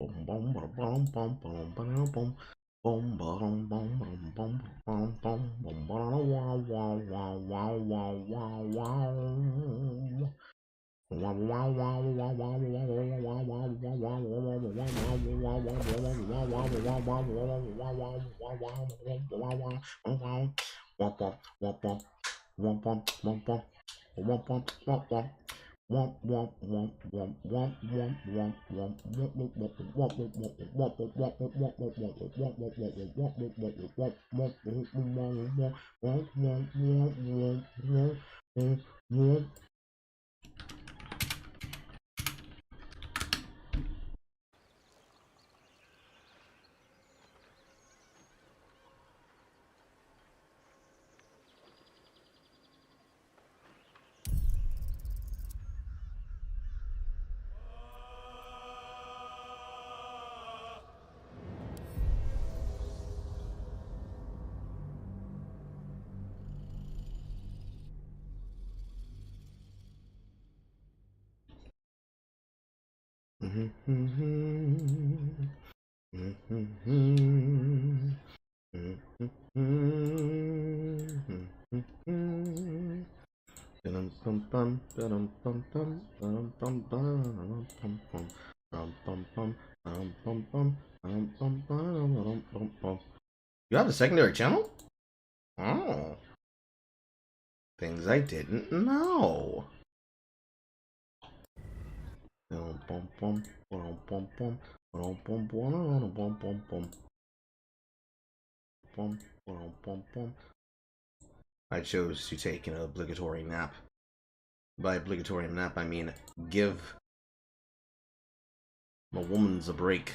You have a secondary channel? Oh. Things I didn't know. I chose to take an obligatory nap. By obligatory nap, I mean give my woman's a break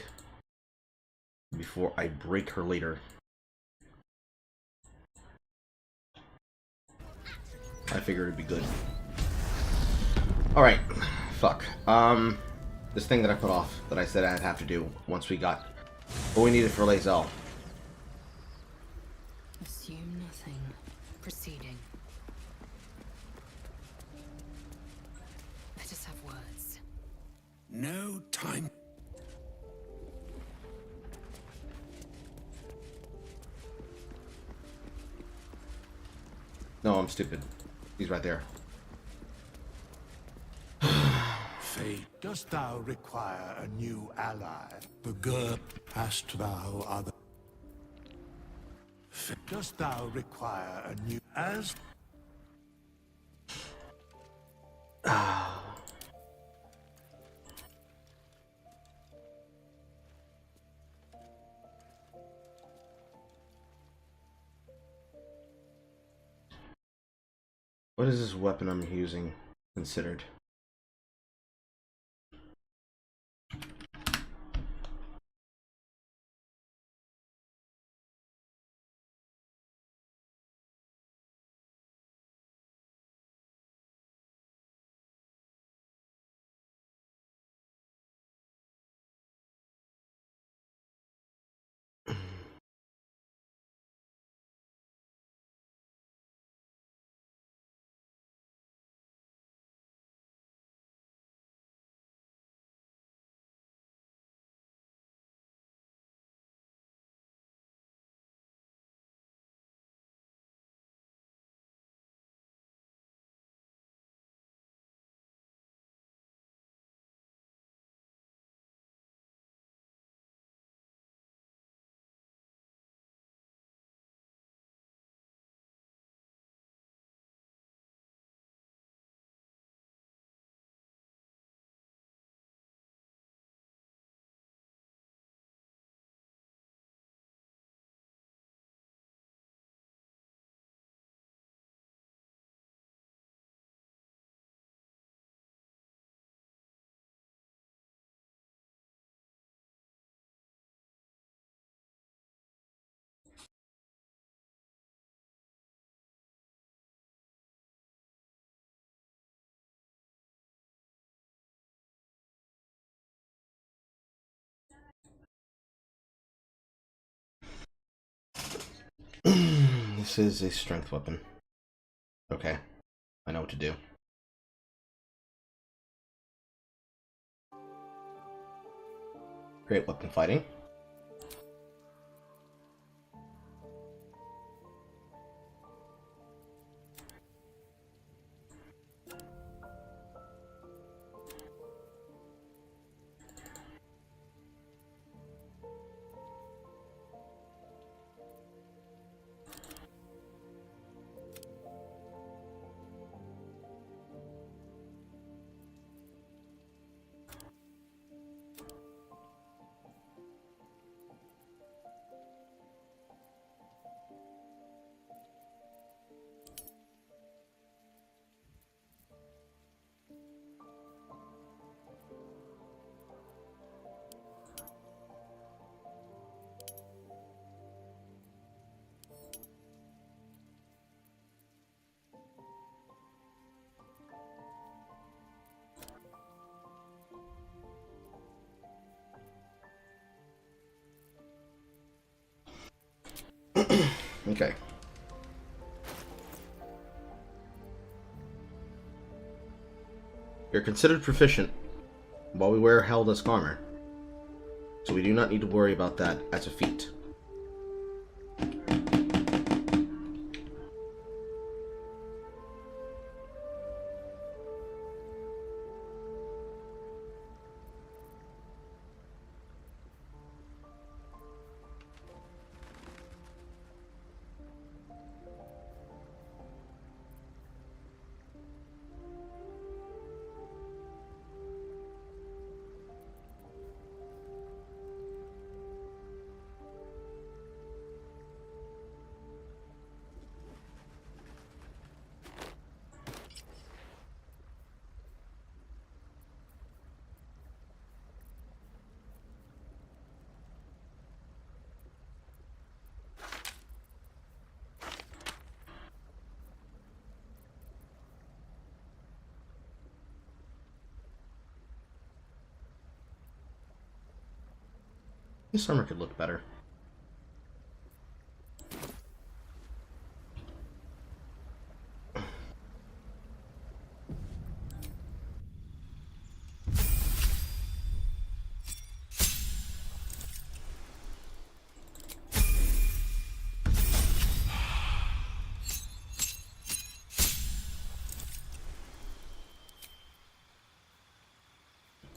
before I break her later. I figured it'd be good. Alright. Fuck. This thing that I put off, that I said I'd have to do once we got what we needed for Lae'zel. Assume nothing. Proceeding. Let us have words. No time. No, I'm stupid. He's right there. Fate, dost thou require a new ally? The girl, hast thou other? Fate, dost thou require a new as? What is this weapon I'm using considered? This is a strength weapon. Okay. I know what to do. Great weapon fighting. Okay. You're considered proficient while we wear Helldusk armor, so we do not need to worry about that as a feat. This armor could look better.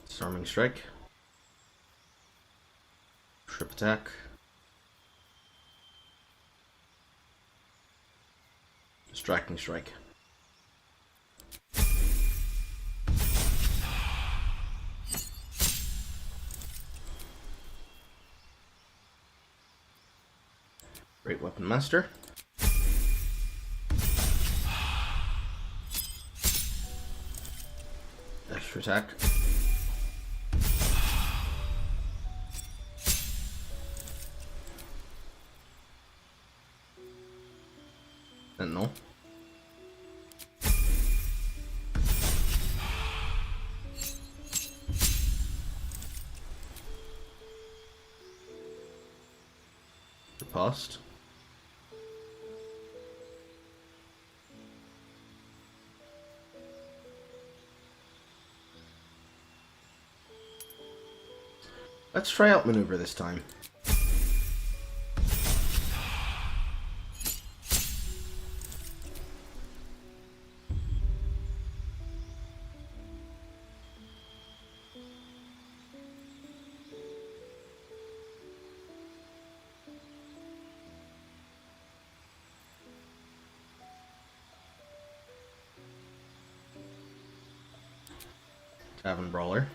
Disarming strike. Trip attack. Distracting strike. Great weapon master. Extra attack. Sentinel. Riposte. Let's try outmaneuver this time. Tavern Brawler.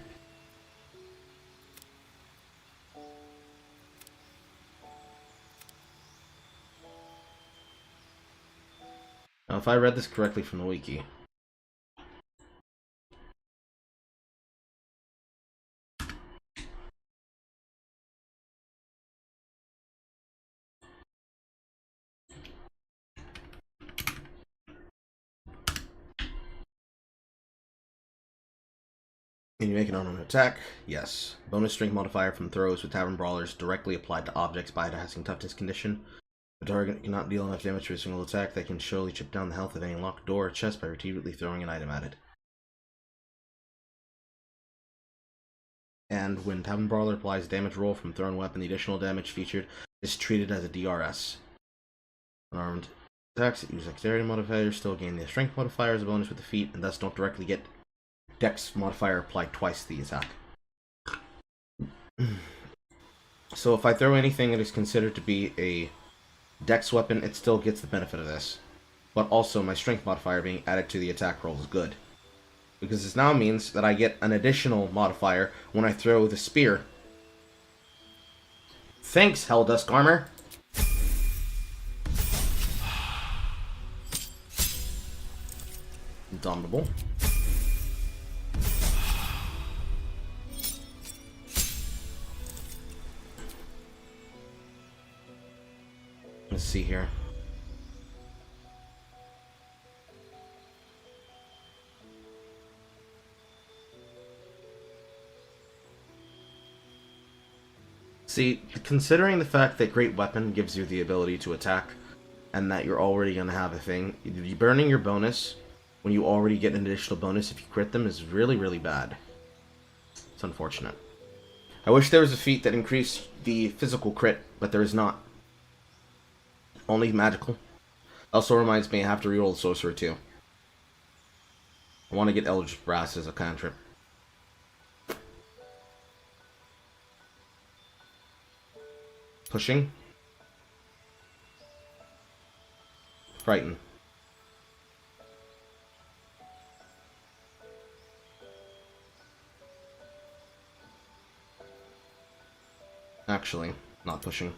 Now, if I read this correctly from the wiki, can you make an unarmed attack? Yes. Bonus strength modifier from throws with Tavern Brawlers directly applied to objects by a passing toughness condition. The target cannot deal enough damage to a single attack that can surely chip down the health of any locked door or chest by repeatedly throwing an item at it. and when Tavern Brawler applies a damage roll from thrown weapon, the additional damage featured is treated as a DRS. Unarmed attacks that use dexterity modifier still gain the strength modifier as a bonus with the feat, and thus don't directly get dex modifier applied twice to the attack. So if I throw anything that is considered to be a dex weapon, it still gets the benefit of this. But also my strength modifier being added to the attack roll is good, because this now means that I get an additional modifier when I throw the spear. Thanks, Helldusk Armor! Indomitable. Let's see here. See, considering the fact that Great Weapon gives you the ability to attack, and that you're already going to have a thing, burning your bonus when you already get an additional bonus if you crit them is really, really bad. It's unfortunate. I wish there was a feat that increased the physical crit, but there is not. Only magical. Also reminds me I have to reroll the Sorcerer too. I want to get Eldritch Brass as a cantrip. Pushing. Frighten. Actually, not pushing.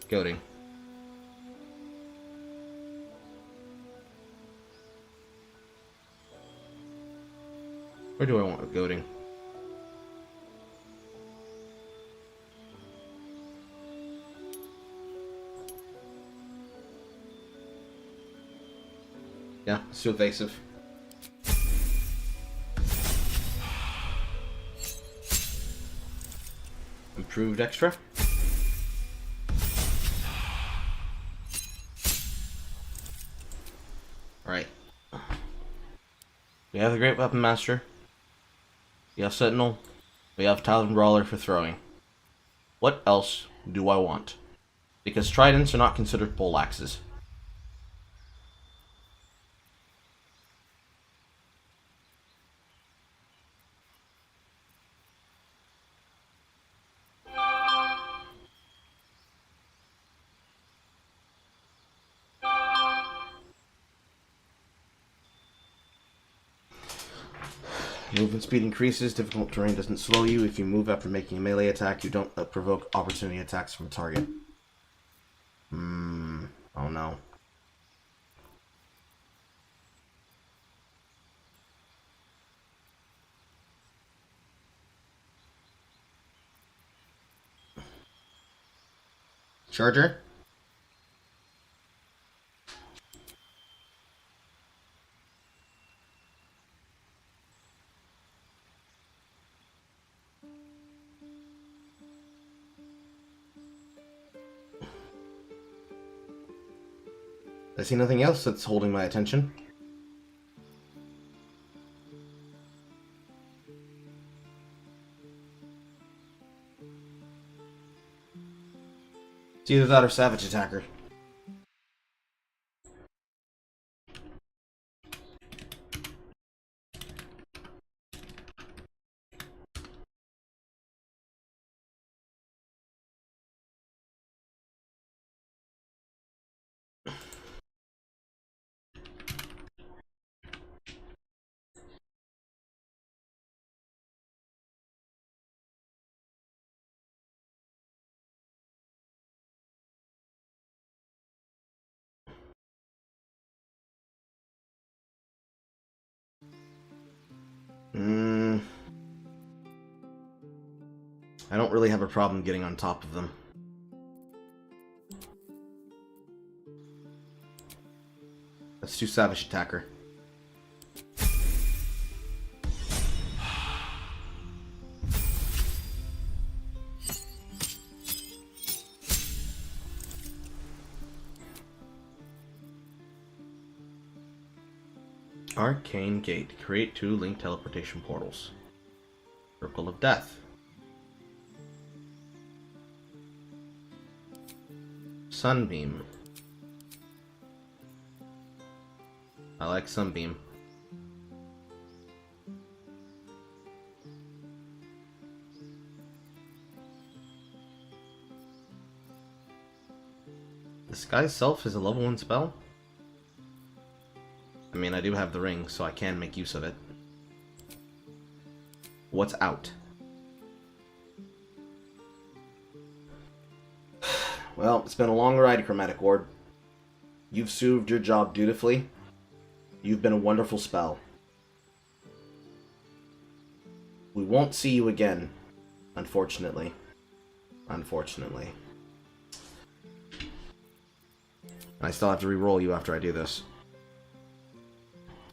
Goading. Where do I want goading? Yeah, it's too evasive. Improved extra. Alright. We have the Great Weapon Master. We have Sentinel. We have Tavern Brawler for throwing. What else do I want? Because tridents are not considered poleaxes. Movement speed increases. Difficult terrain doesn't slow you. If you move after making a melee attack, you don't provoke opportunity attacks from a target. Oh no. Charger? I see nothing else that's holding my attention. It's either that or Savage Attacker. I don't really have a problem getting on top of them. Let's do Savage Attacker. Arcane Gate. Create 2 linked teleportation portals. Circle of Death. Sunbeam. I like Sunbeam. Disguise Self is a level 1 spell? I mean, I do have the ring, so I can make use of it. What's out? Well, it's been a long ride, Chromatic Ward. You've served your job dutifully. You've been a wonderful spell. We won't see you again, unfortunately. Unfortunately. I still have to re-roll you after I do this.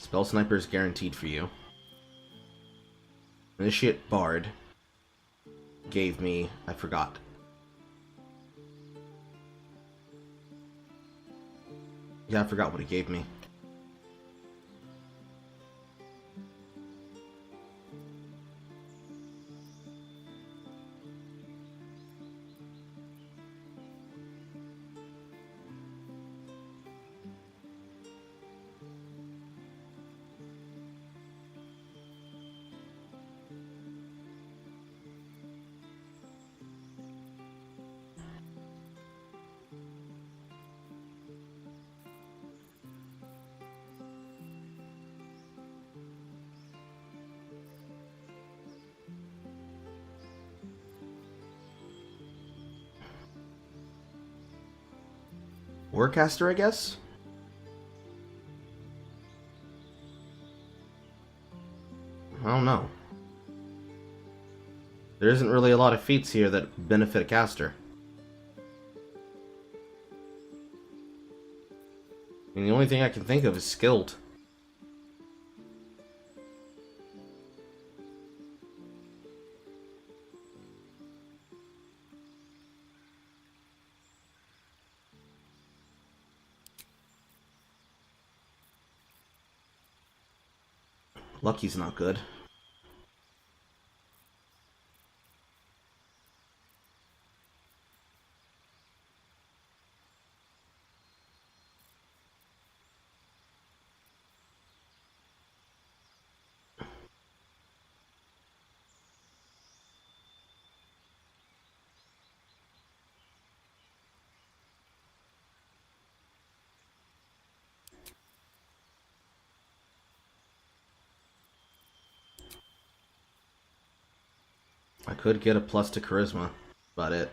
Spell Sniper is guaranteed for you. Initiate Bard gave me... I forgot. Yeah, I forgot what it gave me. Warcaster, I guess? I don't know. There isn't really a lot of feats here that benefit a caster. I mean, the only thing I can think of is skilled. Lucky's not good. I could get a plus to charisma. About it.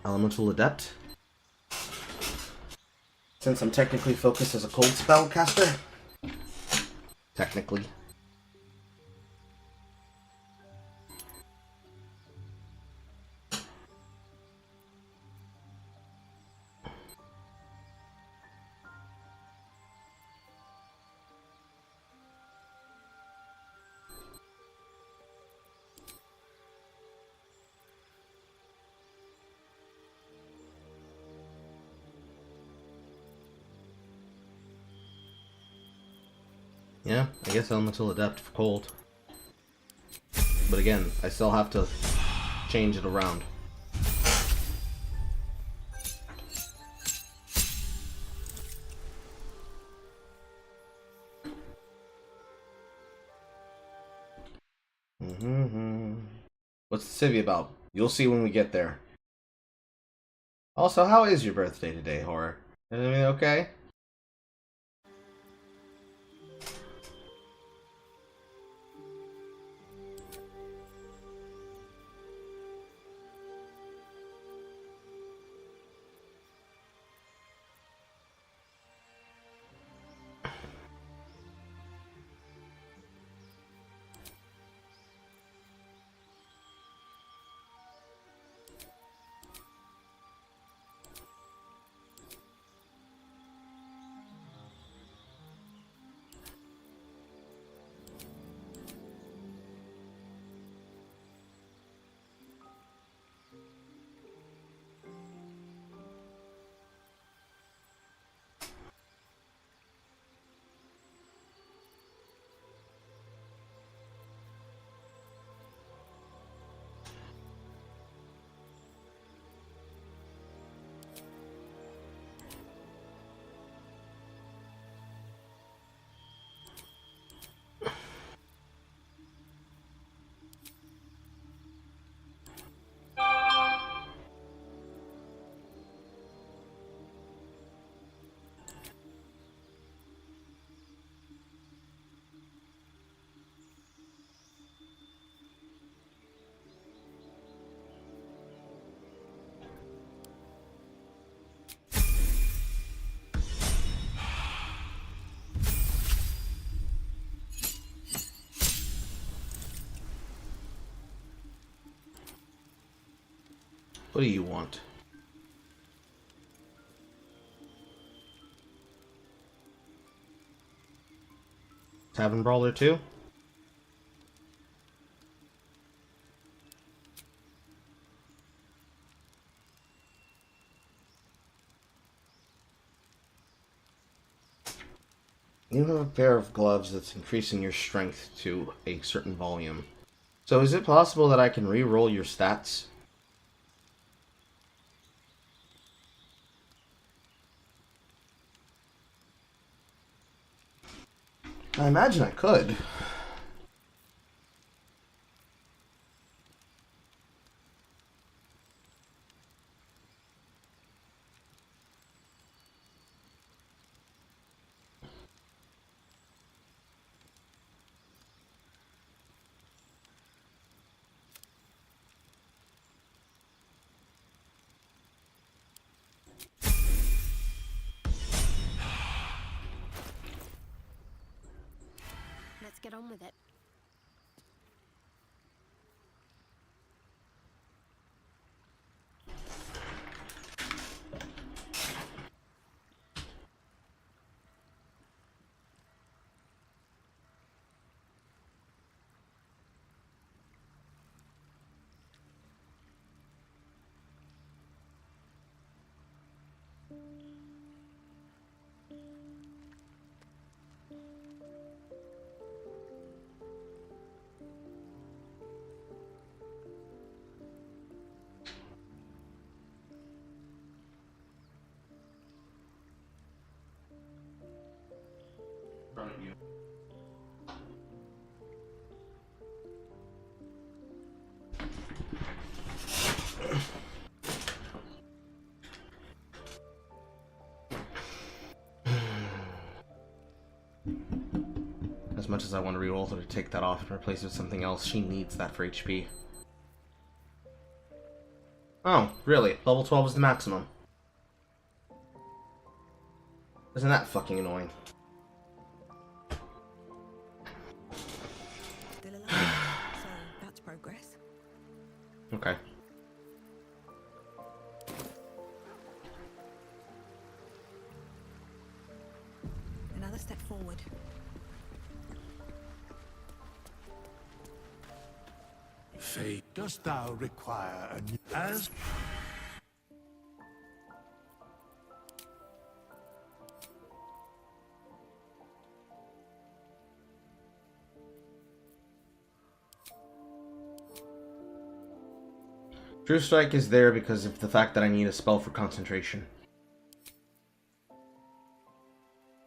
Elemental Adept. Since I'm technically focused as a cold spell caster. Technically. Yeah, I guess Elemental Adept for cold. But again, I still have to change it around. What's the Civvie about? You'll see when we get there. Also, how is your birthday today, Horror? Everything okay? What do you want? Tavern Brawler too? You have a pair of gloves that's increasing your strength to a certain volume. So is it possible that I can re-roll your stats? I imagine I could. Let's get on with it. As much as I want to re-roll her to take that off and replace it with something else, she needs that for HP. Oh, really? Level 12 is the maximum. Isn't that fucking annoying? Still alive, so that's progress. Okay. Another step forward. Fate, dost thou require a new... As... True Strike is there because of the fact that I need a spell for concentration.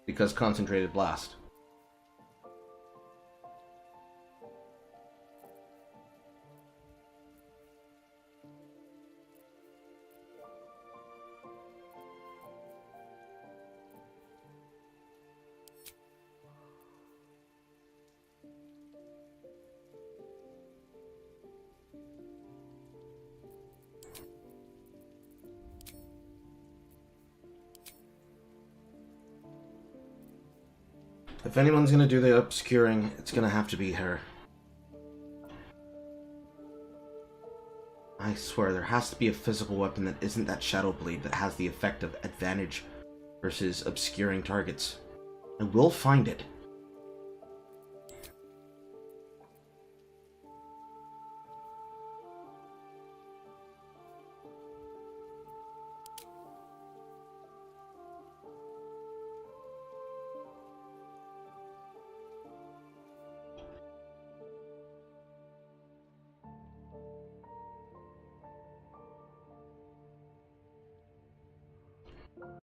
Because Concentrated Blast. If anyone's gonna do the obscuring, it's gonna have to be her. I swear, there has to be a physical weapon that isn't that Shadow Blade that has the effect of advantage versus obscuring targets. I will find it.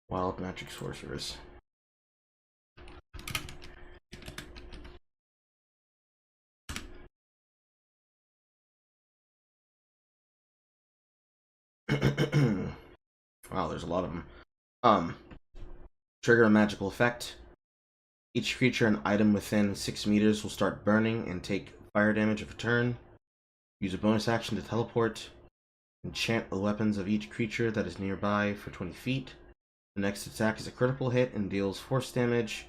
Wild Magic Sorceress. Wow, there's a lot of them. Trigger a magical effect. Each creature and item within 6 meters will start burning and take fire damage of a turn. Use a bonus action to teleport. Enchant the weapons of each creature that is nearby for 20 feet. The next attack is a critical hit and deals force damage.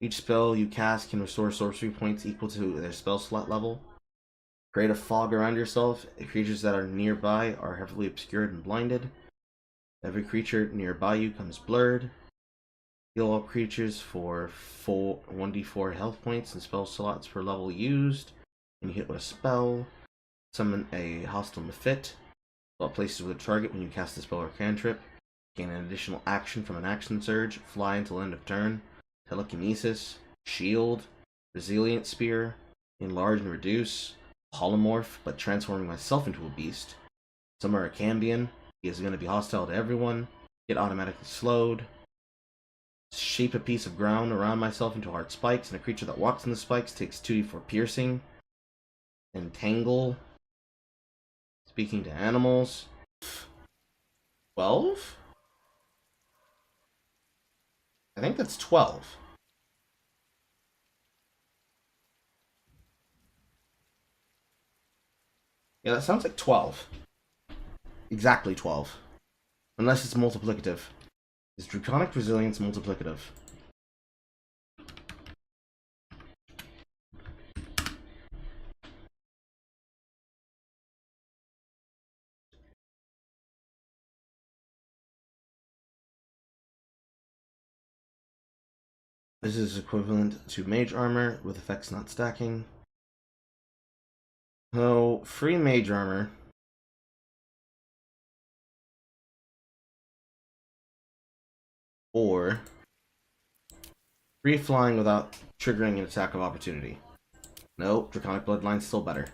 Each spell you cast can restore sorcery points equal to their spell slot level. Create a fog around yourself. Creatures that are nearby are heavily obscured and blinded. Every creature nearby you comes blurred. Heal all creatures for 1d4 health points and spell slots per level used. When you hit with a spell, summon a hostile Mephit. Swap places with a target when you cast a spell or cantrip. Gain an additional action from an action surge. Fly until end of turn. Telekinesis. Shield. Resilient Spear. Enlarge and reduce. Polymorph, but transforming myself into a beast. Summon a Cambion. He is going to be hostile to everyone. Get automatically slowed. Shape a piece of ground around myself into hard spikes, and a creature that walks in the spikes takes 2d4 piercing. Entangle. Speaking to animals. 12? I think that's 12. Yeah, that sounds like 12. Exactly 12. Unless it's multiplicative. Is Draconic Resilience multiplicative? This is equivalent to Mage Armor, with effects not stacking. So, free Mage Armor. Or free flying without triggering an attack of opportunity. No, Draconic Bloodline's still better.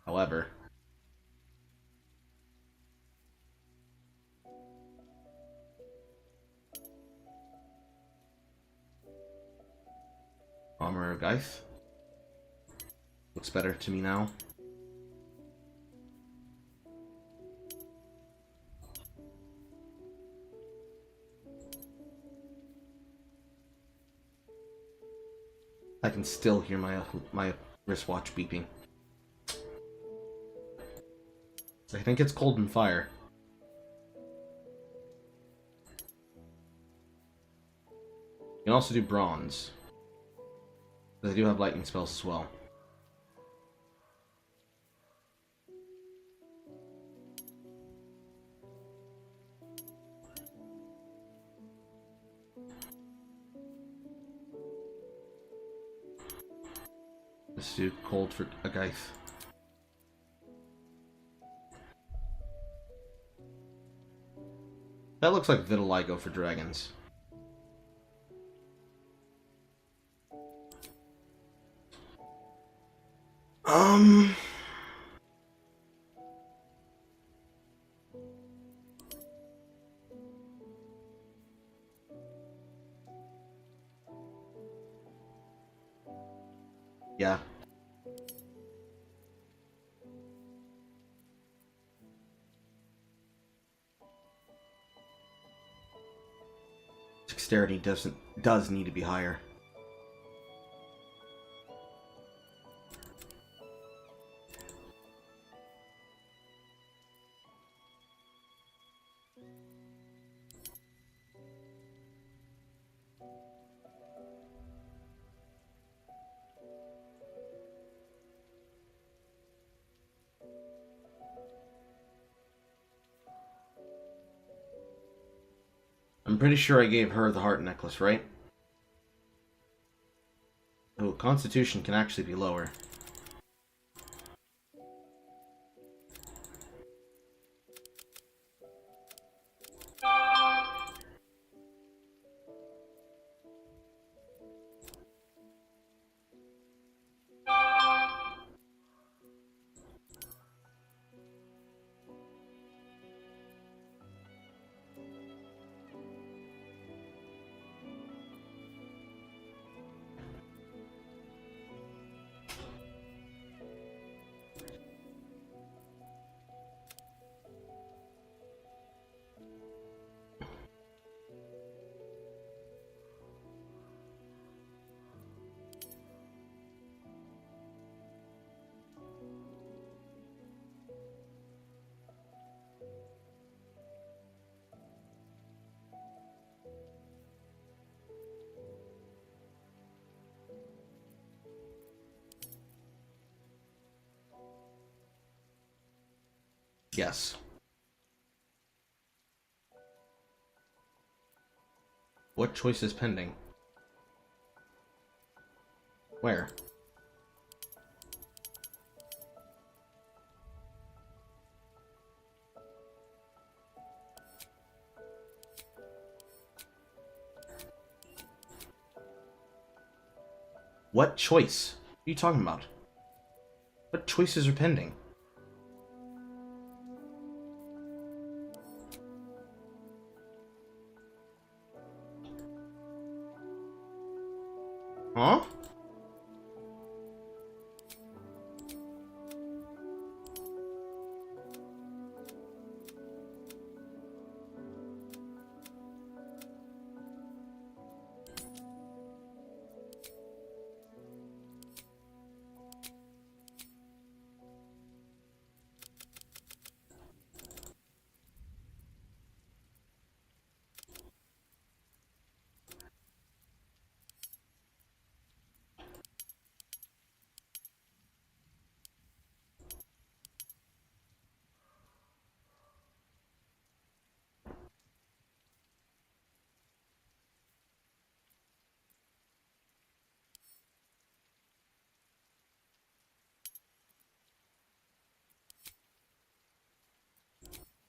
However, Armor of Geith looks better to me now. I can still hear my wristwatch beeping. I think it's Cold and Fire. You can also do Bronze. They do have lightning spells as well. Let's do Cold for a Geith. That looks like Vitiligo for dragons. Yeah. Dexterity does need to be higher. I'm pretty sure I gave her the heart necklace, right? Oh, Constitution can actually be lower. Yes. What choice is pending? Where? What choice? What are you talking about? What choices are pending? Huh?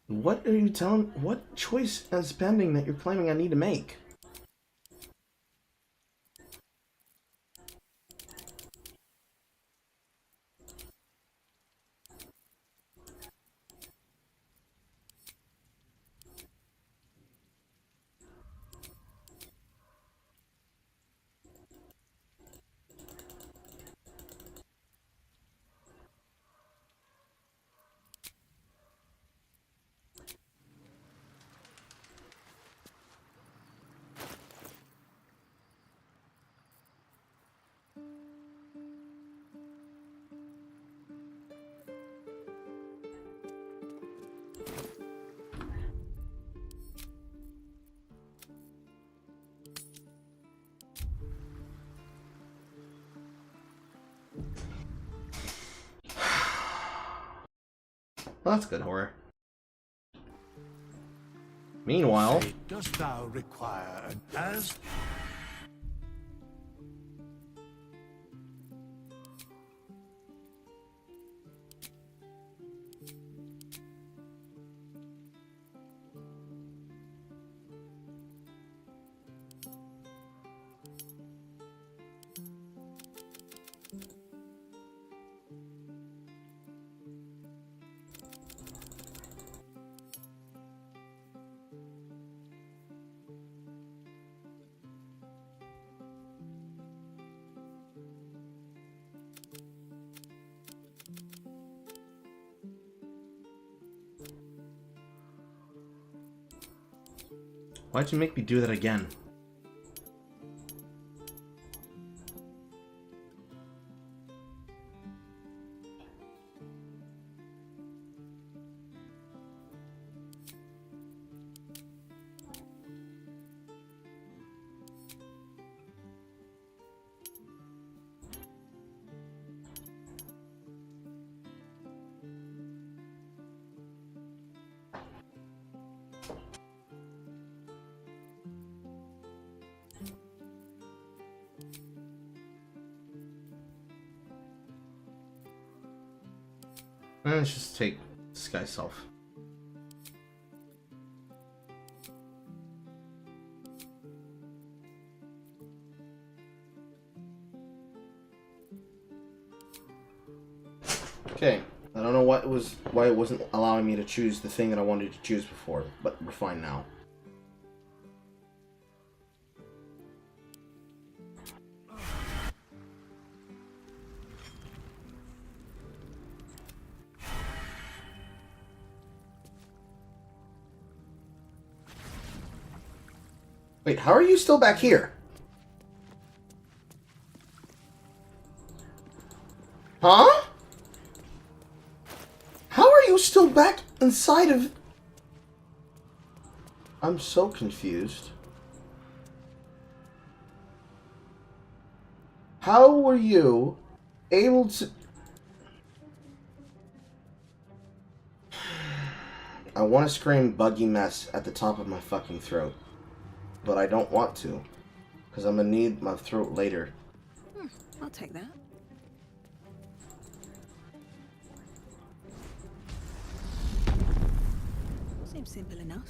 What are you telling? What choice is pending that you're claiming I need to make? Well, that's good horror. Meanwhile, Fate, dost thou require an as? why'd you make me do that again? Let's just take this guy's self. Okay, I don't know why it wasn't allowing me to choose the thing that I wanted to choose before, but we're fine now. Wait, how are you still back here? Huh? How are you still back inside of... I'm so confused. How were you able to... I want to scream buggy mess at the top of my fucking throat. But I don't want to. Because I'm going to need my throat later. I'll take that. Seems simple enough.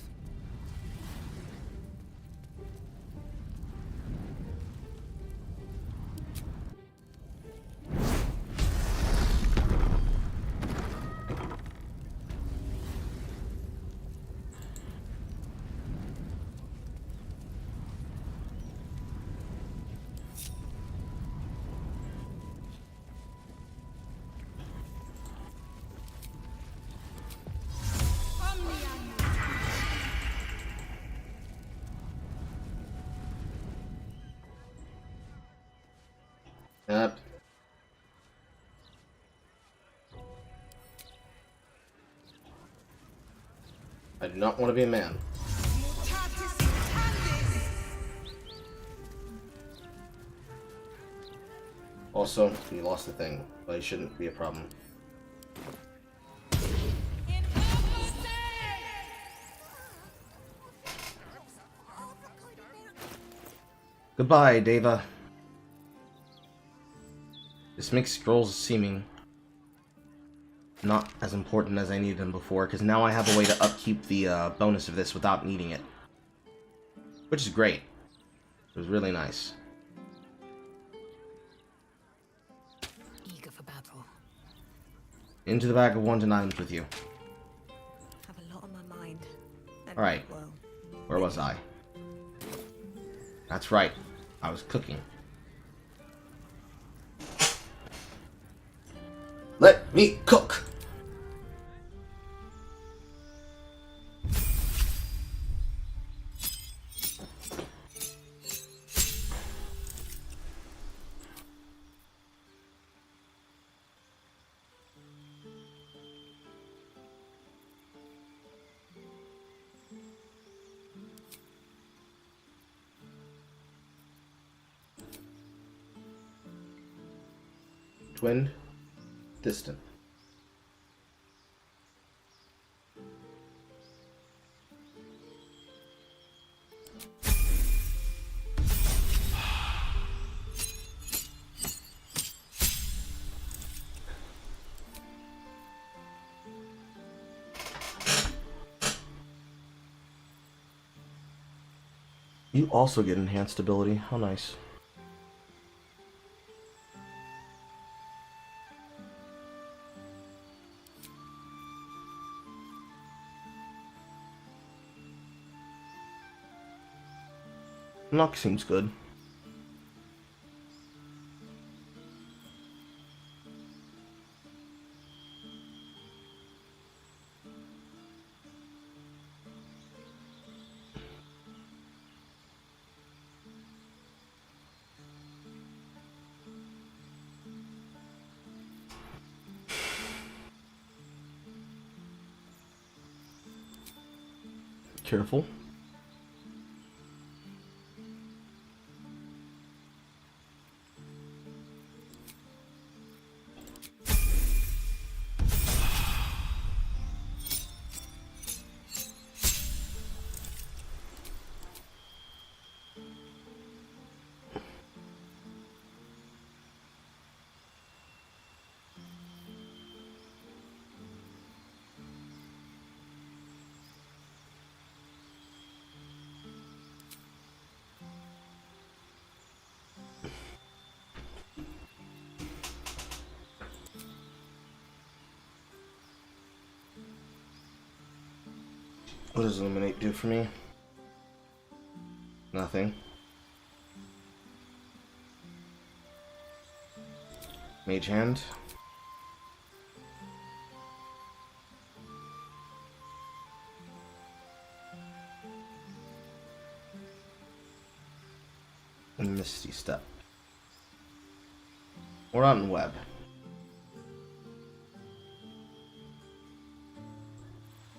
Yep. I do not want to be a man. Also, he lost the thing, but he shouldn't be a problem. Goodbye, Deva. This makes scrolls seeming not as important as I needed them before, because now I have a way to upkeep the bonus of this without needing it. Which is great. It was really nice. Eager for battle. Into the bag of wanted items with you. Have a lot on my mind. Alright. Well, Where was I? That's right. I was cooking. Let me cook! Twinned, distant. You also get enhanced ability. How nice. Knock seems good. Careful. What does Illuminate do for me? Nothing. Mage Hand. And Misty Step. We're on Web.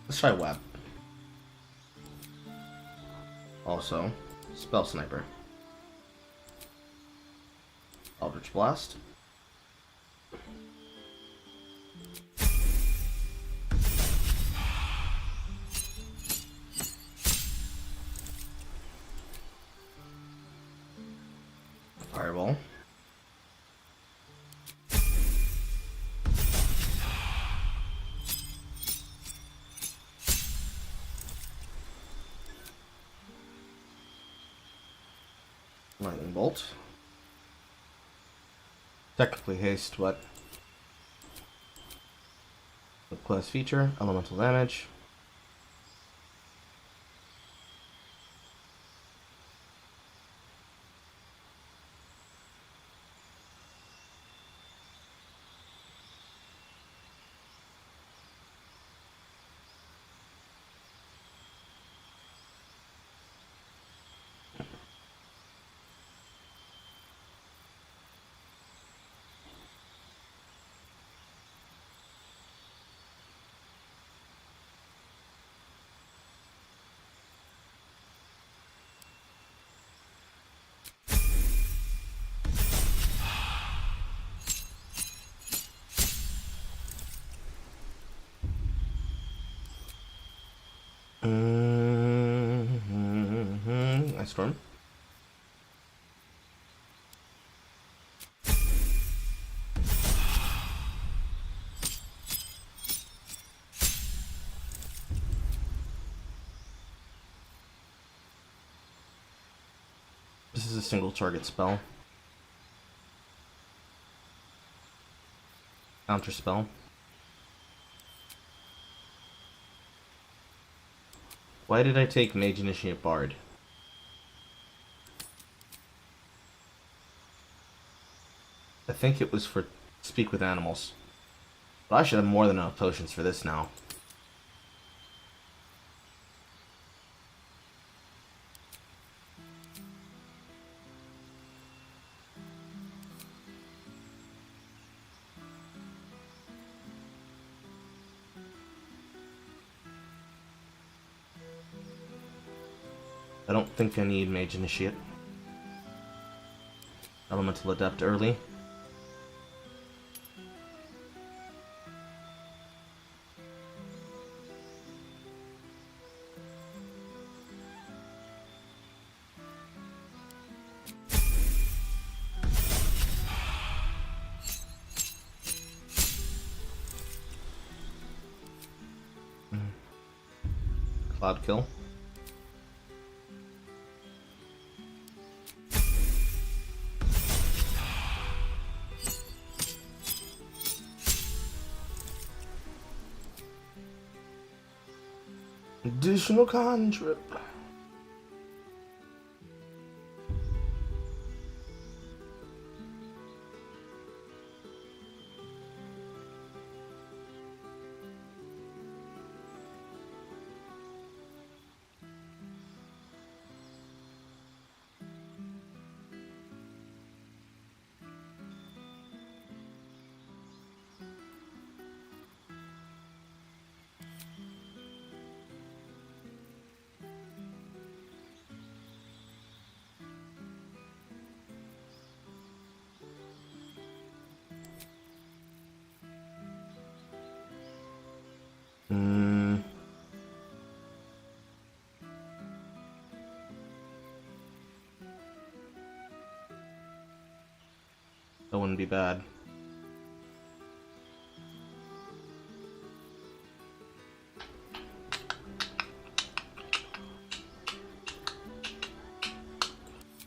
Let's try Web. Also, Spell Sniper. Eldritch Blast. Lightning bolt. Technically haste, but class feature, elemental damage. Ice storm. This is a single target spell. Counter spell. Why did I take Mage Initiate Bard? I think it was for Speak with Animals. But I should have more than enough potions for this now. I don't think I need Mage Initiate. Elemental Adept early. Cloud kill. Additional cantrip. That wouldn't be bad.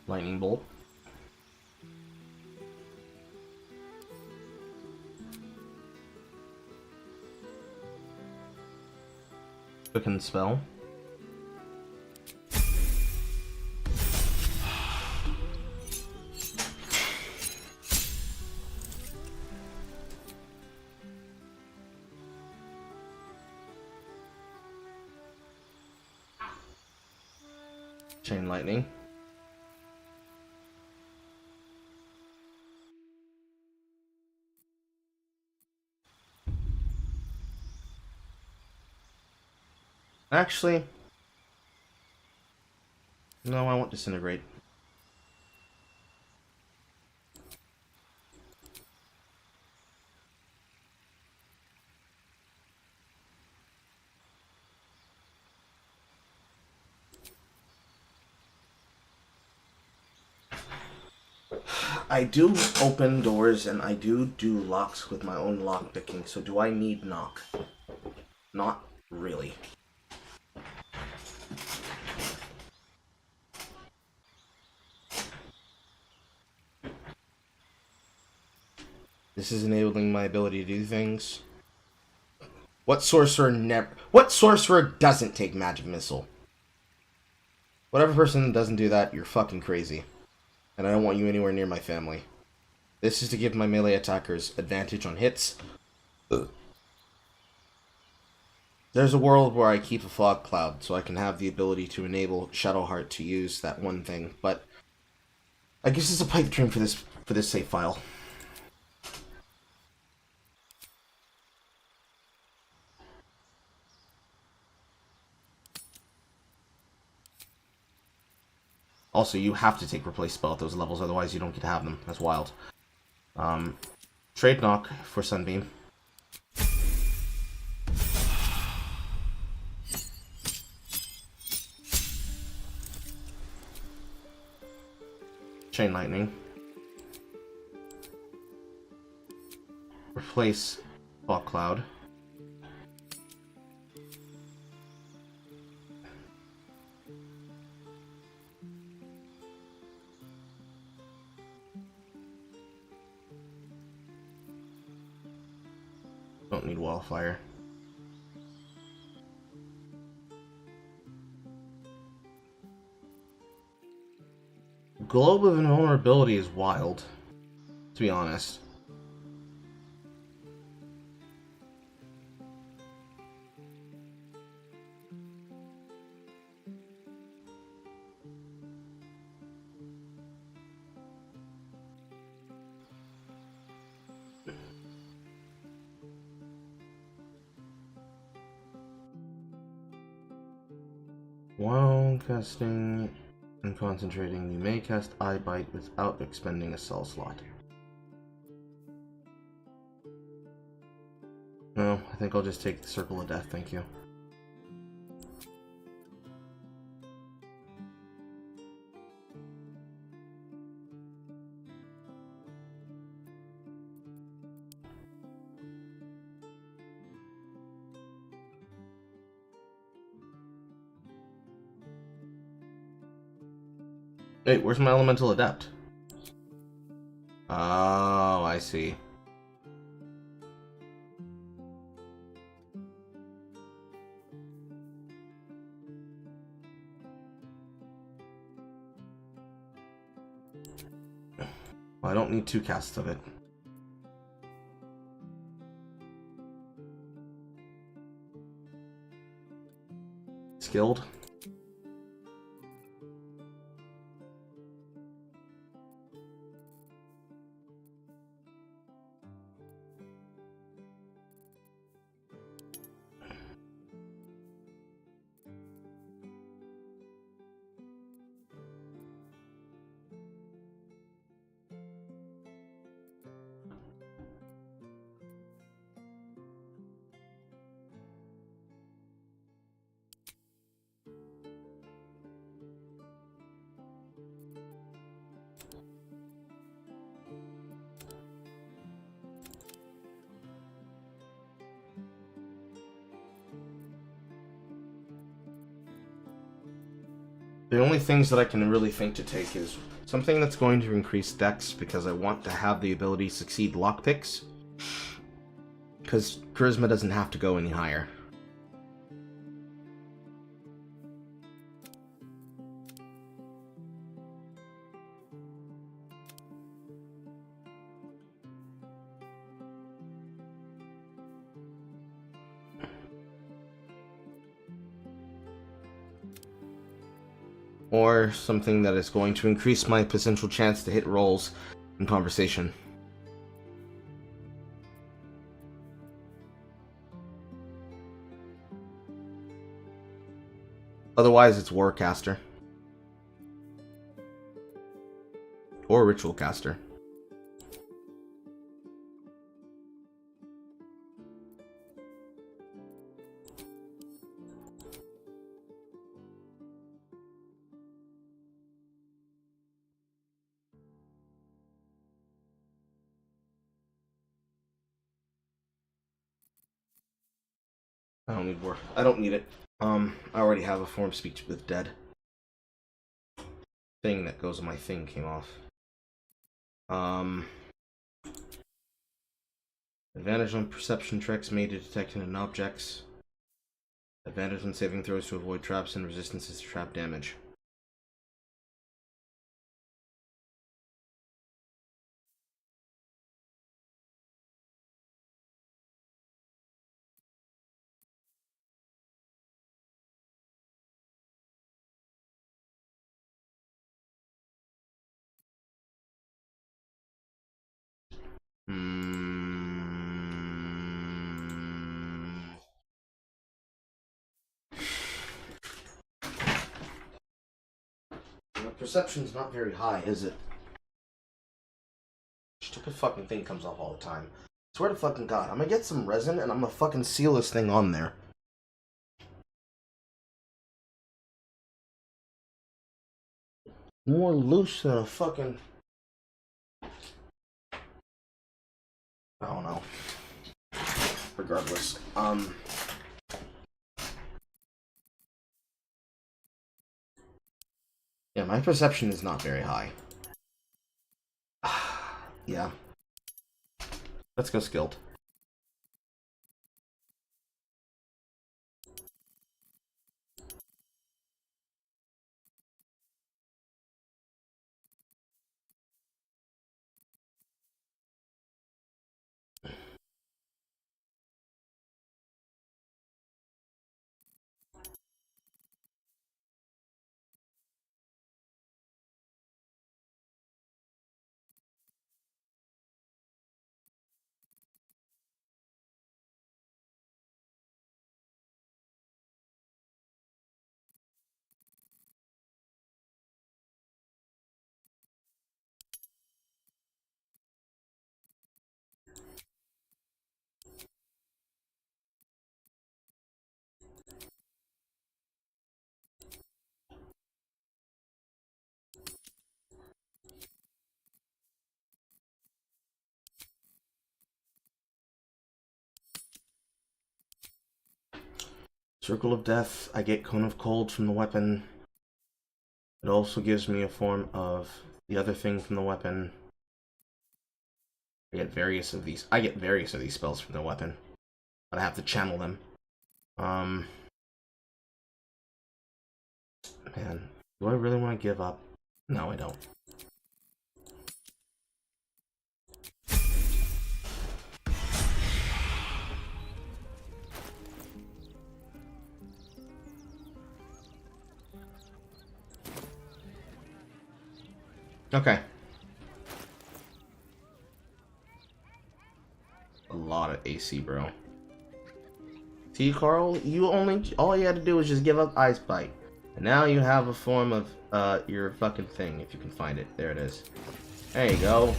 Lightning bolt. Quicken spell. Chain lightning. Actually, no, I won't disintegrate. I do open doors and I do locks with my own lock picking, so do I need knock? Not really. This is enabling my ability to do things. What sorcerer doesn't take magic missile? Whatever person doesn't do that, you're fucking crazy. And I don't want you anywhere near my family. This is to give my melee attackers advantage on hits. There's a world where I keep a fog cloud, so I can have the ability to enable Shadowheart to use that one thing, but I guess it's a pipe dream for this save file. Also, you have to take replace spell at those levels, otherwise you don't get to have them. That's wild. Trade knock for Sunbeam. Chain lightning. Replace fog cloud. Don't need wildfire. Globe of Invulnerability is wild, to be honest. While casting and concentrating, you may cast Eye Bite without expending a cell slot. No, I think I'll just take the Circle of Death, thank you. Wait, where's my Elemental Adept? Oh, I see. Well, I don't need 2 casts of it. Skilled? The only things that I can really think to take is something that's going to increase dex, because I want to have the ability to succeed lockpicks. Because charisma doesn't have to go any higher. Or something that is going to increase my potential chance to hit rolls in conversation. Otherwise, it's Warcaster. Or Ritual Caster. I don't need war. I don't need it. I already have a form speech with dead. Thing that goes on my thing came off. Advantage on perception checks made to detect hidden objects. Advantage on saving throws to avoid traps and resistances to trap damage. Perception's not very high, is it? Stupid fucking thing comes off all the time. Swear to fucking God, I'm gonna get some resin and I'm gonna fucking seal this thing on there. More loose than a fucking... I don't know. Regardless, yeah, my perception is not very high. Yeah. Let's go skilled. Circle of Death, I get Cone of Cold from the weapon. It also gives me a form of the other thing from the weapon. I get various of these spells from the weapon. But I have to channel them. Man, do I really want to give up? No, I don't. Okay. A lot of AC, bro. See, Carl, all you had to do was just give up Ice Bite. And now you have a form of, your fucking thing, if you can find it. There it is. There you go.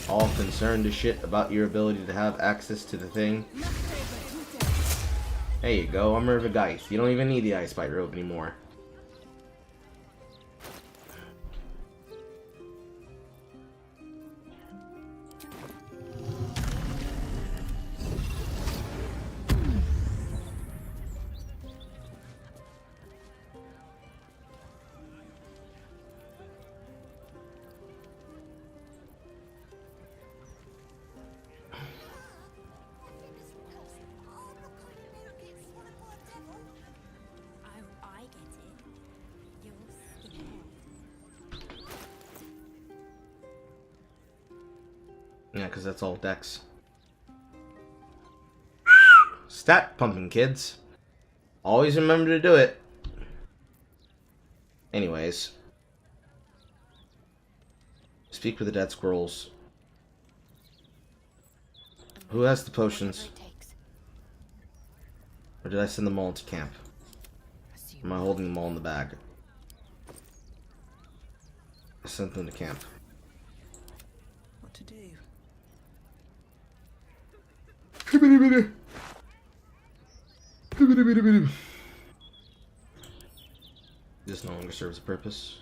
All concerned as shit about your ability to have access to the thing. There you go, I'm Merva Dice. You don't even need the Ice Bite robe anymore. Yeah, because that's all dex. Stat pumping, kids. Always remember to do it. Anyways. Speak with the dead squirrels. Who has the potions? Or did I send them all into camp? Am I holding them all in the bag? I sent them to camp. What to do? This no longer serves a purpose.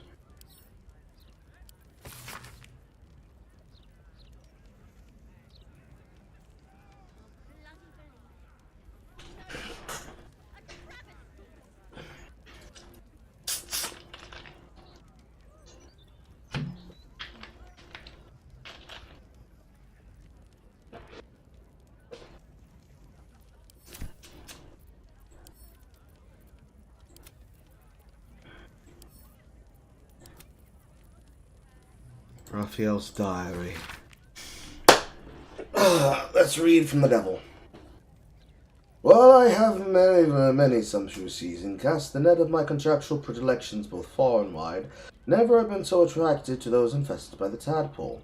Raphael's diary. Let's read from the devil. While I have many sumptuous seas cast the net of my contractual predilections both far and wide, never have been so attracted to those infested by the tadpole.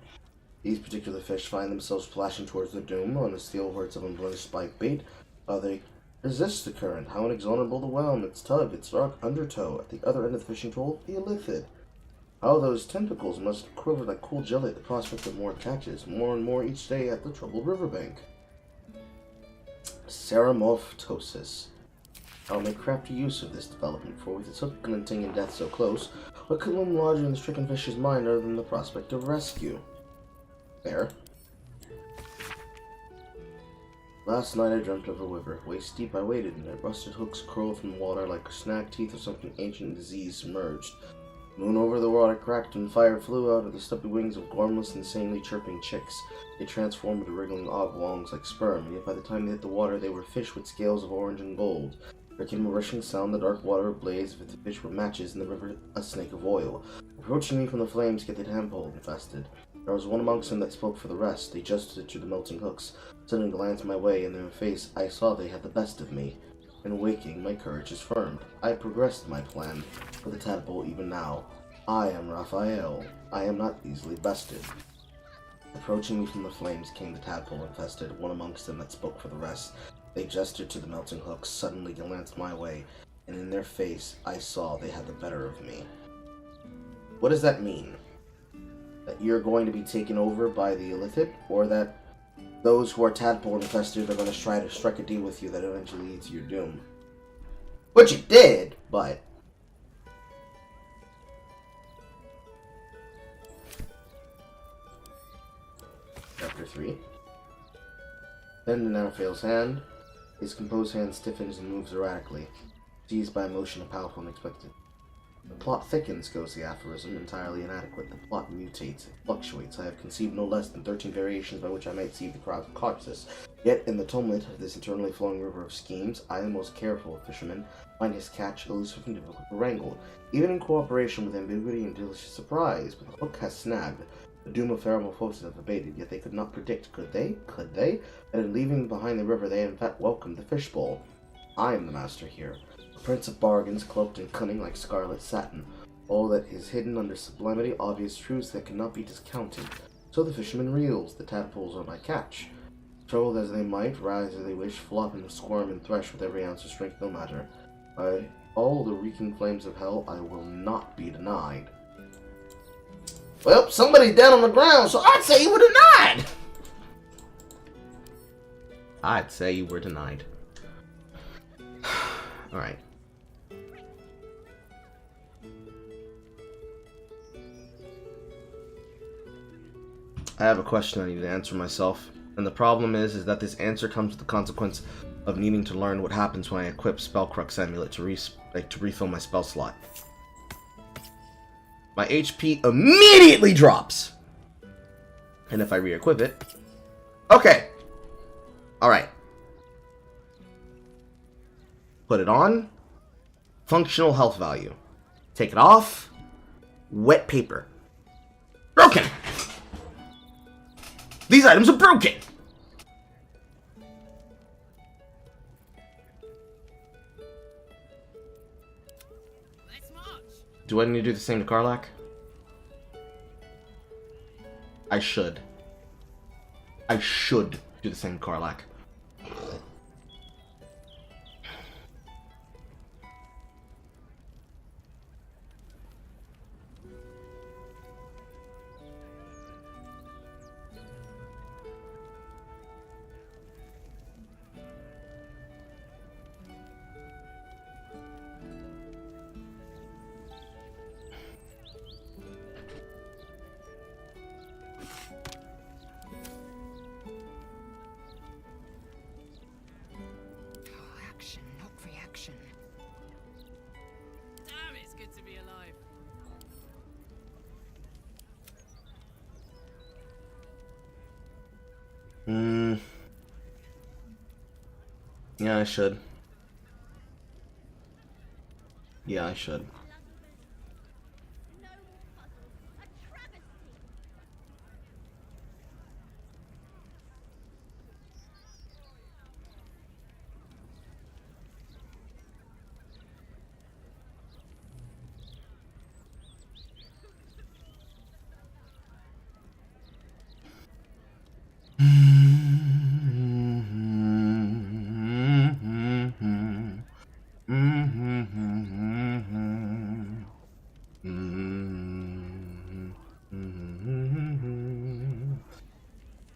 These particular fish find themselves splashing towards their doom on the steel hurts of unblemished spike bait, while they resist the current. How inexorable the whelm, its tug, its dark undertow, at the other end of the fishing troll, the illithid. How those tentacles must quiver like cool jelly at the prospect of more catches, more and more each day at the troubled riverbank. Ceramorphosis. I'll make crafty use of this development, for with its hook-glinting and death so close, what could loom larger in the stricken fish's mind other than the prospect of rescue? There. Last night I dreamt of a river. Waist deep I waded in it. Rusted hooks curled from the water like snag teeth of something ancient and disease submerged. Moon over the water cracked and fire flew out of the stubby wings of gormless, insanely chirping chicks. They transformed into wriggling oblongs like sperm, and yet by the time they hit the water they were fish with scales of orange and gold. There came a rushing sound, the dark water ablaze, if the fish were matches, and the river a snake of oil. Approaching me from the flames, get the tadpole infested. There was one amongst them that spoke for the rest. They gestured to the melting hooks. Suddenly glanced my way, and in their face I saw they had the best of me. In waking, my courage is firm. I progressed my plan for the tadpole even now. I am Raphael. I am not easily bested. Approaching me from the flames came the tadpole infested, one amongst them that spoke for the rest. They gestured to the melting hooks, suddenly glanced my way, and in their face I saw they had the better of me. What does that mean? That you're going to be taken over by the illithid, or that those who are tadpole infested are going to try to strike a deal with you that eventually leads to your doom? Which it did, but... Chapter 3. Then in Raphael's hand, his composed hand stiffens and moves erratically, seized by emotion and powerful and unexpected. The plot thickens, goes the aphorism, entirely inadequate. The plot mutates, it fluctuates. I have conceived no less than 13 variations by which I might see the crowd's consciousness. Yet, in the tumult of this eternally flowing river of schemes, I, the most careful of fishermen, find his catch elusive and difficult to wrangle, even in cooperation with ambiguity and delicious surprise. But the hook has snagged. The doom of Ceramorphosis have abated, yet they could not predict, could they? Could they? That in leaving behind the river they had in fact welcomed the fishbowl. I am the master here. A prince of bargains, cloaked in cunning like scarlet satin. All that is hidden under sublimity, obvious truths that cannot be discounted. So the fisherman reels, the tadpoles are my catch. Troubled as they might, rise as they wish, flop and squirm and thresh with every ounce of strength, no matter. By all the reeking flames of hell, I will not be denied. Well, somebody's down on the ground, so I'd say you were denied! I'd say you were denied. Alright. I have a question I need to answer myself. And the problem is that this answer comes with the consequence of needing to learn what happens when I equip Spellcrux Amulet to refill my spell slot. My HP immediately drops! And if I re-equip it... Okay! Alright. Put it on. Functional health value. Take it off. Wet paper. Broken! These items are broken! Do I need to do the same to Karlach? I should. I should do the same to Karlach. Action, not reaction. Damn, it's good to be alive. Yeah, I should. Yeah, I should.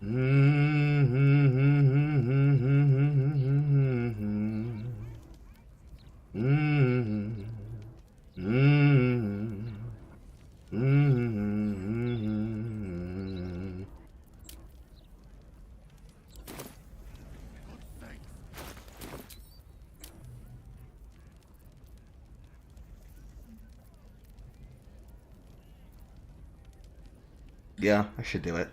Yeah, I should do it.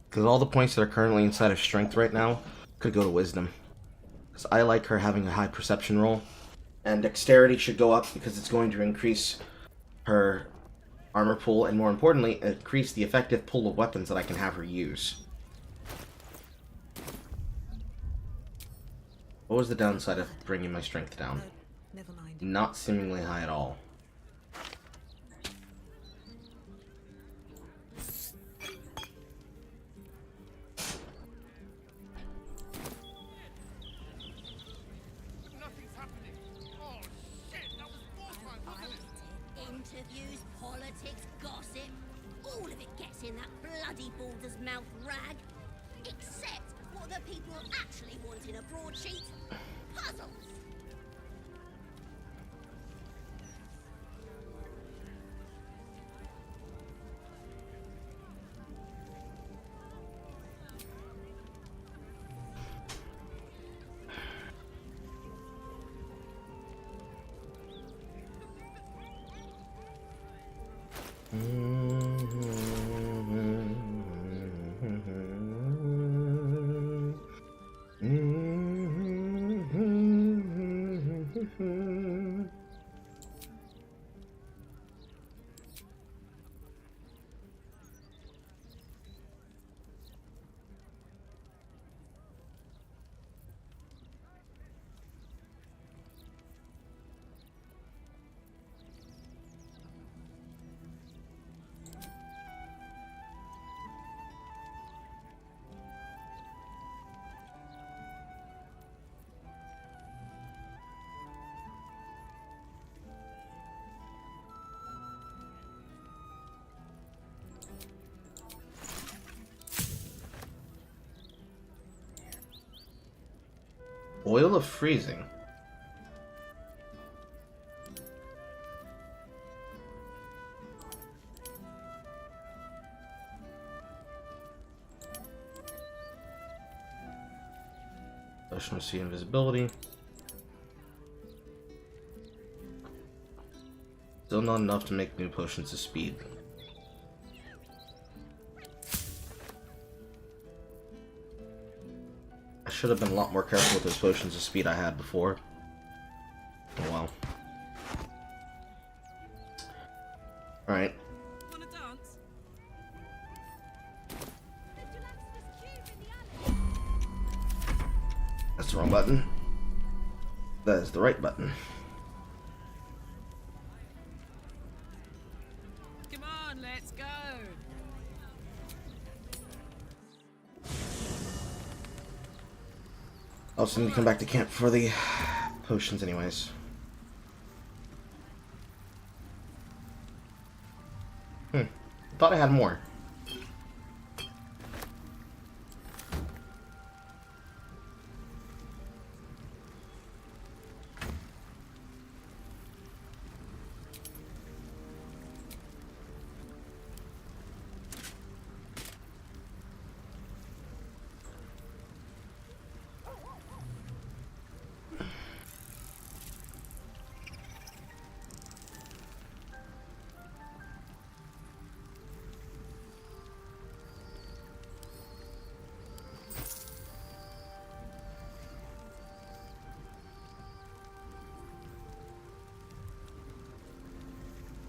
Because all the points that are currently inside of strength right now could go to wisdom. Because I like her having a high perception roll. And dexterity should go up because it's going to increase her armor pool, and more importantly, increase the effective pool of weapons that I can have her use. What was the downside of bringing my strength down? Never mind. Not seemingly high at all. Interviews, politics, gossip, all of it gets in that bloody balder's mouth rag. Except what the people actually want in a broadsheet: puzzles. Oil of freezing. Potion of sea invisibility. Still not enough to make new potions of speed. I should have been a lot more careful with those potions of speed I had before. Oh well. Alright. Wanna dance? That's the wrong button. That is the right button. Come on, let's go. I'll still need to come back to camp for the potions anyways. Thought I had more.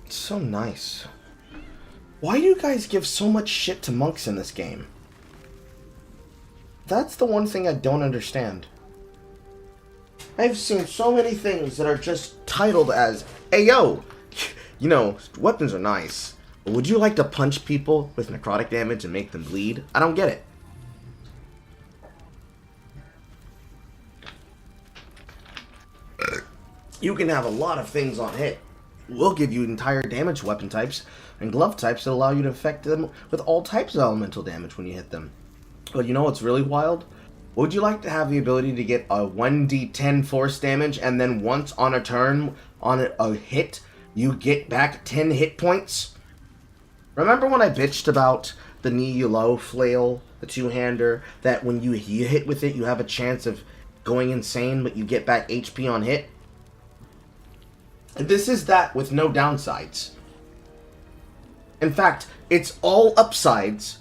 It's so nice. Why do you guys give so much shit to monks in this game? That's the one thing I don't understand. I've seen so many things that are just titled as, hey yo, you know, weapons are nice, but would you like to punch people with necrotic damage and make them bleed? I don't get it. You can have a lot of things on hit. We'll give you entire damage weapon types and glove types that allow you to affect them with all types of elemental damage when you hit them. But you know what's really wild? Would you like to have the ability to get a 1d10 force damage, and then once on a turn, on a hit, you get back 10 hit points? Remember when I bitched about the Ni-Yu-Lo flail, the two-hander, that when you hit with it, you have a chance of going insane, but you get back HP on hit? This is that with no downsides. In fact, it's all upsides,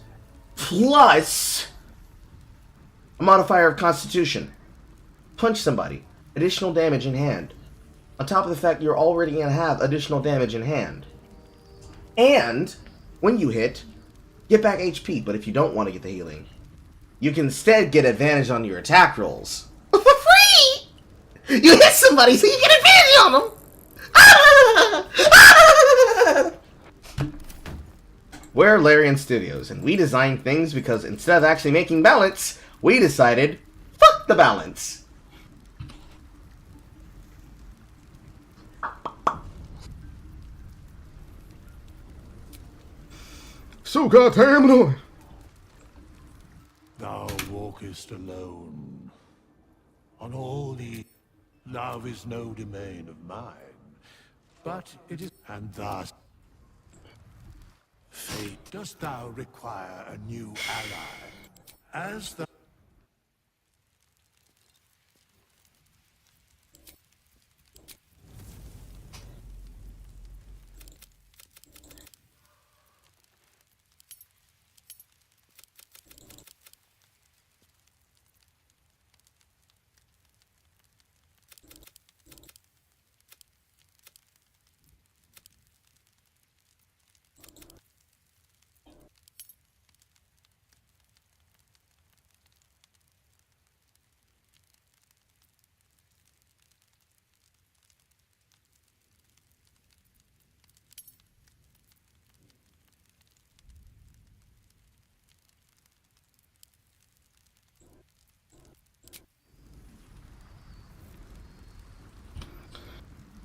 plus a modifier of Constitution. Punch somebody. Additional damage in hand. On top of the fact you're already going to have additional damage in hand. And, when you hit, get back HP, but if you don't want to get the healing, you can instead get advantage on your attack rolls. For free! You hit somebody, so you get advantage on them! We're Larian Studios, and we design things because instead of actually making balance, we decided, fuck the balance. So goddamn annoying. Thou walkest alone. On all the love is no domain of mine, but it is, and thus fate. Dost thou require a new ally? As the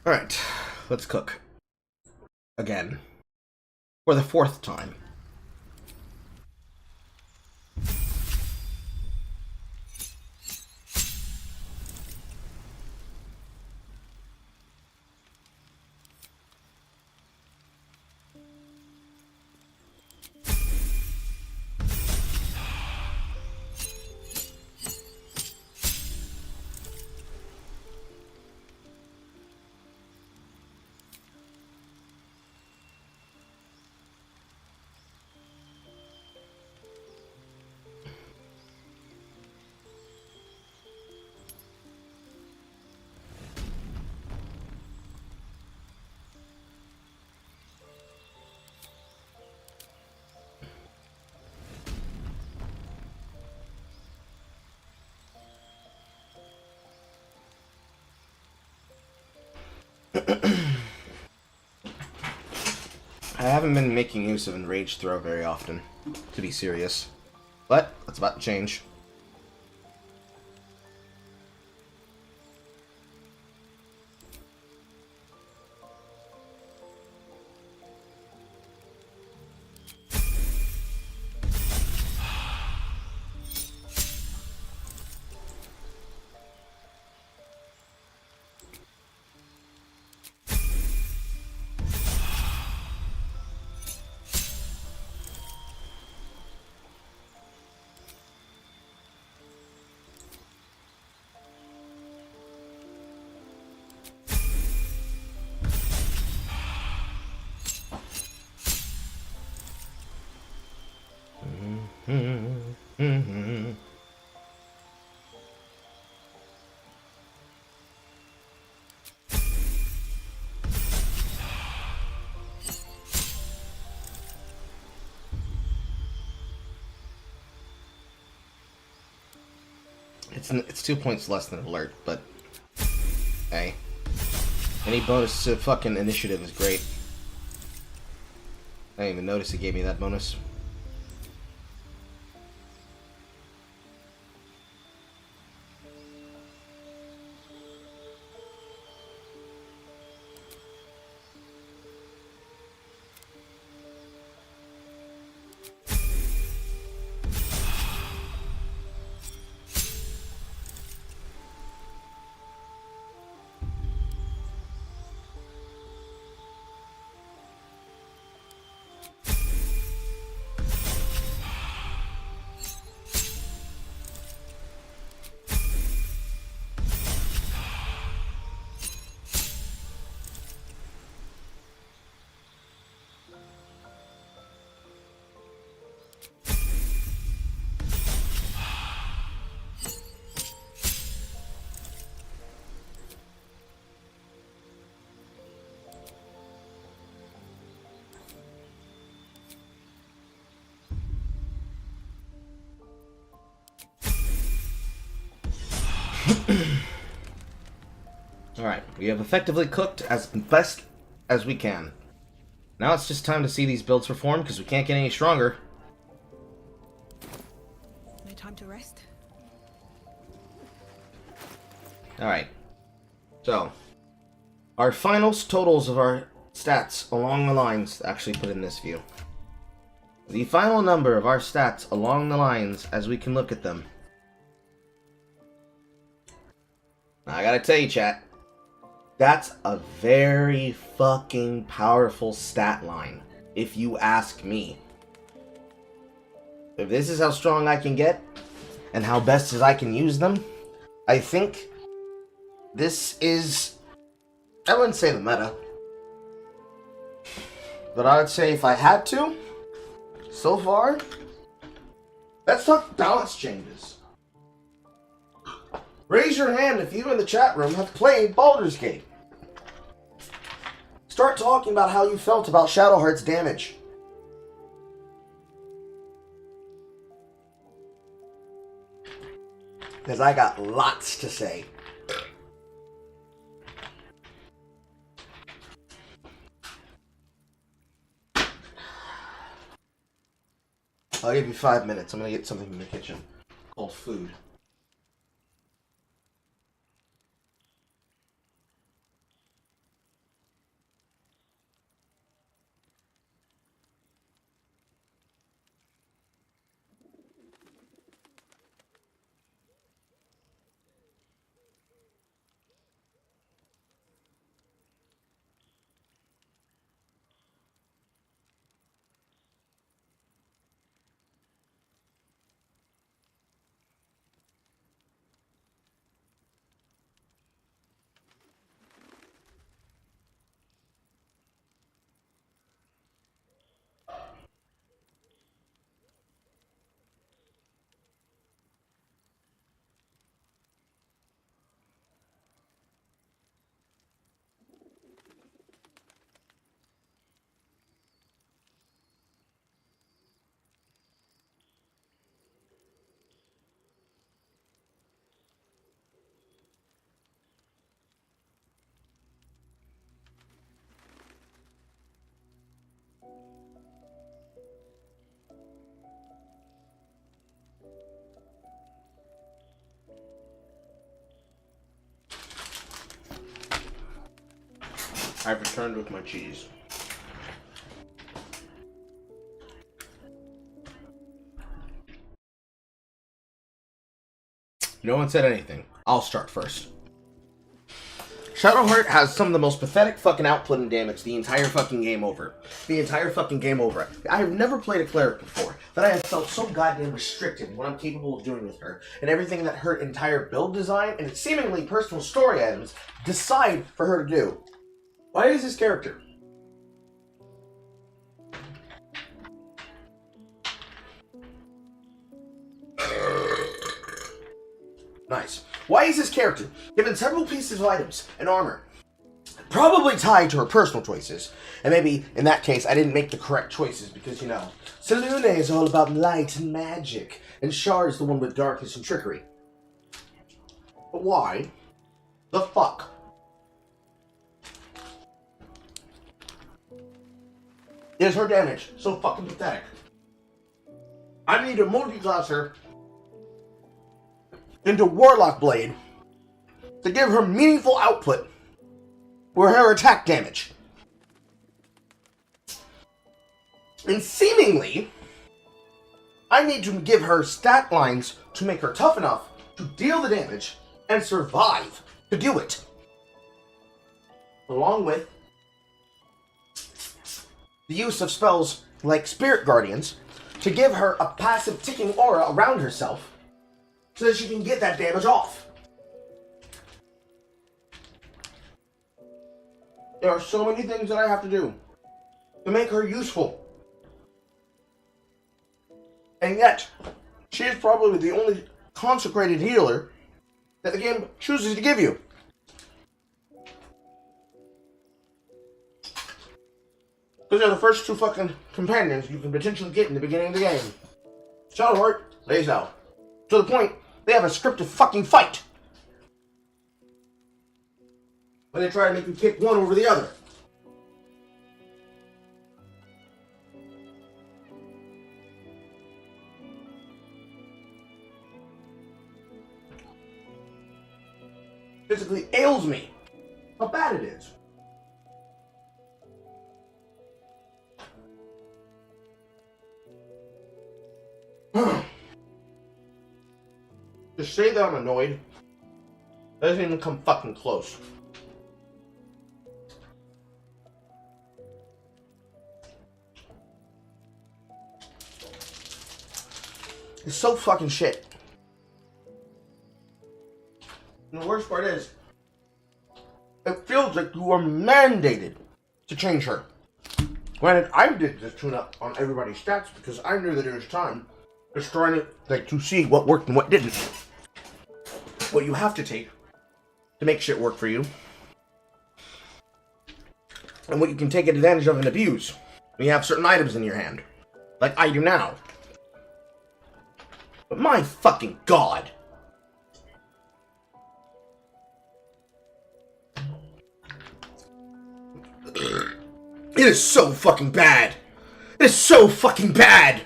Alright, let's cook. Again. For the 4th time. I haven't been making use of Enraged Throw very often, to be serious. But, that's about to change. It's 2 points less than alert, but hey, any bonus to fucking initiative is great. I didn't even notice it gave me that bonus. Alright, we have effectively cooked as best as we can. Now it's just time to see these builds perform, because we can't get any stronger. No time to rest. Alright. So, our final totals of our stats along the lines, actually put in this view. The final number of our stats along the lines as we can look at them. Now, I gotta tell you, chat, that's a very fucking powerful stat line, if you ask me. If this is how strong I can get, and how best as I can use them, I think this is, I wouldn't say the meta, but I would say if I had to, so far, let's talk balance changes. Raise your hand if you in the chat room have played Baldur's Gate. Start talking about how you felt about Shadowheart's damage. Because I got lots to say. I'll give you 5 minutes. I'm going to get something in the kitchen called food. I've returned with my cheese. No one said anything. I'll start first. Shadowheart has some of the most pathetic fucking output and damage the entire fucking game over. The entire fucking game over. I have never played a cleric before, but I have felt so goddamn restricted in what I'm capable of doing with her, and everything that her entire build design and seemingly personal story items decide for her to do. Why is this character? Nice. Why is this character given several pieces of items and armor? Probably tied to her personal choices. And maybe, in that case, I didn't make the correct choices because, you know, Selune is all about light and magic, and Shar is the one with darkness and trickery. But why the fuck is her damage so fucking pathetic? I need to multi-class her into Warlock Blade to give her meaningful output for her attack damage. And seemingly, I need to give her stat lines to make her tough enough to deal the damage and survive to do it. Along with the use of spells like Spirit Guardians to give her a passive ticking aura around herself so that she can get that damage off. There are so many things that I have to do to make her useful. And yet, she is probably the only consecrated healer that the game chooses to give you. Those are the first two fucking companions you can potentially get in the beginning of the game. Shadowheart lays out. To the point, they have a scripted fucking fight. when they try to make you pick one over the other. Physically ails me how bad it is. To say that I'm annoyed doesn't even come fucking close. It's so fucking shit. And the worst part is, it feels like you are mandated to change her. Granted, I did this tune-up on everybody's stats because I knew that it was time just trying to see what worked and what didn't. What you have to take to make shit work for you, and what you can take advantage of and abuse when you have certain items in your hand, like I do now. But my fucking god! It is so fucking bad! It is so fucking bad!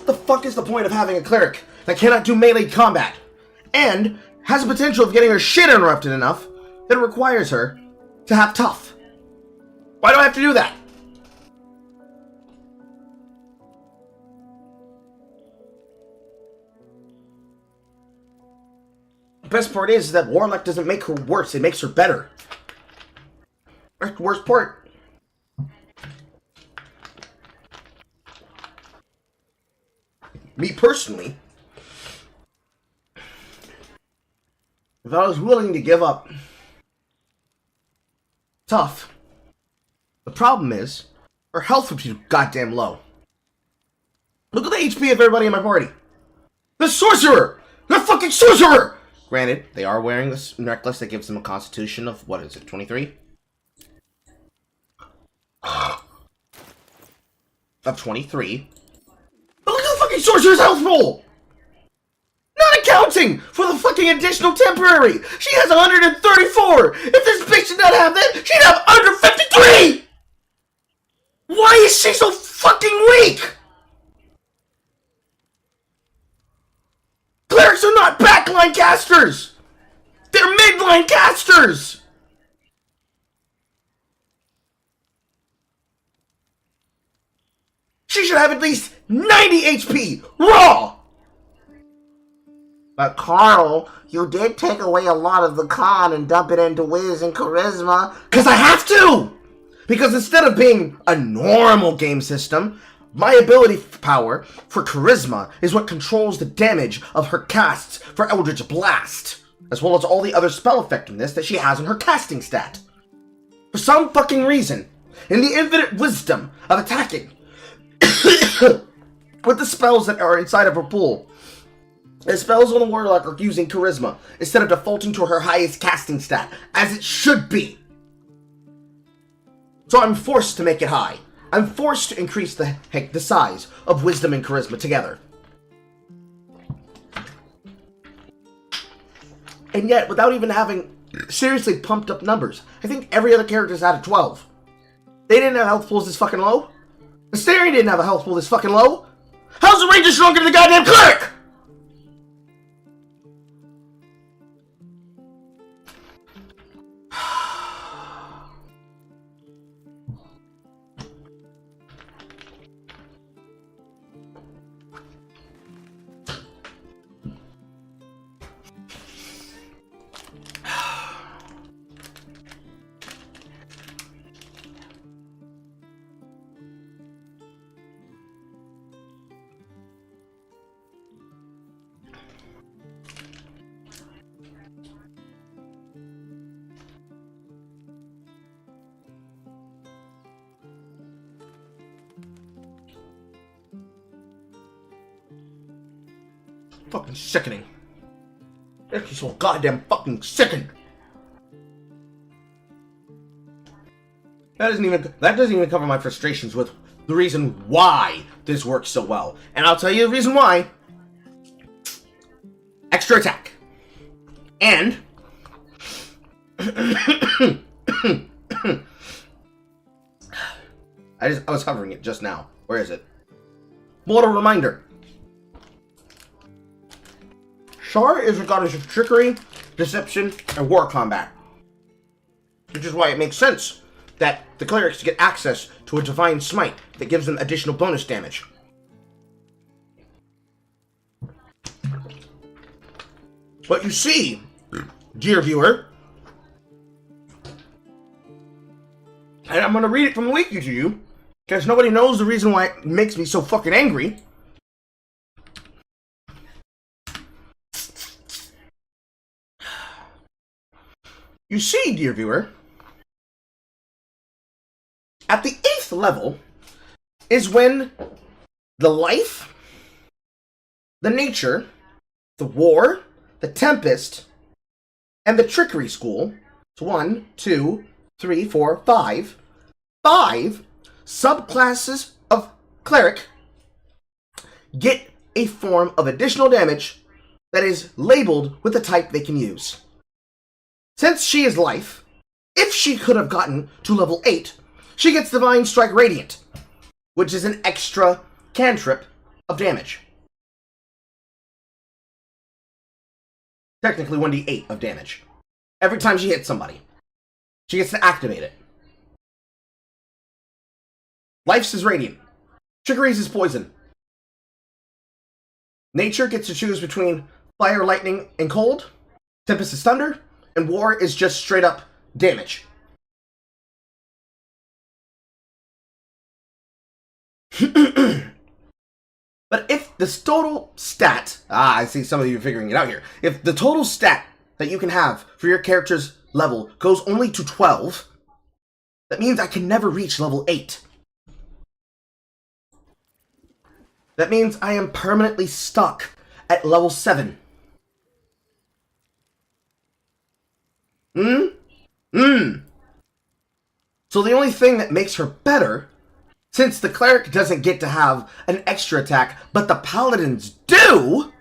The fuck is the point of having a cleric that cannot do melee combat, and has the potential of getting her shit interrupted enough that it requires her to have tough? Why do I have to do that? The best part is that Warlock doesn't make her worse, it makes her better. That's the worst part. Me personally, if I was willing to give up tough, the problem is her health would be goddamn low. Look at the HP of everybody in my party. The sorcerer! The fucking sorcerer! Granted, they are wearing this necklace that gives them a constitution of, what is it, 23? Of 23. But look at the fucking sorcerer's health roll! Not accounting for the fucking additional temporary! She has 134! If this bitch did not have that, she'd have under 53! Why is she so fucking weak? Clerics are not backline casters! They're midline casters! She should have at least 90 HP, raw! But Carl, you did take away a lot of the con and dump it into Wiz and Charisma. Because I have to! Because instead of being a normal game system, my ability power for Charisma is what controls the damage of her casts for Eldritch Blast, as well as all the other spell effectiveness that she has in her casting stat. For some fucking reason, in the infinite wisdom of attacking with the spells that are inside of her pool, the spells on the Warlock are using Charisma instead of defaulting to her highest casting stat, as it should be. So I'm forced to make it high. I'm forced to increase the size of Wisdom and Charisma together. And yet, without even having seriously pumped up numbers, I think every other character's at a 12. They didn't have health pools this fucking low. Astarion didn't have a health pool this fucking low. How's the Ranger stronger than the goddamn cleric? Fucking sickening. It's so goddamn fucking sickening. That doesn't even cover my frustrations with the reason why this works so well. And I'll tell you the reason why. Extra attack. And I was hovering it just now. Where is it? Mortal reminder. Shar is a goddess of trickery, deception, and war combat. Which is why it makes sense that the clerics get access to a divine smite that gives them additional bonus damage. But you see, dear viewer, and I'm going to read it from the wiki to you, because nobody knows the reason why it makes me so fucking angry. You see, dear viewer, at the 8th level is when the life, the nature, the war, the tempest, and the trickery school, so 1, 2, 3, 4, 5, 5 subclasses of cleric get a form of additional damage that is labeled with the type they can use. Since she is life, if she could have gotten to level 8, she gets Divine Strike Radiant, which is an extra cantrip of damage. Technically 1d8 of damage. Every time she hits somebody, she gets to activate it. Life's is Radiant. Trickery's is Poison. Nature gets to choose between Fire, Lightning, and Cold. Tempest is Thunder. And War is just straight up damage. But if this total stat... I see some of you figuring it out here. If the total stat that you can have for your character's level goes only to 12, that means I can never reach level 8. That means I am permanently stuck at level 7. So the only thing that makes her better, since the cleric doesn't get to have an extra attack, but the paladins do,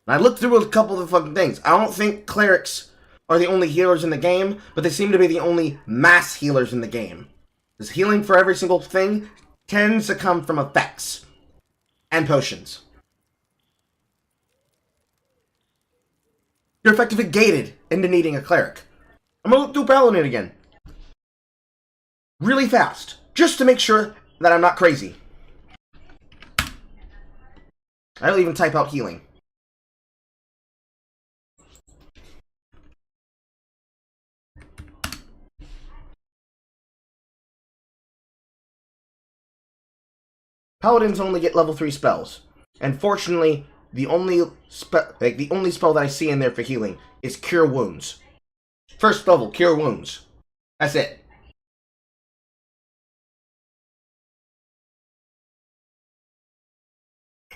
I looked through a couple of fucking things. I don't think clerics are the only healers in the game, but they seem to be the only mass healers in the game. Because healing for every single thing tends to come from effects and potions. You're effectively gated into needing a cleric. I'm gonna look through Paladin again. Really fast. Just to make sure that I'm not crazy. I'll even type out healing. Paladins only get level 3 spells. And fortunately, the only spell that I see in there for healing is Cure Wounds. First level, Cure Wounds. That's it.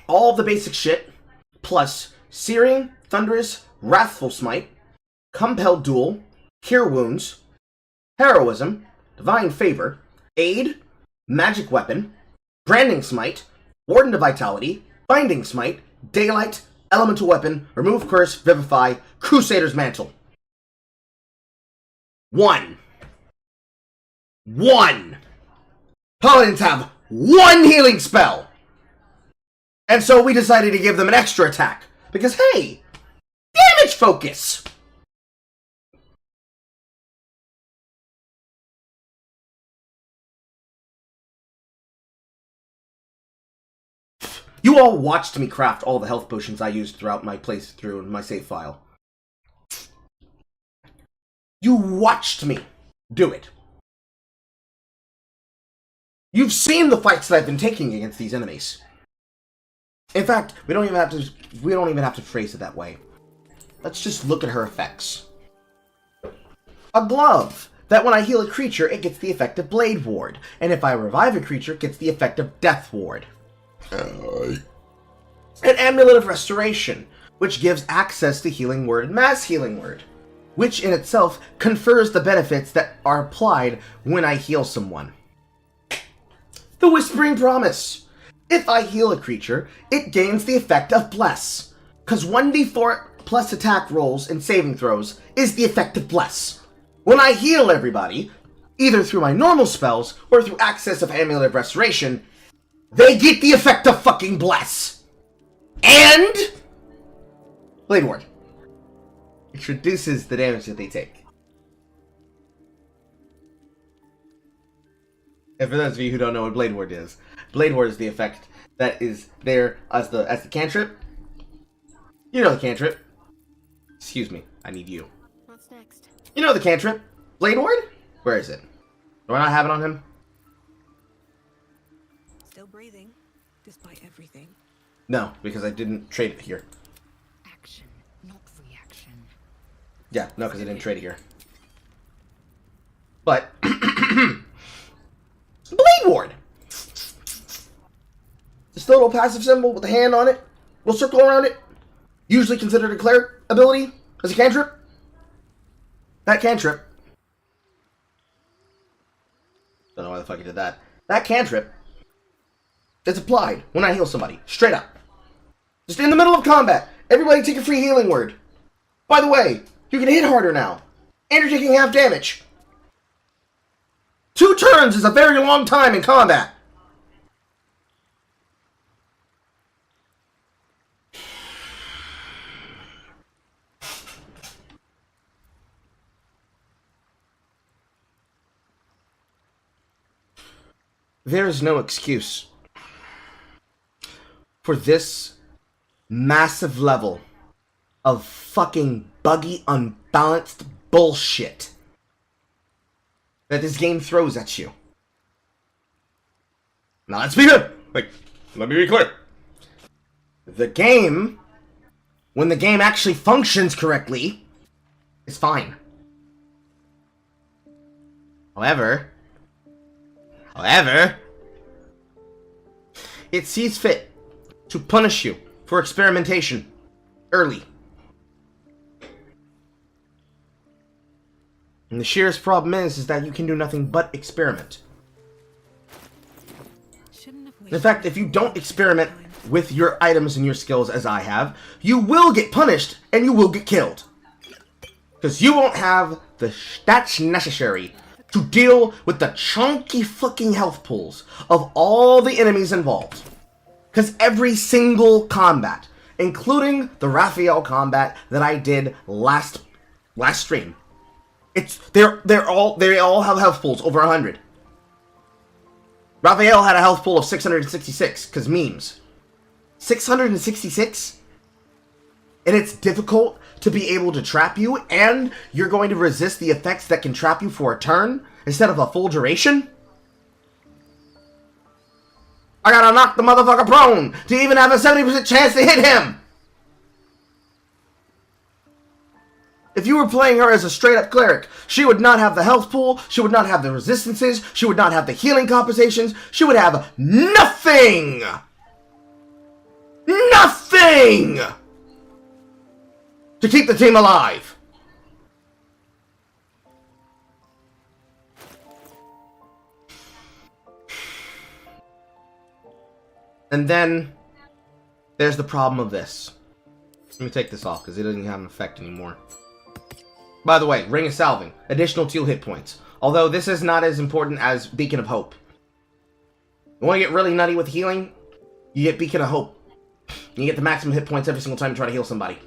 All of the basic shit, plus Searing, Thunderous, Wrathful Smite, Compelled Duel, Cure Wounds, Heroism, Divine Favor, Aid, Magic Weapon, Branding Smite, Warden of Vitality, Binding Smite, Daylight, Elemental Weapon, Remove Curse, Vivify, Crusader's Mantle. One. Paladins have one healing spell! And so we decided to give them an extra attack. Because, hey, damage focus! You all watched me craft all the health potions I used throughout my playthrough in my save file. You watched me do it. You've seen the fights that I've been taking against these enemies. In fact, we don't even have to phrase it that way. Let's just look at her effects. A glove. That when I heal a creature, it gets the effect of Blade Ward. And if I revive a creature, it gets the effect of Death Ward. An Amulet of Restoration, which gives access to Healing Word and Mass Healing Word, which in itself confers the benefits that are applied when I heal someone. The Whispering Promise. If I heal a creature, it gains the effect of Bless. Because 1d4 plus attack rolls and saving throws is the effect of Bless. When I heal everybody, either through my normal spells or through access of Amulet of Restoration, they get the effect of fucking Bless. And Blade Ward. Which reduces the damage that they take. And for those of you who don't know what Blade Ward is the effect that is there as the cantrip. You know the cantrip. Excuse me, I need you. What's next? You know the cantrip. Blade Ward? Where is it? Do I not have it on him? Still breathing, despite everything. No, because I didn't trade it here. Action, not reaction. Yeah, no, because I didn't trade it here. But Blade Ward! This little passive symbol with a hand on it, little circle around it, usually considered a cleric ability as a cantrip. That cantrip. Don't know why the fuck he did that. That cantrip is applied when I heal somebody. Straight up. Just in the middle of combat. Everybody take a free healing word. By the way, you can hit harder now. And you're taking half damage. 2 turns is a very long time in combat. There is no excuse for this massive level of fucking buggy, unbalanced bullshit that this game throws at you. Now let's be good. Wait, let me be clear. The game, when the game actually functions correctly, is fine. However, it sees fit to punish you for experimentation early. And the sheerest problem is that you can do nothing but experiment. In fact, if you don't experiment with your items and your skills as I have, you will get punished and you will get killed. Because you won't have the stats necessary to deal with the chunky fucking health pools of all the enemies involved. Because every single combat, including the Raphael combat that I did last stream, they all have health pools over 100. Raphael had a health pool of 666 because memes. 666? And it's difficult to be able to trap you, and you're going to resist the effects that can trap you for a turn instead of a full duration? I gotta knock the motherfucker prone to even have a 70% chance to hit him! If you were playing her as a straight-up cleric, she would not have the health pool, she would not have the resistances, she would not have the healing compensations, she would have nothing! Nothing! To keep the team alive. And then there's the problem of this. Let me take this off because it doesn't have an effect anymore. By the way, Ring of Salving, additional 2 hit points. Although this is not as important as Beacon of Hope. You want to get really nutty with healing? You get Beacon of Hope. You get the maximum hit points every single time you try to heal somebody.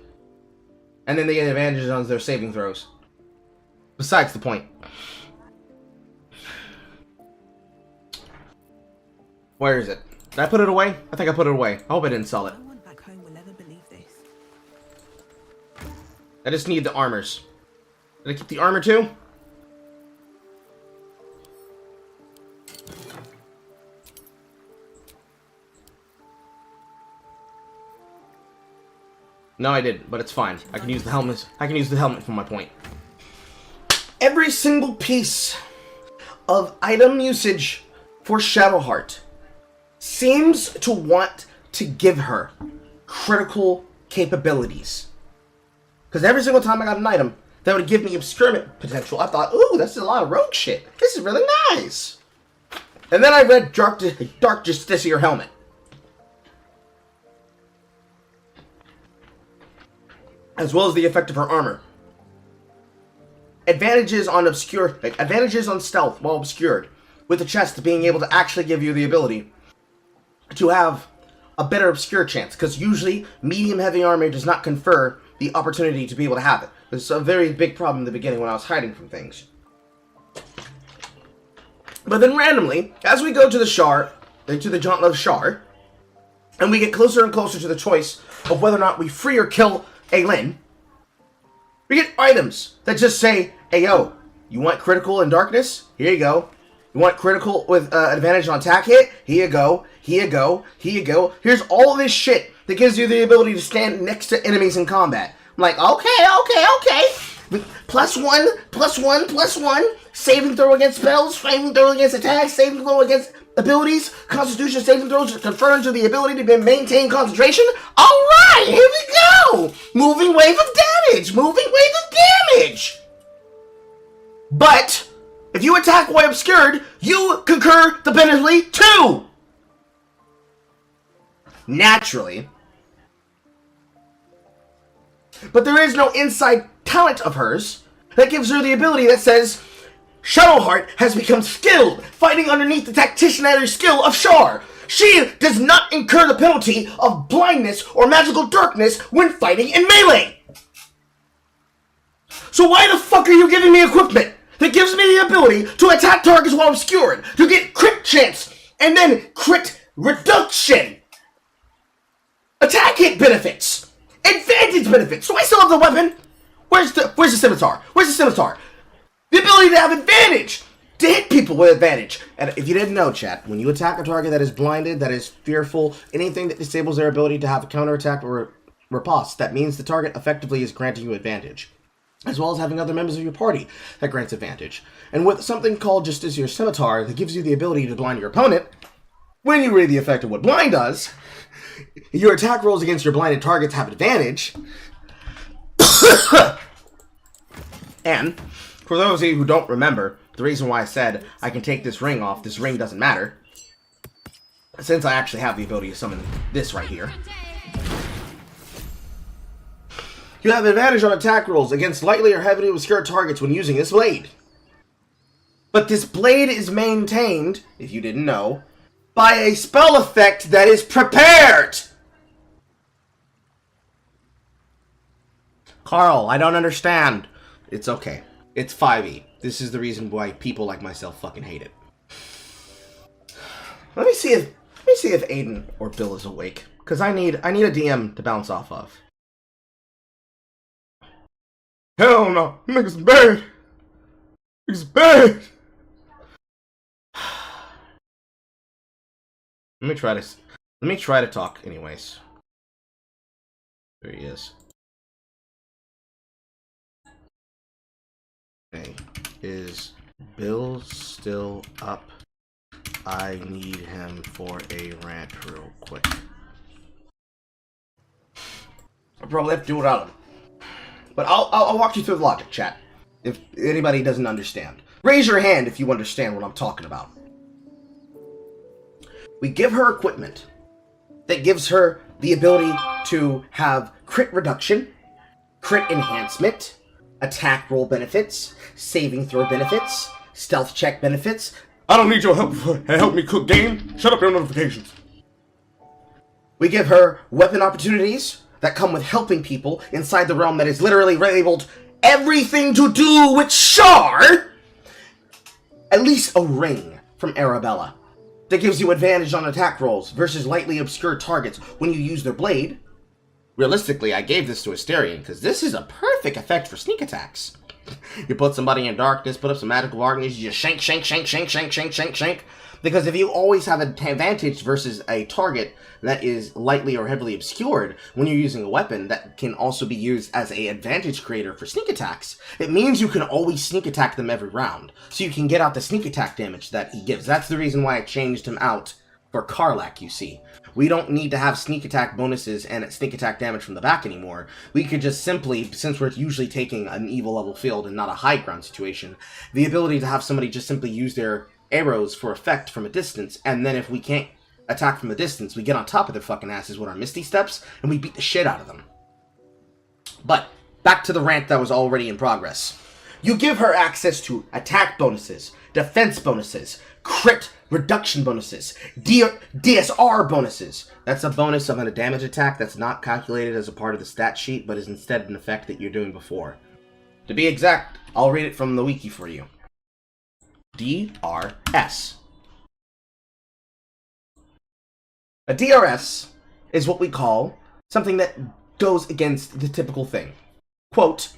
And then they get advantages on their saving throws. Besides the point. Where is it? Did I put it away? I think I put it away. I hope I didn't sell it. No one back home will ever believe this. I just need the armors. Did I keep the armor too? No, I didn't, but it's fine. I can use the helmet. I can use the helmet for my point. Every single piece of item usage for Shadowheart seems to want to give her critical capabilities. Because every single time I got an item that would give me experiment potential, I thought, ooh, that's a lot of rogue shit. This is really nice. And then I read Dark Justiciar Helmet. as well as the effect of her armor. Advantages on stealth while obscured, with the chest being able to actually give you the ability to have a better obscure chance, because usually medium heavy armor does not confer the opportunity to be able to have it. It's a very big problem in the beginning when I was hiding from things. But then randomly, as we go to the Shar, to the Gauntlet of Shar, and we get closer and closer to the choice of whether or not we free or kill Aelin, we get items that just say, hey yo, you want critical in darkness? Here you go. You want critical with advantage on attack hit? Here you go. Here you go. Here you go. Here's all this shit that gives you the ability to stand next to enemies in combat. I'm like, okay. +1, saving throw against spells, saving throw against attacks, saving throw against abilities, constitution saving throws confirm to the ability to maintain concentration. Alright, here we go! Moving wave of damage! But, if you attack while obscured, you concur the penalty too! Naturally. But there is no inside talent of hers that gives her the ability that says, Shadowheart has become skilled, fighting underneath the tacticianary skill of Shar. She does not incur the penalty of blindness or magical darkness when fighting in melee. So why the fuck are you giving me equipment that gives me the ability to attack targets while obscured, to get crit chance, and then crit reduction? Attack hit benefits, advantage benefits. So I still have the weapon. Where's the scimitar? The ability to have advantage, to hit people with advantage. And if you didn't know, chat, when you attack a target that is blinded, that is fearful, anything that disables their ability to have a counterattack or riposte, that means the target effectively is granting you advantage, as well as having other members of your party that grants advantage. And with something called just as your scimitar that gives you the ability to blind your opponent, when you read the effect of what blind does, your attack rolls against your blinded targets have advantage. And for those of you who don't remember, the reason why I said I can take this ring off, this ring doesn't matter, since I actually have the ability to summon this right here. You have advantage on attack rolls against lightly or heavily obscure targets when using this blade. But this blade is maintained, if you didn't know, by a spell effect that is prepared! Carl, I don't understand. It's okay. It's 5e. This is the reason why people like myself fucking hate it. Let me see if Aiden or Bill is awake, because I need a DM to bounce off of. Hell no, niggas bad. Niggas bad. Let me try to talk anyways. There he is. Okay. Is Bill still up? I need him for a rant real quick. I'll probably have to do it without him. But I'll walk you through the logic, chat. If anybody doesn't understand. Raise your hand if you understand what I'm talking about. We give her equipment that gives her the ability to have crit reduction, crit enhancement, attack roll benefits, saving throw benefits, stealth check benefits. I don't need your help. Help me cook game. Shut up your notifications. We give her weapon opportunities that come with helping people inside the realm that is literally labeled everything to do with Shar. At least a ring from Arabella that gives you advantage on attack rolls versus lightly obscure targets when you use their blade. Realistically, I gave this to Asterion because this is a perfect effect for sneak attacks. You put somebody in darkness, put up some magical darkness, you just shank. Because if you always have an advantage versus a target that is lightly or heavily obscured when you're using a weapon that can also be used as an advantage creator for sneak attacks, it means you can always sneak attack them every round. So you can get out the sneak attack damage that he gives. That's the reason why I changed him out for Karlach, you see. We don't need to have sneak attack bonuses and sneak attack damage from the back anymore. We could just simply, since we're usually taking an evil level field and not a high ground situation, the ability to have somebody just simply use their arrows for effect from a distance, and then if we can't attack from a distance, we get on top of their fucking asses with our Misty Steps, and we beat the shit out of them. But Back to the rant that was already in progress. You give her access to attack bonuses, defense bonuses, crit reduction bonuses, DSR bonuses. That's a bonus of a damage attack that's not calculated as a part of the stat sheet, but is instead an effect that you're doing before. To be exact, I'll read it from the wiki for you. DRS. A DRS is what we call something that goes against the typical thing. Quote,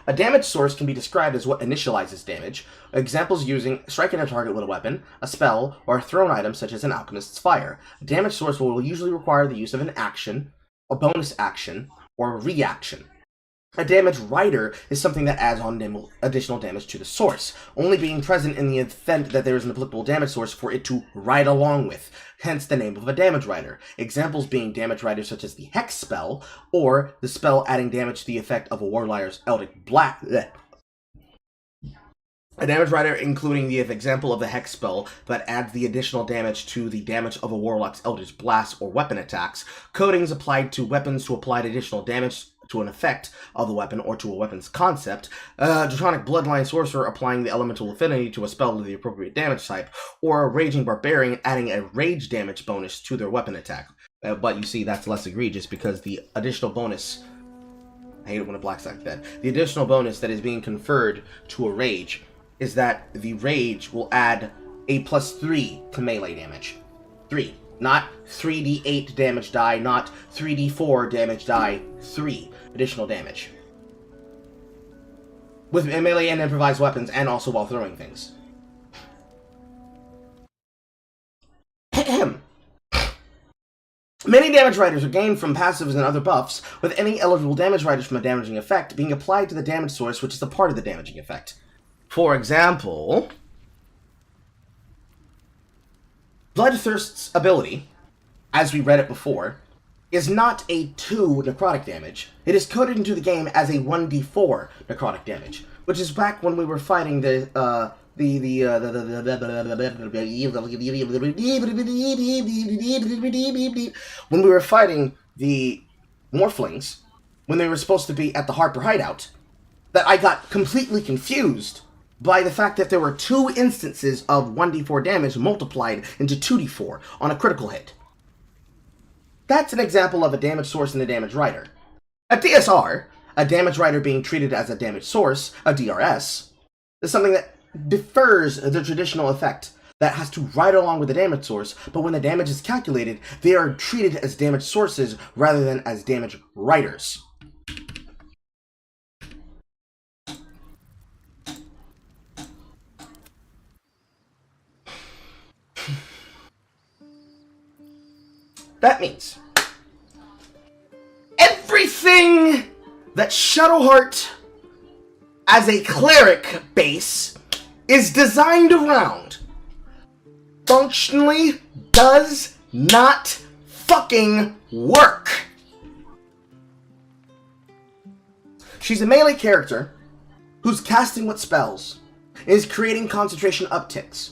a damage source can be described as what initializes damage. Examples using striking a target with a weapon, a spell, or a thrown item such as an alchemist's fire. A damage source will usually require the use of an action, a bonus action, or a reaction. A damage rider is something that adds on additional damage to the source, only being present in the event that there is an applicable damage source for it to ride along with, hence the name of a damage rider. Examples being damage riders such as the Hex spell, or the spell adding damage to the effect of a Warliar's Eldic Blast. A damage rider including the example of the Hex spell that adds the additional damage to the damage of a Warlock's Eldritch Blast or weapon attacks. Coatings applied to weapons to apply additional damage to an effect of the weapon or to a weapon's concept. Draconic Bloodline Sorcerer applying the elemental affinity to a spell with the appropriate damage type. Or a Raging Barbarian adding a rage damage bonus to their weapon attack. But you see, that's less egregious because the additional bonus... I hate it when a black sack dead. The additional bonus that is being conferred to a rage is that the rage will add a +3 to melee damage. 3. Not 3d8 damage die, not 3d4 damage die, 3 additional damage. With melee and improvised weapons, and also while throwing things. Many damage riders are gained from passives and other buffs, with any eligible damage riders from a damaging effect being applied to the damage source, which is a part of the damaging effect. For example, Bloodthirst's ability, as we read it before, is not a 2 necrotic damage. It is coded into the game as a 1d4 necrotic damage, which is back when we were fighting when we were fighting the Morphlings, when they were supposed to be at the Harper hideout, that I got completely confused by the fact that there were 2 instances of 1d4 damage multiplied into 2d4 on a critical hit. That's an example of a damage source and a damage rider. A DSR, a damage rider being treated as a damage source, a DRS, is something that defers the traditional effect that has to ride along with the damage source, but when the damage is calculated, they are treated as damage sources rather than as damage riders. That means everything that Shadowheart as a cleric base is designed around functionally does not fucking work. She's a melee character who's casting with spells and is creating concentration upticks,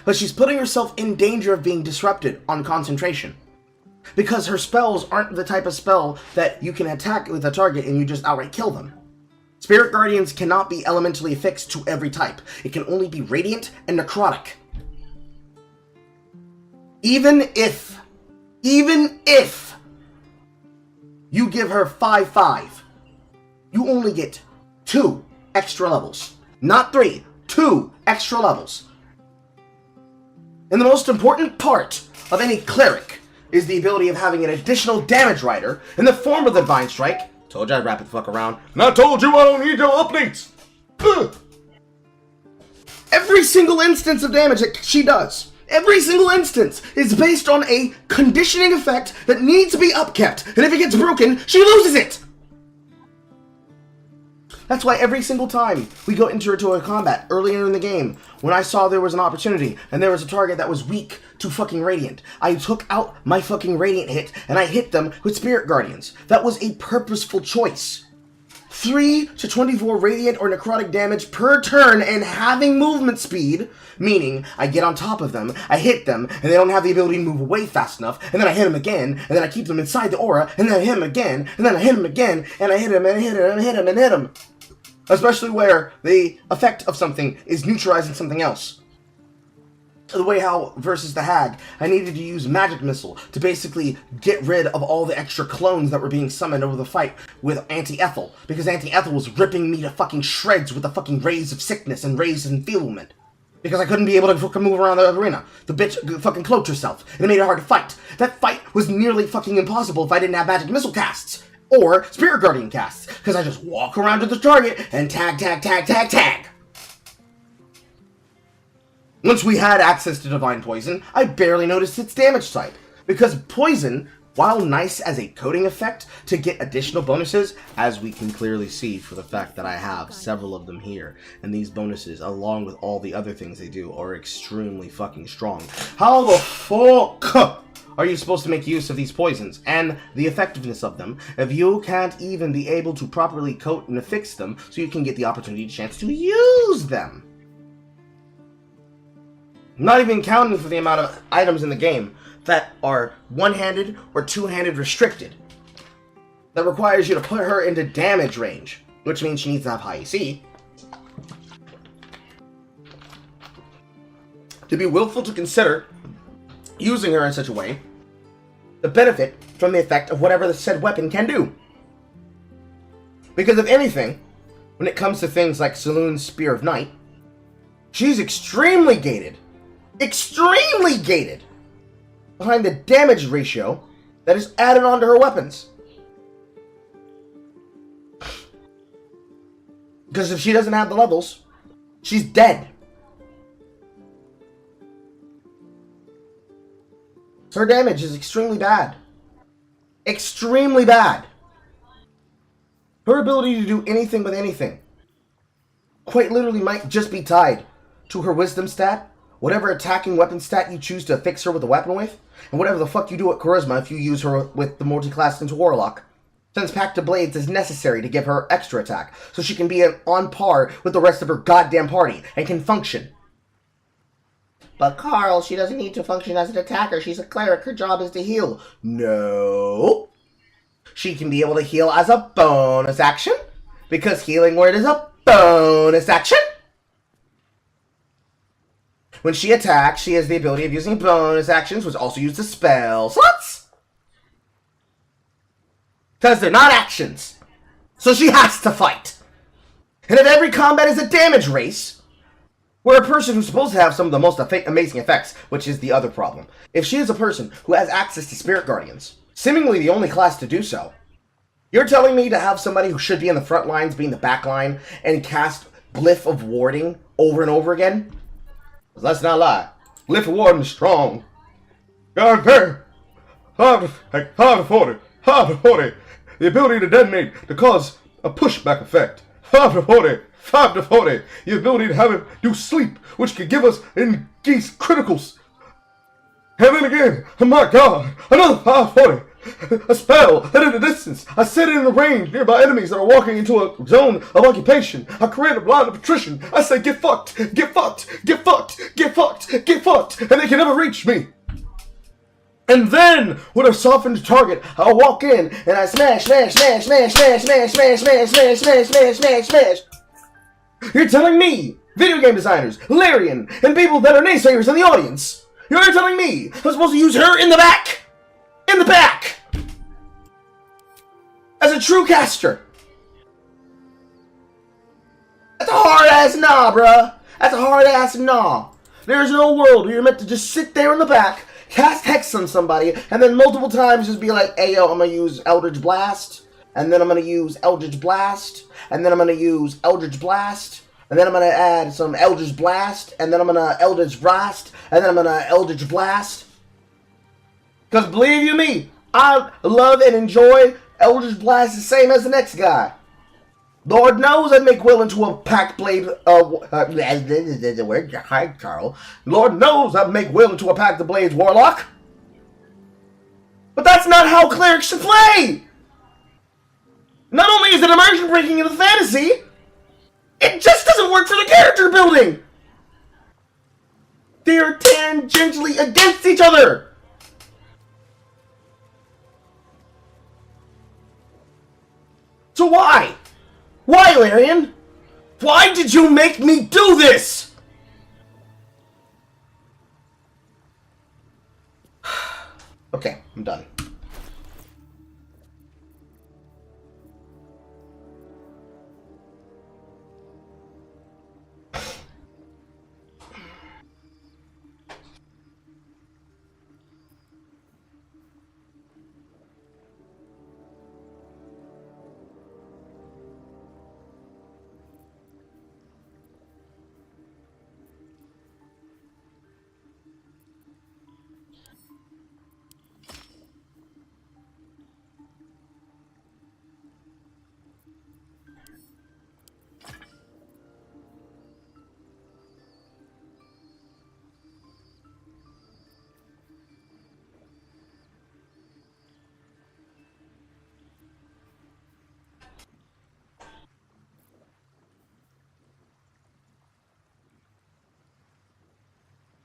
but she's putting herself in danger of being disrupted on concentration. Because her spells aren't the type of spell that you can attack with a target and you just outright kill them. Spirit Guardians cannot be elementally affixed to every type. It can only be Radiant and Necrotic. Even if you give her 5/5, you only get 2 extra levels. Not 3, 2 extra levels. And the most important part of any cleric is the ability of having an additional damage rider in the form of the Divine Strike. Told you I'd wrap it the fuck around. And I told you I don't need no updates! Ugh. Every single instance of damage that she does, every single instance, is based on a conditioning effect that needs to be upkept. And if it gets broken, she loses it! That's why every single time we go into a combat earlier in the game, when I saw there was an opportunity and there was a target that was weak to fucking Radiant, I took out my fucking Radiant hit and I hit them with Spirit Guardians. That was a purposeful choice. 3 to 24 radiant or necrotic damage per turn and having movement speed, meaning I get on top of them, I hit them, and they don't have the ability to move away fast enough, and then I hit them again, and then I keep them inside the aura, and then I hit them again, and then I hit them again, and I hit them, and I hit them, and I hit them, and hit them. Especially where the effect of something is neutralizing something else. The way how versus the hag, I needed to use magic missile to basically get rid of all the extra clones that were being summoned over the fight with Auntie Ethel, because Auntie Ethel was ripping me to fucking shreds with the fucking rays of sickness and rays of enfeeblement. Because I couldn't be able to fucking move around the arena. The bitch fucking cloaked herself, and it made it hard to fight. That fight was nearly fucking impossible if I didn't have magic missile casts, or Spirit Guardian casts, because I just walk around to the target and tag, tag, tag, tag, tag. Once we had access to Divine Poison, I barely noticed its damage type, because Poison, while nice as a coating effect to get additional bonuses, as we can clearly see for the fact that I have several of them here, and these bonuses, along with all the other things they do, are extremely fucking strong. How the fuck are you supposed to make use of these poisons, and the effectiveness of them, if you can't even be able to properly coat and affix them, so you can get the opportunity chance to use them? Not even counting for the amount of items in the game that are one-handed or two-handed restricted. That requires you to put her into damage range, which means she needs to have high AC. To be willful to consider using her in such a way to benefit from the effect of whatever the said weapon can do. Because if anything, when it comes to things like Saloon's Spear of Night, she's extremely gated behind the damage ratio that is added onto her weapons. Because if she doesn't have the levels, she's dead. So her damage is extremely bad. Extremely bad. Her ability to do anything with anything quite literally might just be tied to her wisdom stat, whatever attacking weapon stat you choose to fix her with a weapon with, and whatever the fuck you do at Charisma if you use her with the multi-class into Warlock. Since Pact of Blades is necessary to give her extra attack, so she can be on par with the rest of her goddamn party and can function. But Carl, she doesn't need to function as an attacker. She's a cleric. Her job is to heal. No. She can be able to heal as a bonus action, because healing word is a bonus action. When she attacks, she has the ability of using bonus actions, which also use the spell slots. Because they're not actions. So she has to fight. And if every combat is a damage race, where a person who's supposed to have some of the most amazing effects, which is the other problem. If she is a person who has access to Spirit Guardians, seemingly the only class to do so, you're telling me to have somebody who should be in the front lines be in the back line and cast Glyph of Warding over and over again? Let's not lie. Glyph of Warding is strong. God damn. 5 to 40. 5 to 40. The ability to detonate to cause a pushback effect. 5 to 40. 5 to 40. The ability to have it do sleep, which could give us increased criticals. And then again, oh my god, another 540. A spell that in the distance, I set it in the range nearby enemies that are walking into a zone of occupation. I create a blind of attrition. I say, get fucked, get fucked, get fucked, get fucked, get fucked, and they can never reach me. And then, with a softened target, I'll walk in and I smash, smash, smash, smash, smash, smash, smash, smash, smash, smash, smash, smash, smash. You're telling me, video game designers, Larian, and people that are naysayers in the audience, you're telling me I'm supposed to use her in the back? In the back! As a true caster. That's a hard-ass nah, bruh. That's a hard-ass nah. There's no world where you're meant to just sit there in the back, cast Hex on somebody, and then multiple times just be like, hey, yo, I'm going to use Eldritch Blast, and then I'm going to use Eldritch Blast, and then I'm going to use Eldritch Blast, and then I'm going to add some Eldritch Blast, and then I'm going to Eldritch Blast, and then I'm going to Eldritch Blast. Because believe you me, I love and enjoy Eldritch Blast the same as the next guy. Lord knows I'd make Will into a Pact Blade, hi, Carl. Lord knows I'd make Will into a Pact of Blades Warlock. But that's not how clerics should play! Not only is it immersion breaking into fantasy, it just doesn't work for the character building! They are tangentially against each other! So why? Why, Larian? Why did you make me do this? Okay, I'm done.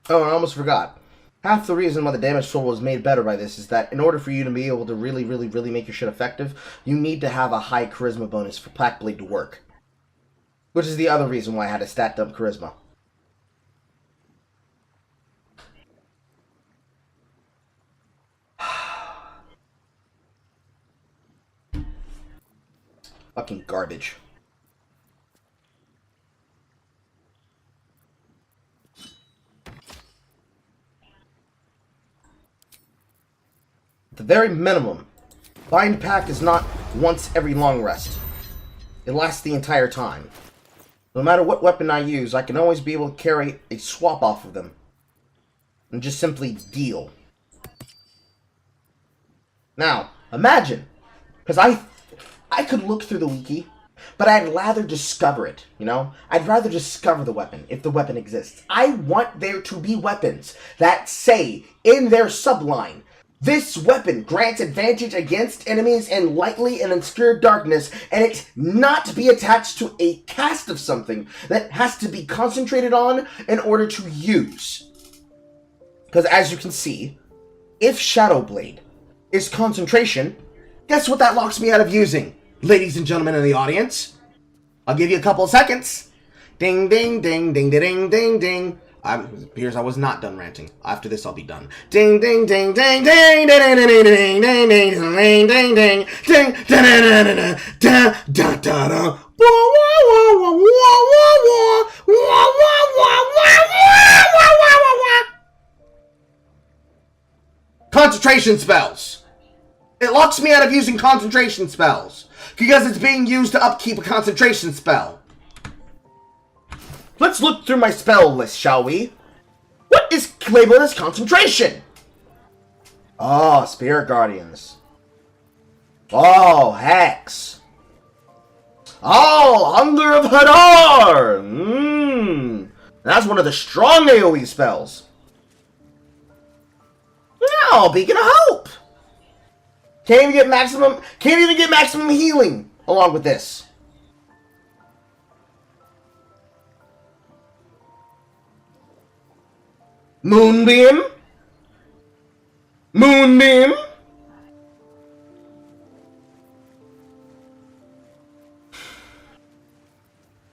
Oh, I almost forgot. Half the reason why the damage tool was made better by this is that in order for you to be able to really make your shit effective, you need to have a high charisma bonus for Black Blade to work. Which is the other reason why I had to stat dump charisma. Fucking garbage. At the very minimum, Bind Pack is not once every long rest. It lasts the entire time. No matter what weapon I use, I can always be able to carry a swap off of them. And just simply deal. Now, imagine, because I could look through the wiki, but I'd rather discover it, you know? I'd rather discover the weapon, if the weapon exists. I want there to be weapons that say, in their subline, this weapon grants advantage against enemies in lightly and obscure darkness, and it not be attached to a cast of something that has to be concentrated on in order to use. Because as you can see, if Shadow Blade is concentration, guess what that locks me out of using, ladies and gentlemen in the audience? I'll give you a couple of seconds. Ding, ding, ding, ding, ding, ding, ding. Here's I was not done ranting. After this, I'll be done. Ding, ding, ding, ding, ding, ding, ding, ding, ding, ding, ding, ding, ding, ding, da, da, da, da, da. Concentration spells. It locks me out of using concentration spells because it's being used to upkeep a concentration spell. Let's look through my spell list, shall we? What is labeled as concentration? Oh, Spirit Guardians. Oh, Hex. Oh, Hunger of Hadar. That's one of the strong AoE spells. No, Beacon of Hope. Can't even get maximum healing along with this. Moonbeam. Moonbeam.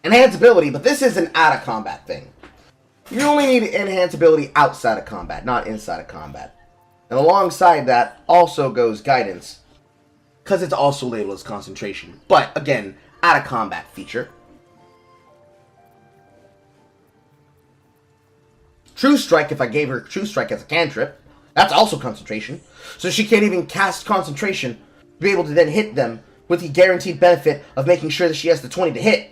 Enhance ability, but this is an out of combat thing. You only need enhance ability outside of combat, not inside of combat. And alongside that also goes guidance, because it's also labeled as concentration. But again, out of combat feature. True Strike, if I gave her True Strike as a cantrip, that's also concentration. So she can't even cast concentration to be able to then hit them with the guaranteed benefit of making sure that she has the 20 to hit.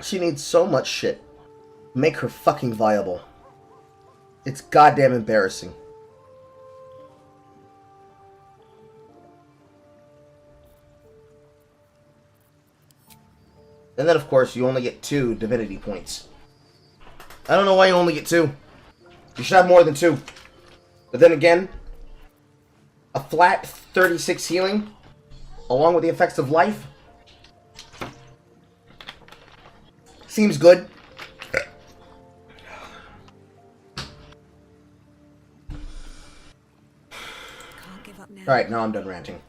She needs so much shit. Make her fucking viable. It's goddamn embarrassing. And then, of course, you only get 2 divinity points. I don't know why you only get 2. You should have more than 2. But then again, a flat 36 healing, along with the effects of life, seems good. Can't give up now. Alright, now I'm done ranting.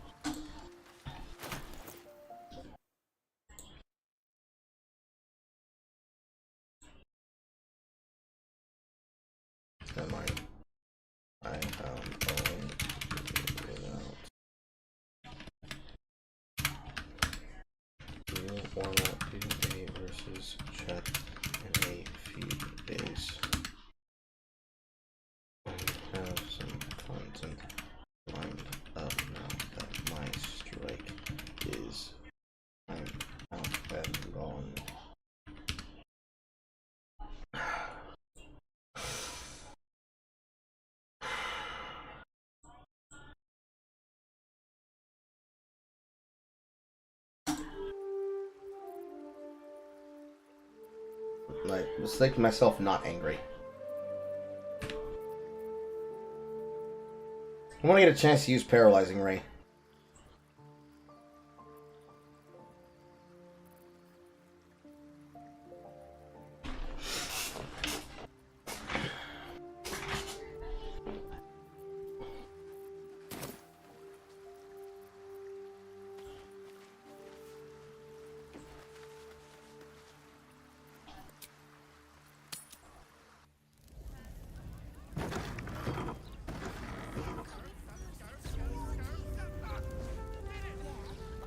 Never mind. I am going without. You wanna do a versus chat in a few days. I have some content lined up now that my strike is out and gone. Like, just making myself not angry. I want to get a chance to use Paralyzing Ray.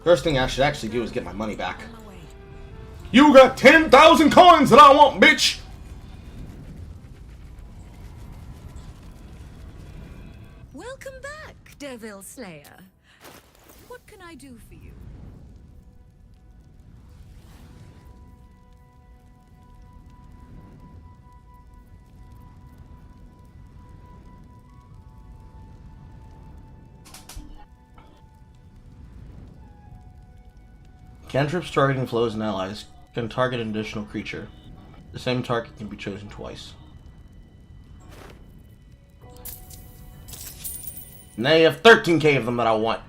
First thing I should actually do is get my money back. You got 10,000 coins that I want, bitch! Welcome back, Devil Slayer. What can I do for you? Cantrips targeting foes and allies can target an additional creature. The same target can be chosen twice. Now you have 13k of them that I want.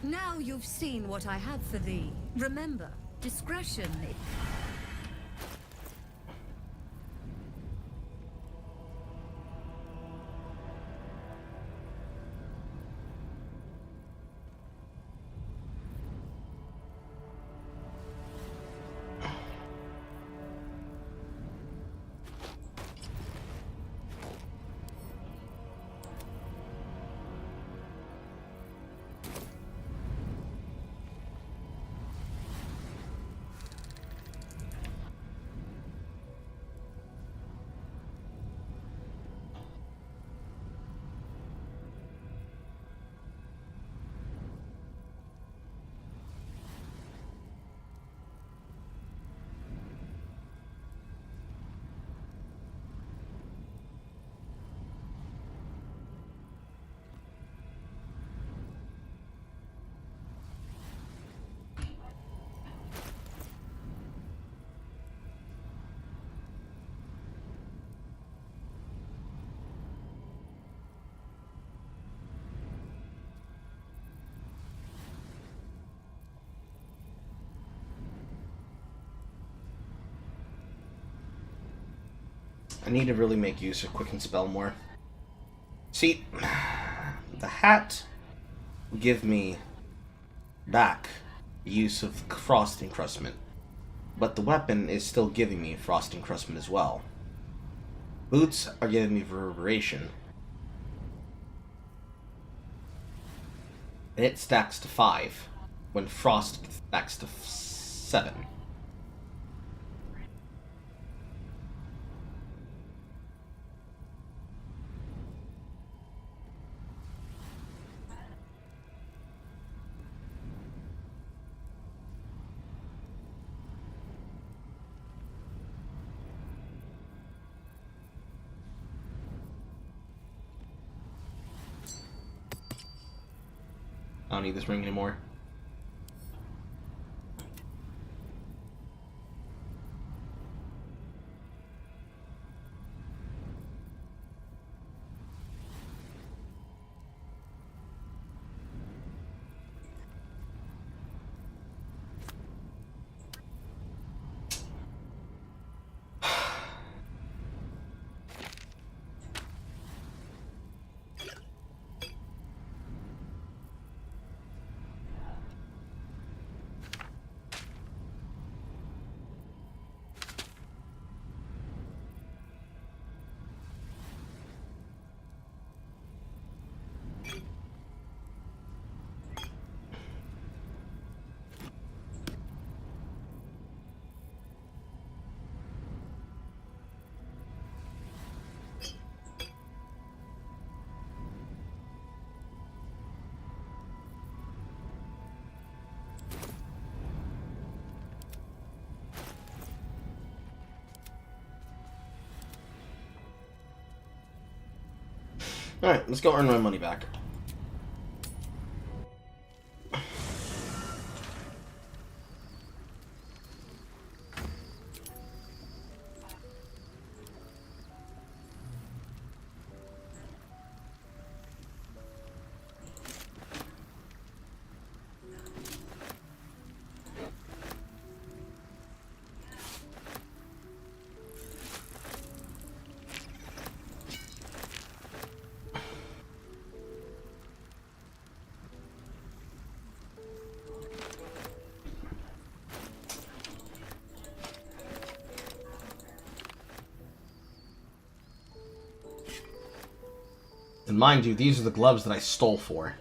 Now you've seen what I have for thee. Remember, discretion. I need to really make use of Quicken Spell more. See, the hat will give me back use of Frost Encrustment, but the weapon is still giving me Frost Encrustment as well. Boots are giving me Reverberation, and it stacks to 5, when Frost stacks to 7. I don't need this ring anymore. Alright, let's go earn my money back. And mind you, these are the gloves that I stole for.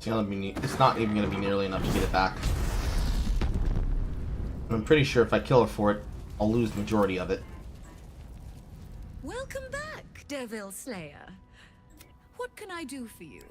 It's not even gonna be nearly enough to get it back. I'm pretty sure if I kill her for it, I'll lose the majority of it. Welcome back, Devil Slayer. What can I do for you?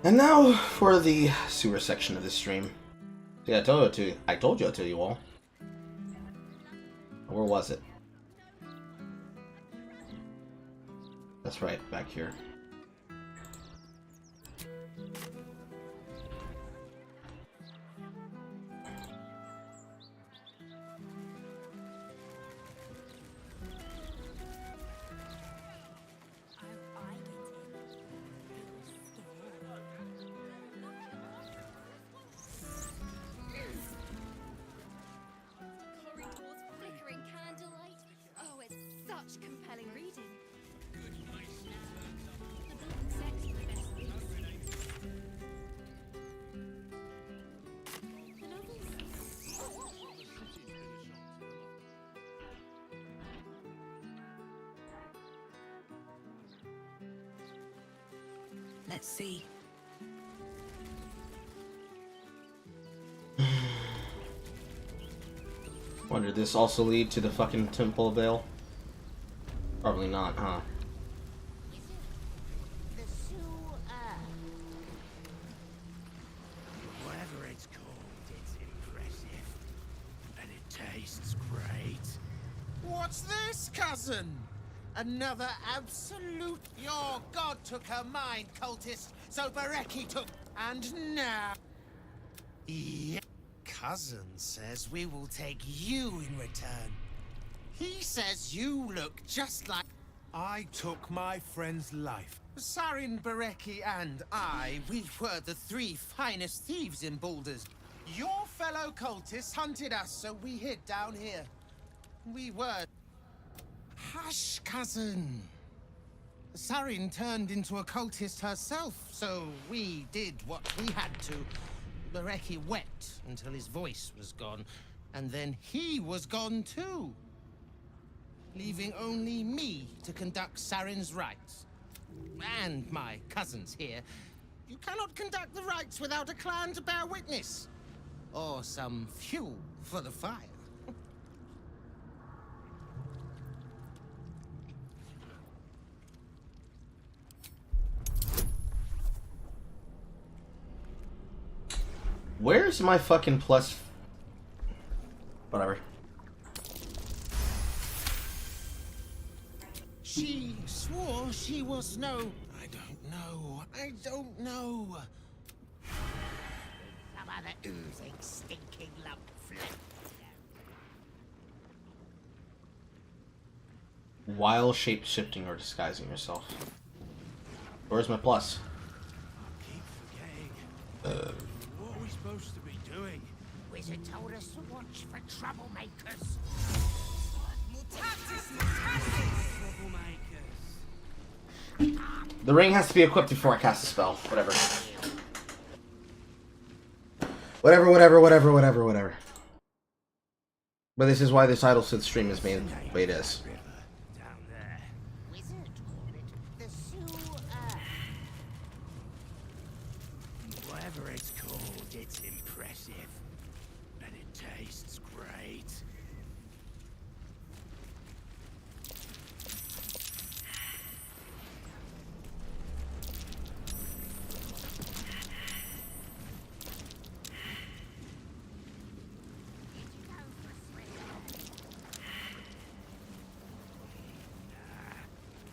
And now for the sewer section of this stream. Yeah, I told you I'll tell you all. Where was it? That's right, back here. Corridors, flickering candlelight. Oh, it's such compelling reading. The building sex for the best things. The novels. Let's see. Wonder, did this also lead to the fucking Temple of Vale? Probably not, huh? The sewer. Whatever it's called, it's impressive. And it tastes great. What's this, cousin? Another absolute... Your god took her mind, cultist, so Bereki took... And now... Yeah. Cousin says we will take you in return. He says you look just like... I took my friend's life. Sarin, Bereki, and I, we were the 3 finest thieves in Baldur's. Your fellow cultists hunted us, so we hid down here. We were... Hush, cousin. Sarin turned into a cultist herself, so we did what we had to. Bereki wept until his voice was gone, and then he was gone too. Leaving only me to conduct Sarin's rites. And my cousins here. You cannot conduct the rites without a clan to bear witness. Or some fuel for the fire. Where's my fucking plus... Whatever. She swore she was no... I don't know. Some other oozing, stinking lump float. While shape-shifting or disguising yourself. Where's my plus? I keep forgetting. What are we supposed to be doing? Wizard told us to watch for troublemakers. Troublemaker. The ring has to be equipped before I cast a spell. Whatever. Whatever. But this is why the title to the stream is made the way it is. Down there. Wizard call it the sewer. Whatever it's called, it's impressive. And it tastes great.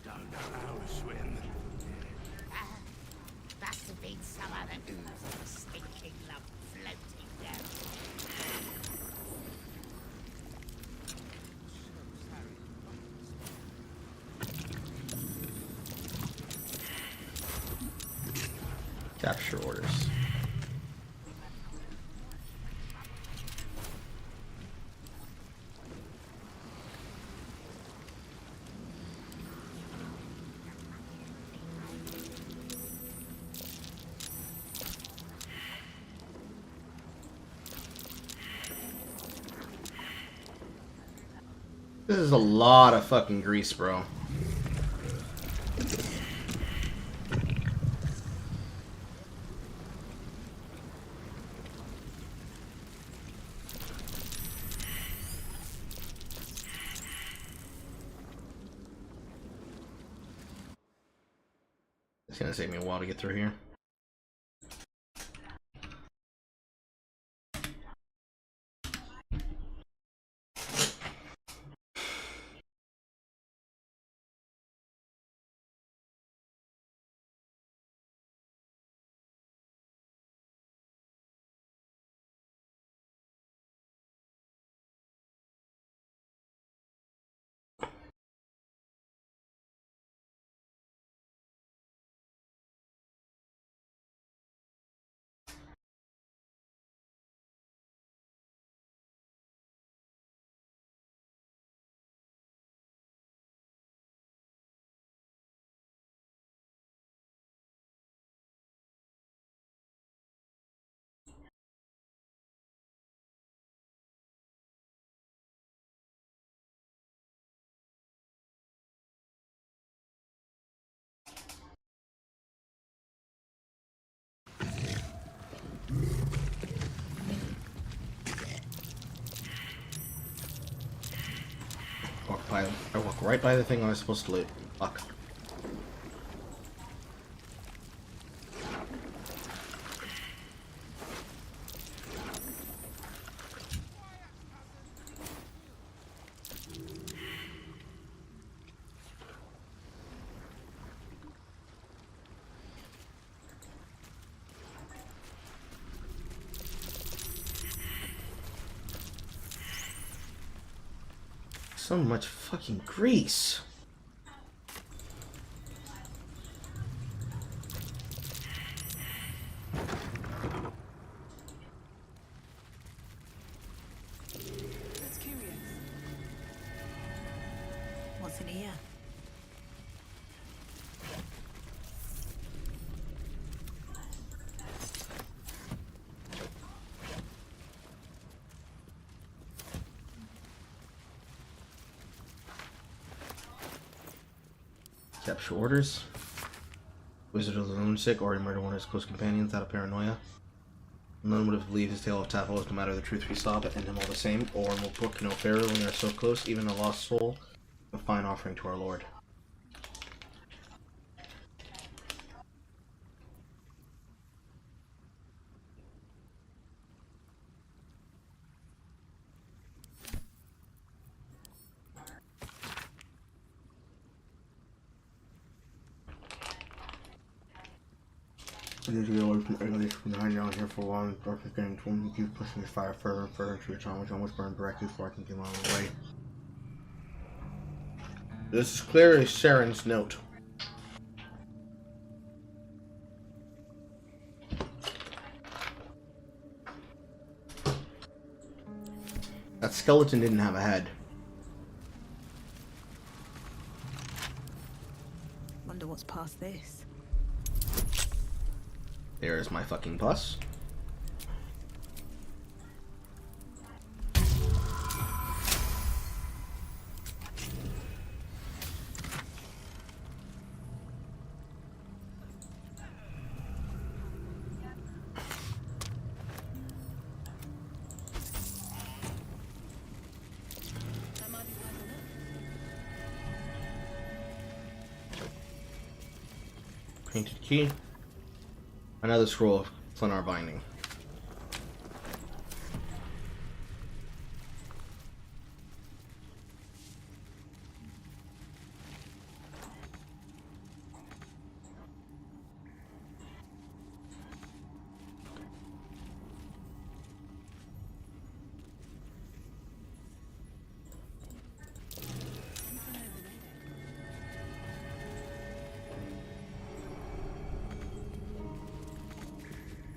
Don't know how to swim. Must have been some other ooze of a stinking lump floating down. Capture orders. This is a lot of fucking grease, bro. It's gonna take me a while to get through here. I walk right by the thing I was supposed to loot. Fuck. So much fucking grease. That's curious. What's in here? Capture orders. Wizard of the Lunatic already murdered one of his close companions out of paranoia. None would have believed his tale of Taffel, no matter the truth we saw, but end him all the same. Or will brook no fairer when they are so close, even a lost soul, a fine offering to our Lord. I need to get away from English from behind down here for a while. And darkness getting to him. Keep pushing his fire further and further into your time, which almost burned directly before I can get on the way. This is clearly Sharon's note. That skeleton didn't have a head. Well, Wonder what's past this. There's my fucking plus. Painted key. Another scroll of planar binding.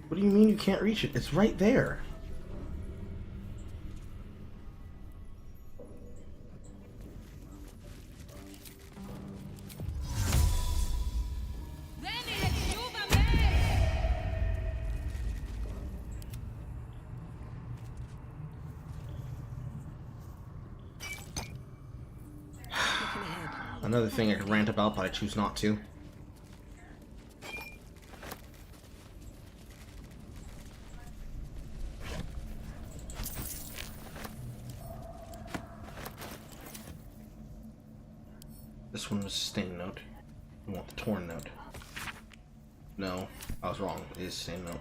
What do you mean you can't reach it? It's right there. Looking ahead. Another thing I could rant about, but I choose not to. This one was stain note. I want the torn note. No, I was wrong. It is stain note.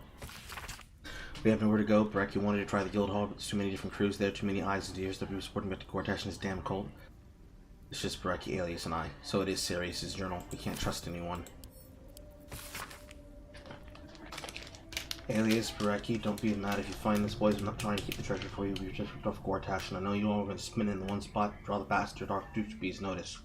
We have nowhere to go. Bareki wanted to try the guild hall, but there's too many different crews there, too many eyes and ears that we were supporting back to Gortash and his damn cult. It's just Bareki, Alias, and I. So it is Sirius's journal. We can't trust anyone. Alias, Bareki, don't be mad if you find this, boys. I'm not trying to keep the treasure for you. We were just ripped off Gortash, and I know you all are going to spin in the one spot, draw the bastard Archduke's notice.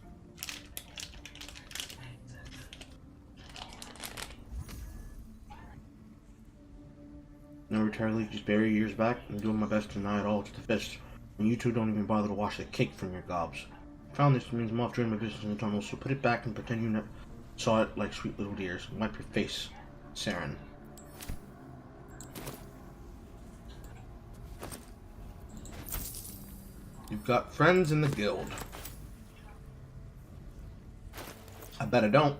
No retire, just bury your ears back. I'm doing my best to deny it all to the fist. And you two don't even bother to wash the cake from your gobs. Found this means I'm off doing my business in the tunnel, so put it back and pretend you never saw it like sweet little dears. Wipe your face, Saren. You've got friends in the guild. I bet I don't.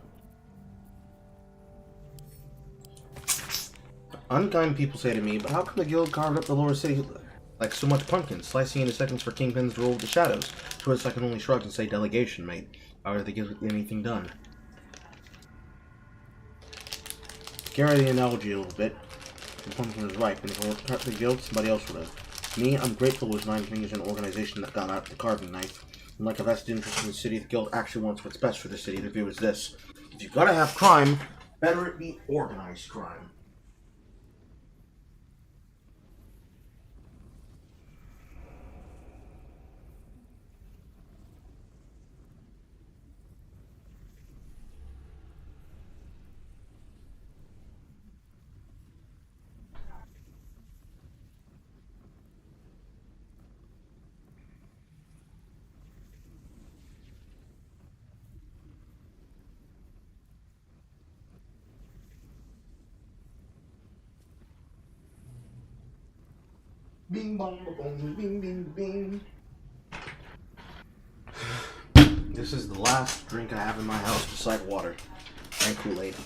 Unkind people say to me, but how come the guild carved up the lower city like so much pumpkin, slicing into seconds for kingpins to rule with the shadows? To which I can only shrug and say, delegation, mate. How are they getting anything done? Carry the analogy a little bit. The pumpkin is ripe, and if it weren't cut the guild, somebody else would have. Me, I'm grateful it was Nine Fingers an organization that got out the carving knife. And like a vested interest in the city, the guild actually wants what's best for the city. The view is this. If you're gonna have crime, better it be organized crime. Bing bong bong bing bing bing. This is the last drink I have in my house beside water and Kool-Aid.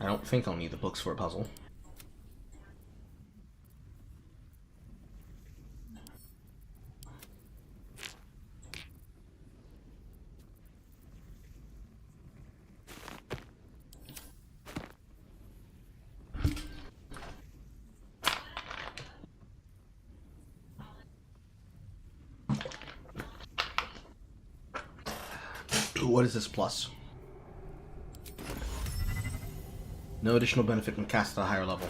I don't think I'll need the books for a puzzle. What is this plus? No additional benefit when cast at a higher level.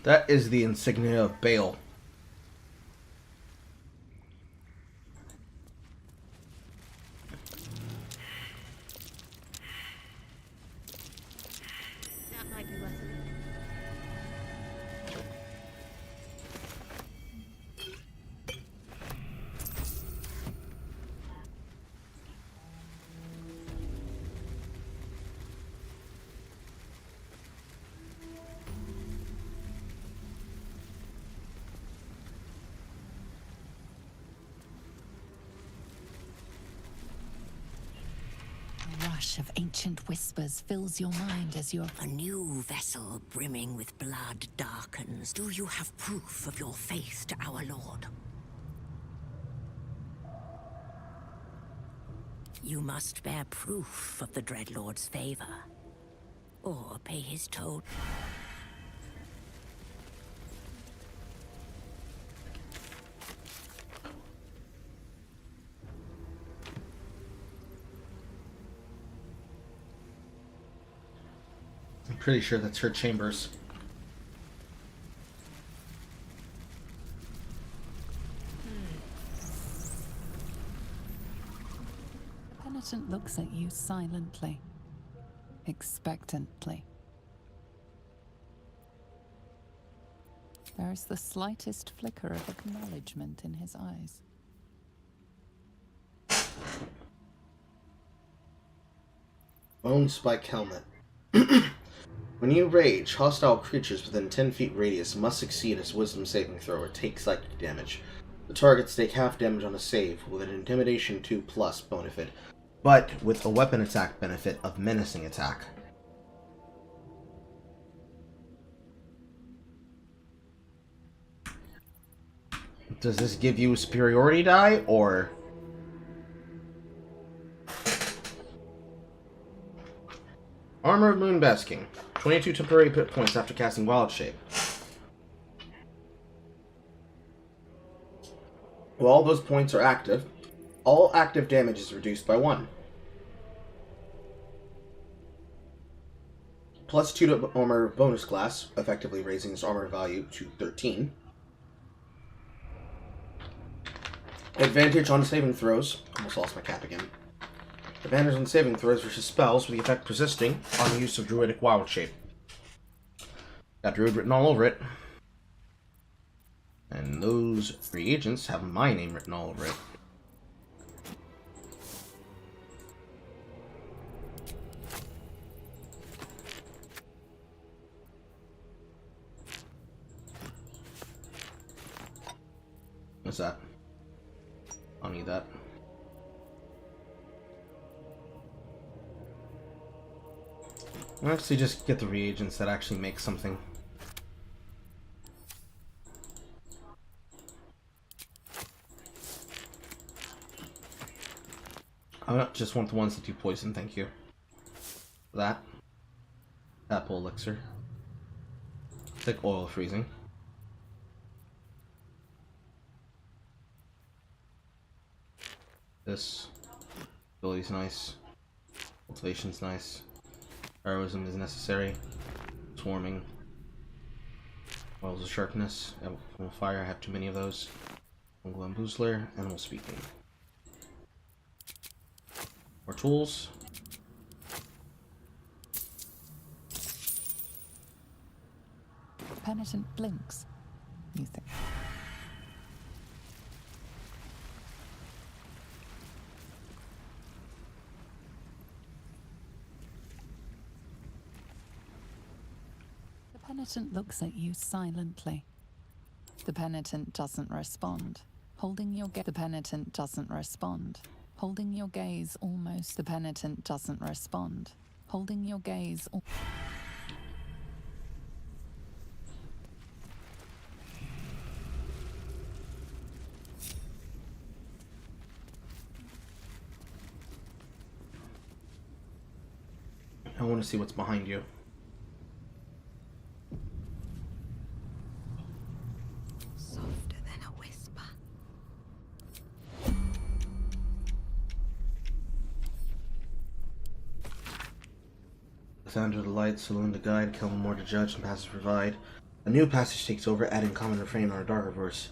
That is the insignia of Baal. That might be worth a look. A rush of ancient whispers fills your mind as you're... A new vessel brimming with blood darkens. Do you have proof of your faith to our Lord? You must bear proof of the Dreadlord's favor, or pay his toll. I'm pretty sure that's her chambers. Penitent looks at you silently, expectantly. There is the slightest flicker of acknowledgement in his eyes. Bone spike helmet. When you rage, hostile creatures within 10 feet radius must succeed its wisdom saving throw or take psychic damage. The targets take half damage on a save with an intimidation 2+ benefit, but with a weapon attack benefit of menacing attack. Does this give you a superiority die, or... Armor of Moonbasking. 22 temporary hit points after casting Wild Shape. While those points are active, all active damage is reduced by 1. +2 to armor bonus class, effectively raising its armor value to 13. Advantage on saving throws. Almost lost my cap again. Advantage on saving throws versus spells with the effect persisting on the use of Druidic Wild Shape. Got Druid written all over it. And those reagents have my name written all over it. What's that? I don't need that. I'll actually just get the reagents that actually make something. I just want the ones that do poison, thank you. That. Apple elixir. Thick oil freezing. This. Ability's nice. Cultivation's nice. Heroism is necessary. Swarming. Oils of sharpness. Animal fire, I have too many of those. Fungal Boozler. Animal speaking. More tools. Penitent blinks, you think. The penitent looks at you silently. The penitent doesn't respond. Holding your gaze. The penitent doesn't respond. Holding your gaze almost. The penitent doesn't respond. Holding your gaze. I want to see what's behind you. Softer than a whisper. The sound of the light, saloon to guide, Kelmore to judge, and passive provide. A new passage takes over, adding common refrain on a darker verse.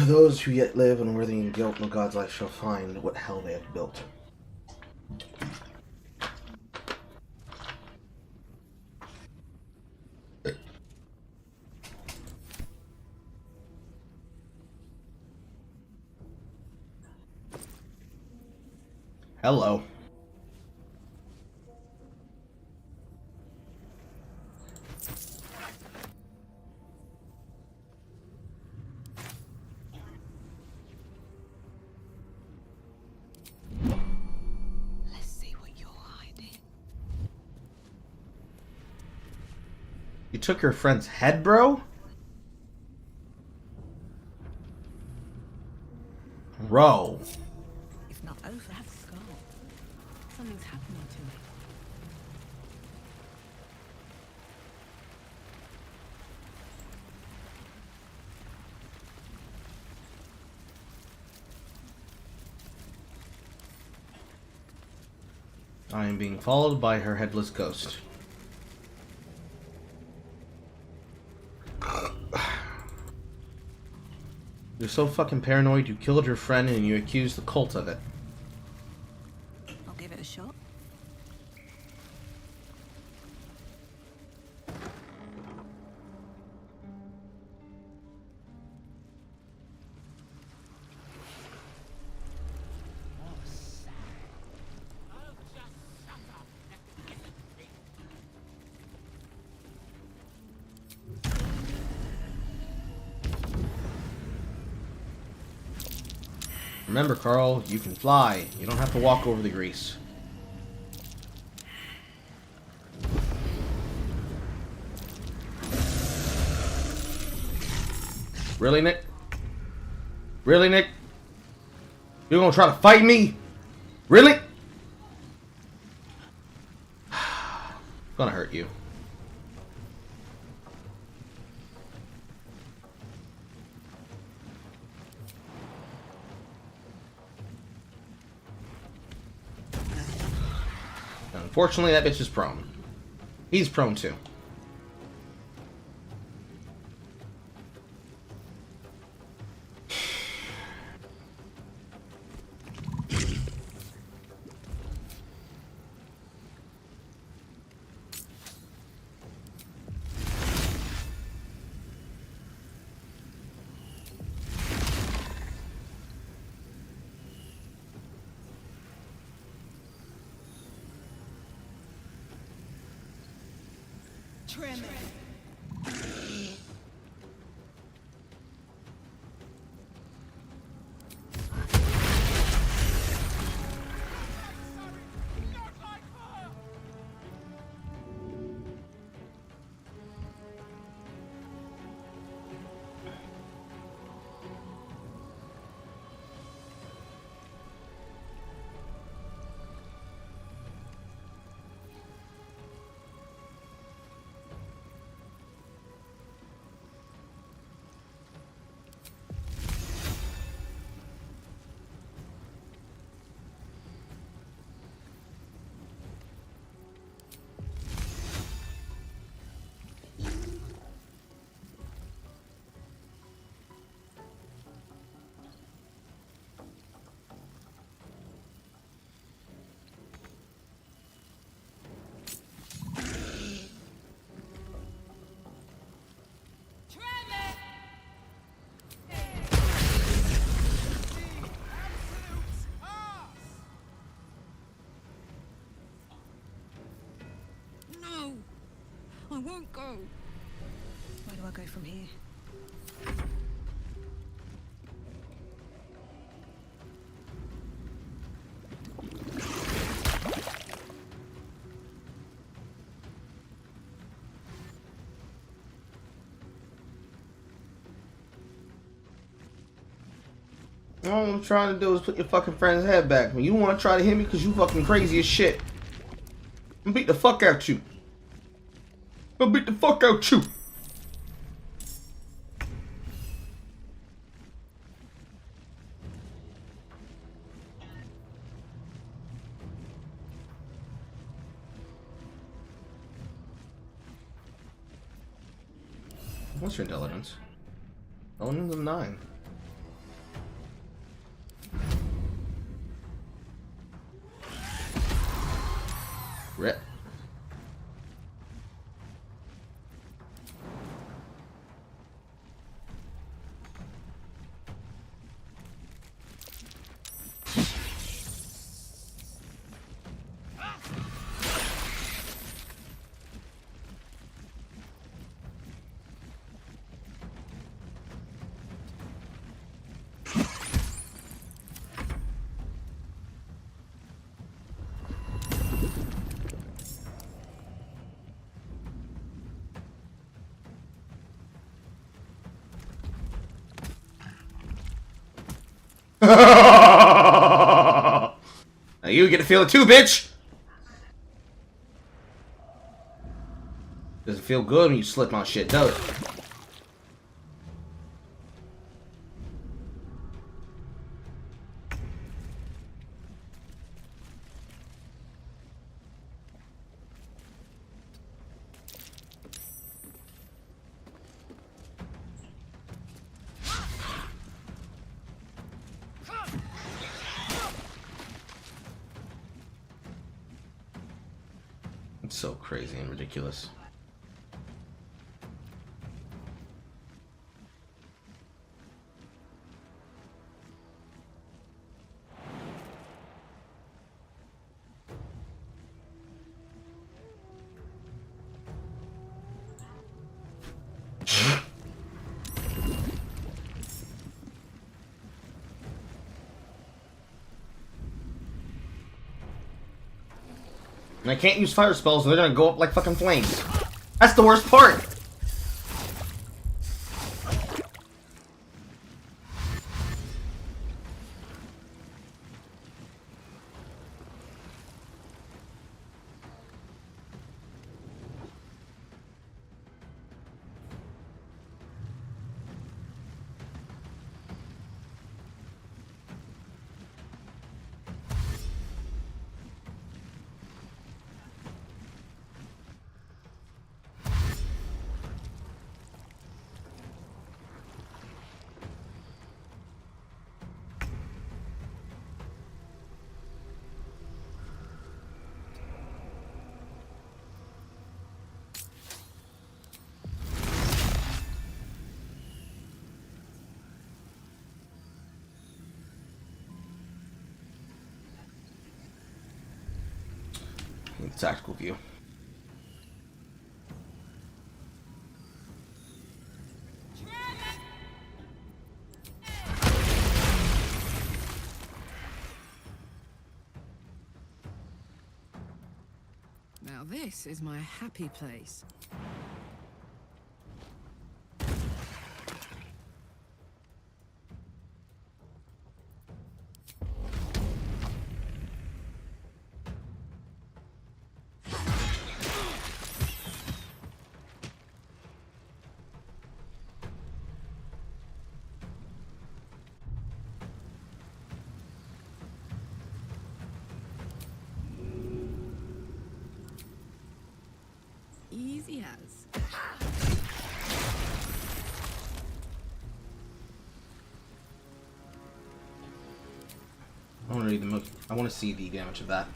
Those who yet live unworthy in guilt, no God's life shall find what hell they have built. Hello. Let's see what you're hiding. You took your friend's head, bro? Bro. If not over, that skull. Something's happening to it. I am being followed by her headless ghost. You're so fucking paranoid you killed your friend and you accused the cult of it. I'll give it a shot. Remember, Carl, you can fly. You don't have to walk over the grease. Really, Nick? Really, Nick? You're gonna try to fight me? Really? Gonna hurt you. Unfortunately, that bitch is prone. He's prone too. Trim it. No! I won't go. Where do I go from here? All I'm trying to do is put your fucking friend's head back. When you want to try to hit me because you fucking crazy as shit, I'm gonna beat the fuck out you. I'm gonna beat the fuck out you. What's your intelligence? Intelligence of 9. Rip. Now you get to feel it too, bitch! Doesn't feel good when you slip on shit, does it? It's so crazy and ridiculous. And I can't use fire spells, and they're gonna go up like fucking flames. That's the worst part! Tactical view. Now this is my happy place. Easy as. I want to read the I want to see the damage of that.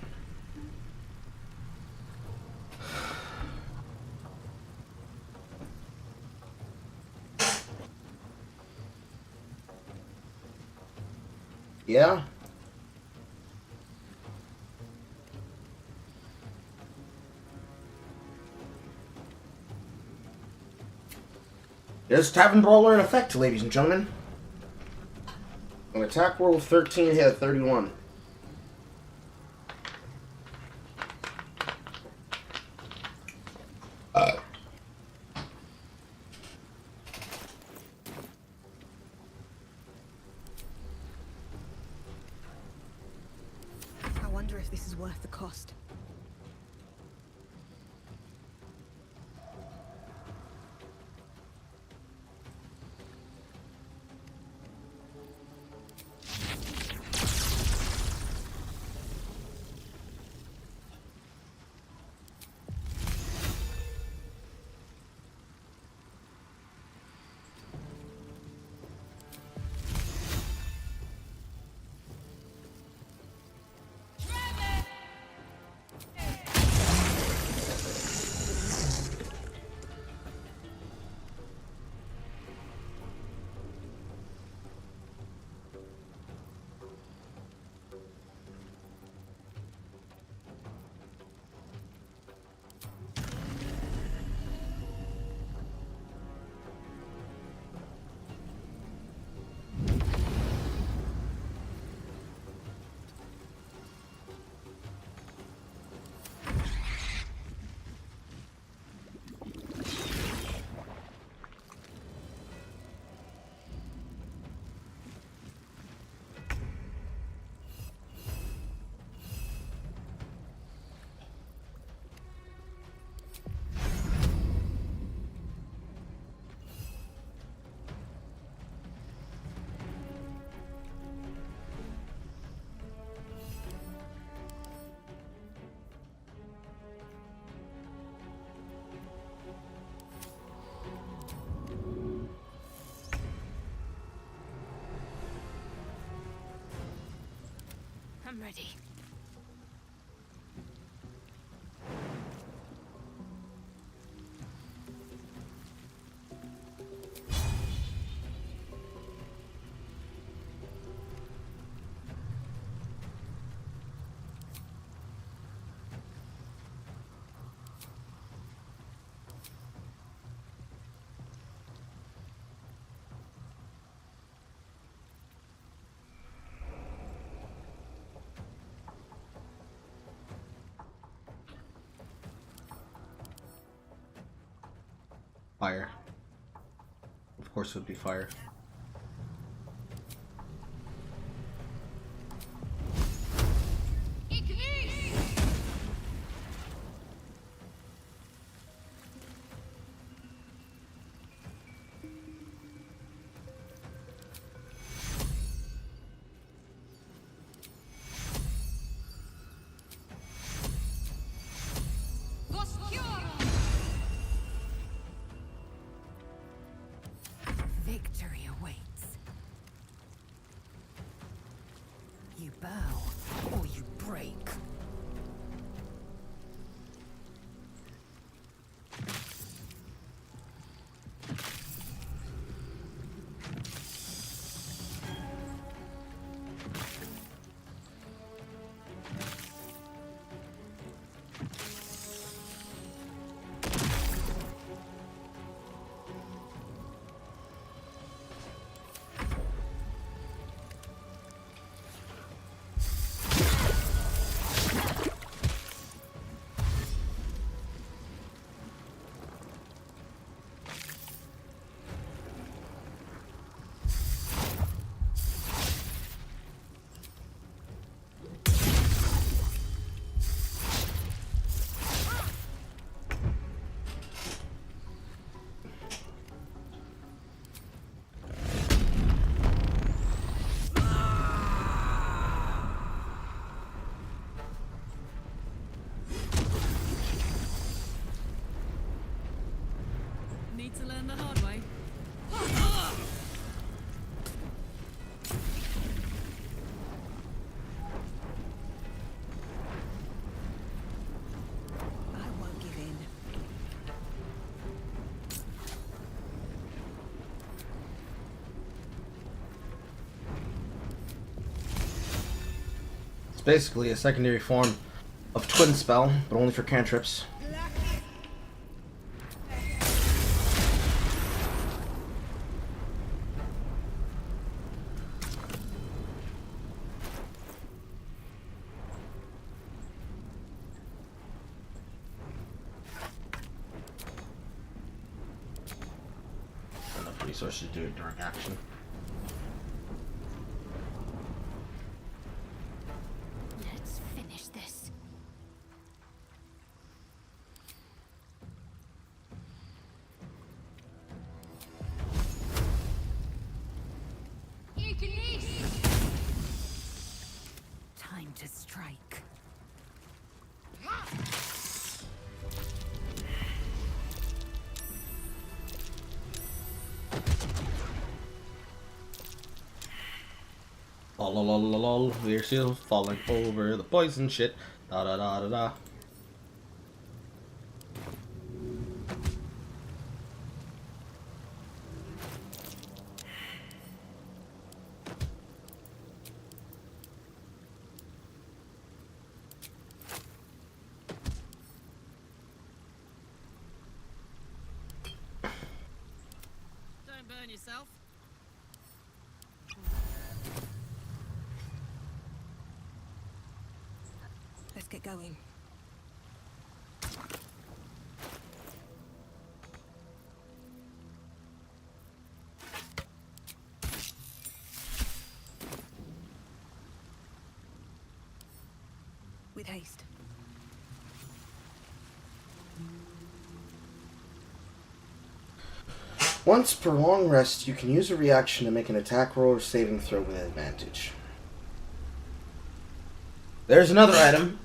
Yeah. There's Tavern Brawler in effect, ladies and gentlemen. An attack roll of 13 hit 31. I wonder if this is worth the cost. ready. Fire. Of course it would be fire. Victory awaits. You bow or you break. Need to learn the hard way. I won't give in. It's basically a secondary form of Twin Spell, but only for cantrips. Enough resources to do it during action. Let's finish this. Time to strike. Lol, we're still falling over the poison shit. Da da da da da. Don't burn yourself. Let's get going. With haste. Once per long rest, you can use a reaction to make an attack roll or saving throw with advantage. There's another item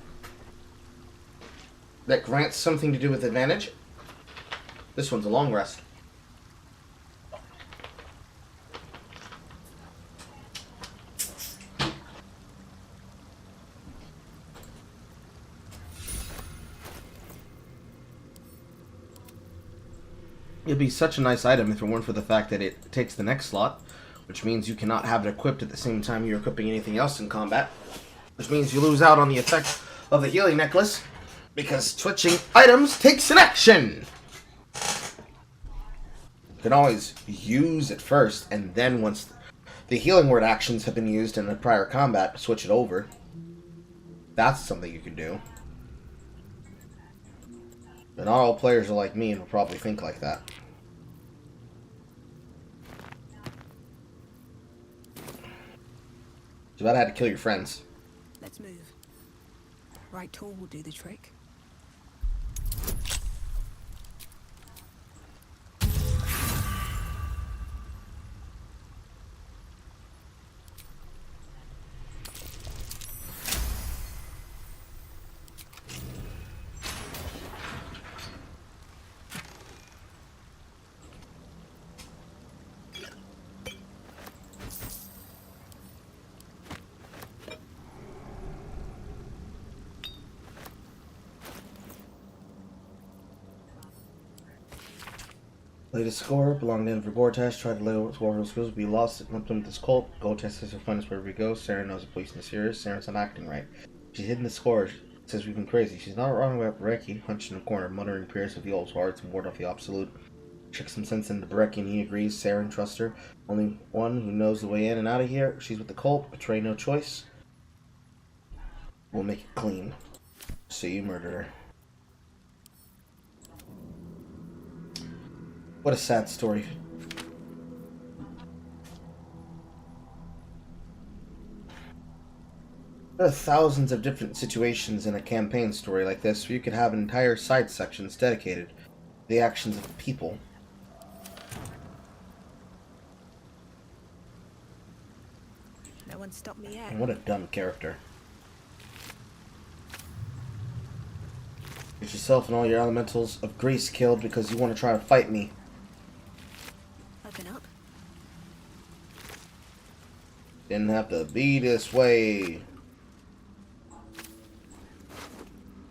that grants something to do with advantage. This one's a long rest. It'd be such a nice item if it weren't for the fact that it takes the next slot, which means you cannot have it equipped at the same time you're equipping anything else in combat, which means you lose out on the effect of the healing necklace, because switching items takes an action! You can always use it first, and then once the healing word actions have been used in a prior combat, switch it over. That's something you can do. But not all players are like me and will probably think like that. Too bad I had to kill your friends. Let's move. Right tool will do the trick. Latest score, belonged to Enver Gortash, tried to lay over to skills, be lost at one with this cult. Gortash says he'll find us wherever we go. Sarah knows the police is serious. Sarah's not acting right. She's hidden the score. Says we've been crazy. She's not wrong about Bereki, hunched in the corner, muttering prayers of the old hearts and ward off the absolute. Checks some sense into Bereki and he agrees. Sarah and trusts her. Only one who knows the way in and out of here. She's with the cult. Betray no choice. We'll make it clean. So you murder her. What a sad story. There are thousands of different situations in a campaign story like this where you could have entire side sections dedicated to the actions of the people. No one stopped me yet. And what a dumb character. Get yourself and all your elementals of Greece killed because you want to try to fight me. Open up. Didn't have to be this way.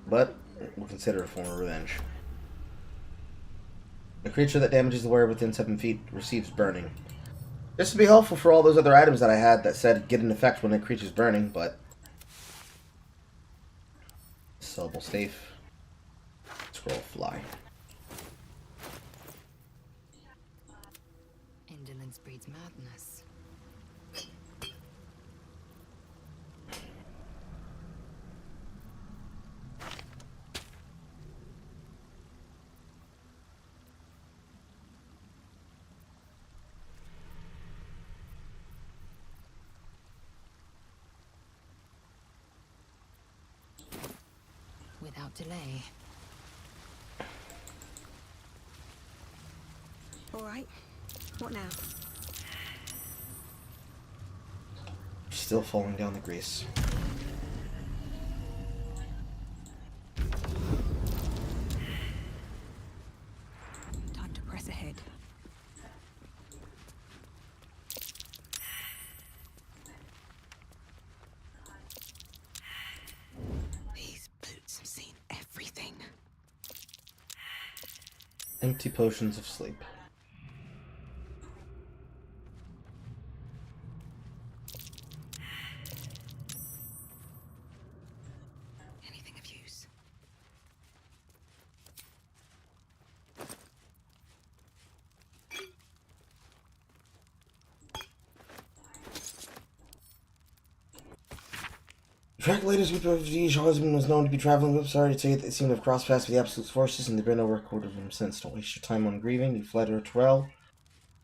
But we'll consider it a form of revenge. A creature that damages the wearer within 7 feet receives burning. This would be helpful for all those other items that I had that said get an effect when a creature's burning, but... Sellable safe. Scroll fly. Indolence breeds madness. Without delay. All right. What now? Still falling down the grease. Time to press ahead. These boots have seen everything. Empty potions of sleep. Anything of use? Track latest group of your husband was known to be traveling with. Sorry to say that they seem to have crossed paths with the Absolute's forces, and there's been no record of him since. Don't waste your time on grieving. You fled to Terrell.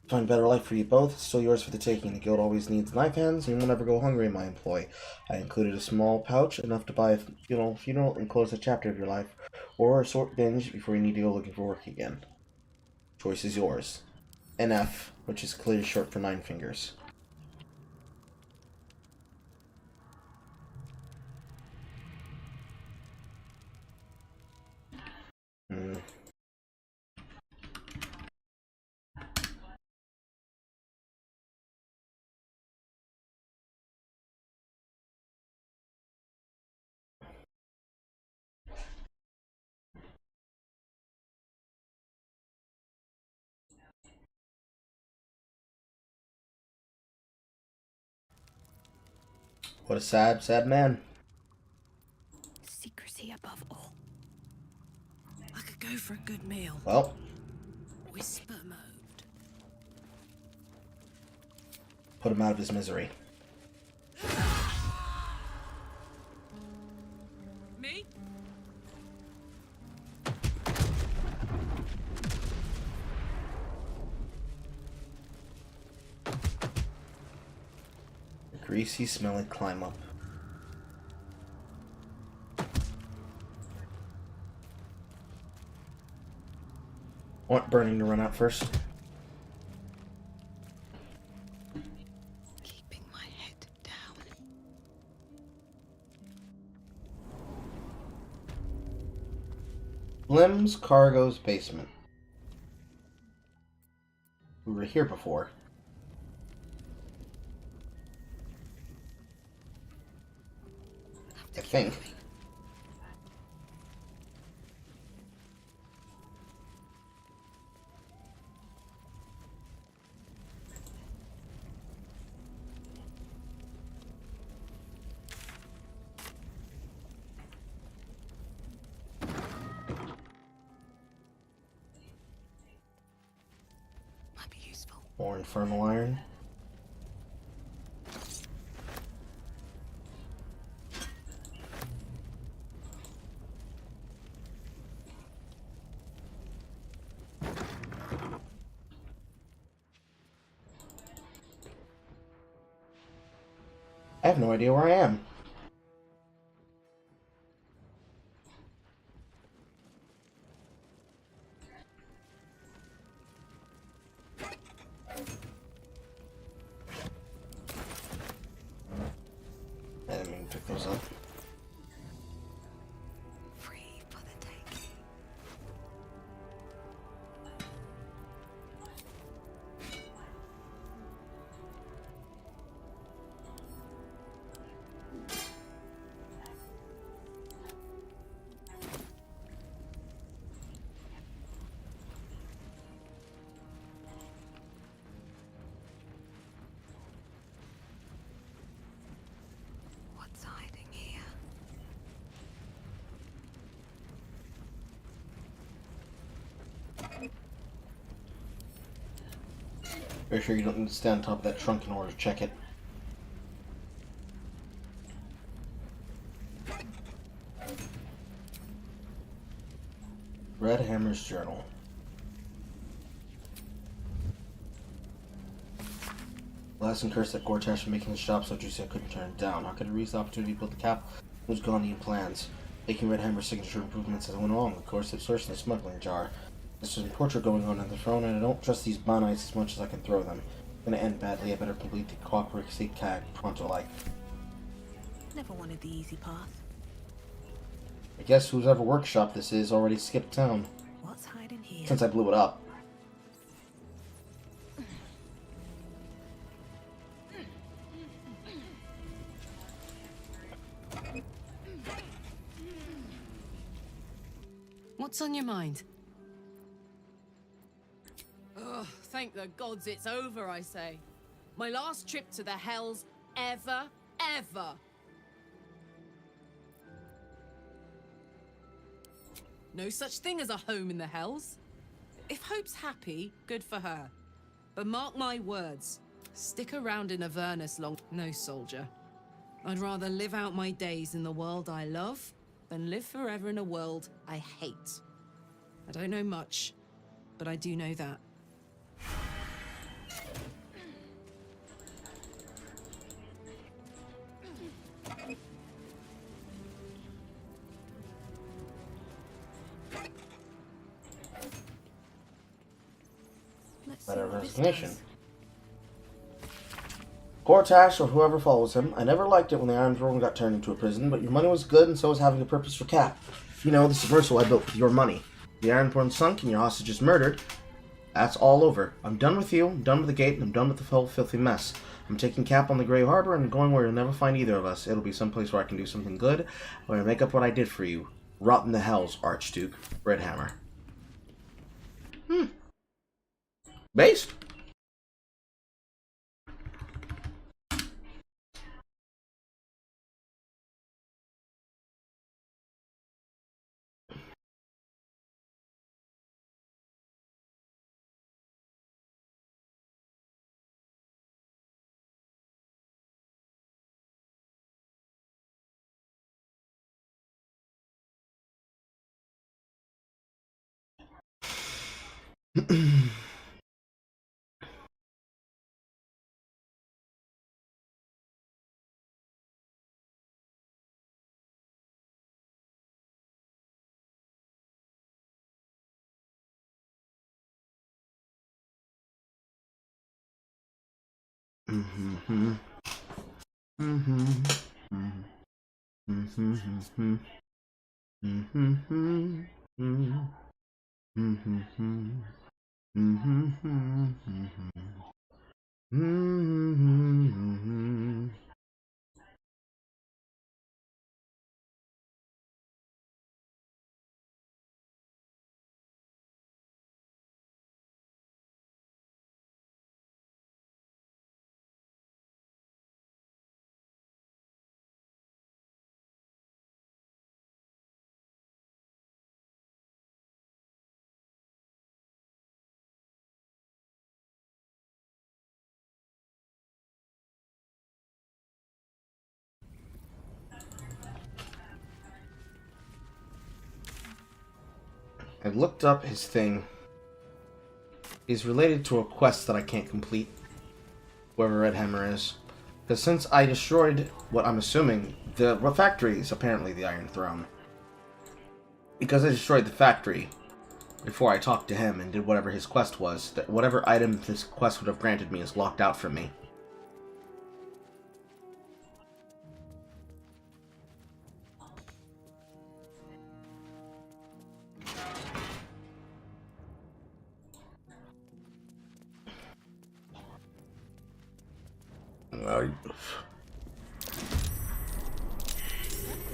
Find a better life for you both. It's still yours for the taking. The guild always needs knife hands, and you will never go hungry in my employ. I included a small pouch, enough to buy a funeral and close a chapter of your life, or a short binge before you need to go looking for work again. Choice is yours. NF, which is clearly short for 9 fingers. What a sad, sad man. Secrecy above all. I could go for a good meal. Well, Whisper mode. put him out of his misery. Me? The greasy, smelly climb up. Want burning to run out first? Keeping my head down. Blim's Cargo's basement. We were here before. I think. Might be useful. More infernal iron. I have no idea where I am. I didn't mean to pick those up. Free for the taking. What's hiding here? Very sure you don't need to stand on top of that trunk in order to check it. Red Hammer's journal. Blast and curse that Gortash for making the shop so juicy I couldn't turn it down. How could I reach the opportunity to build the cap? It was Ghanaian plans. Making Red Hammer's signature improvements as I went along. Of course, it's sourced in the smuggling jar. There's some torture going on the throne, and I don't trust these Banites as much as I can throw them. Gonna end badly. I better complete the Clockwork State Cag pronto like. Never wanted the easy path. I guess whoever workshop this is already skipped town. What's hiding here? Since I blew it up. What's on your mind? Ugh, thank the gods it's over, I say. My last trip to the Hells ever. No such thing as a home in the Hells. If Hope's happy, good for her. But mark my words, stick around in Avernus long. No, soldier. I'd rather live out my days in the world I love than live forever in a world I hate. I don't know much, but I do know that. Let's see Letter of what this resignation. does. Gortash, or whoever follows him, I never liked it when the Iron Throne got turned into a prison, but your money was good and so was having a purpose for Cap. You know, the subversal I built with your money. The Iron Throne sunk and your hostages murdered. That's all over. I'm done with you, I'm done with the gate, and I'm done with the whole filthy mess. I'm taking Cap on the Grey Harbor and going where you'll never find either of us. It'll be someplace where I can do something good, where I make up what I did for you. Rot in the hells, Archduke. Red Hammer. Based? I looked up his thing. He's related to a quest that I can't complete. Whoever Red Hammer is. Because since I destroyed what I'm assuming, the factory is apparently the Iron Throne. Because I destroyed the factory before I talked to him and did whatever his quest was, that whatever item this quest would have granted me is locked out from me.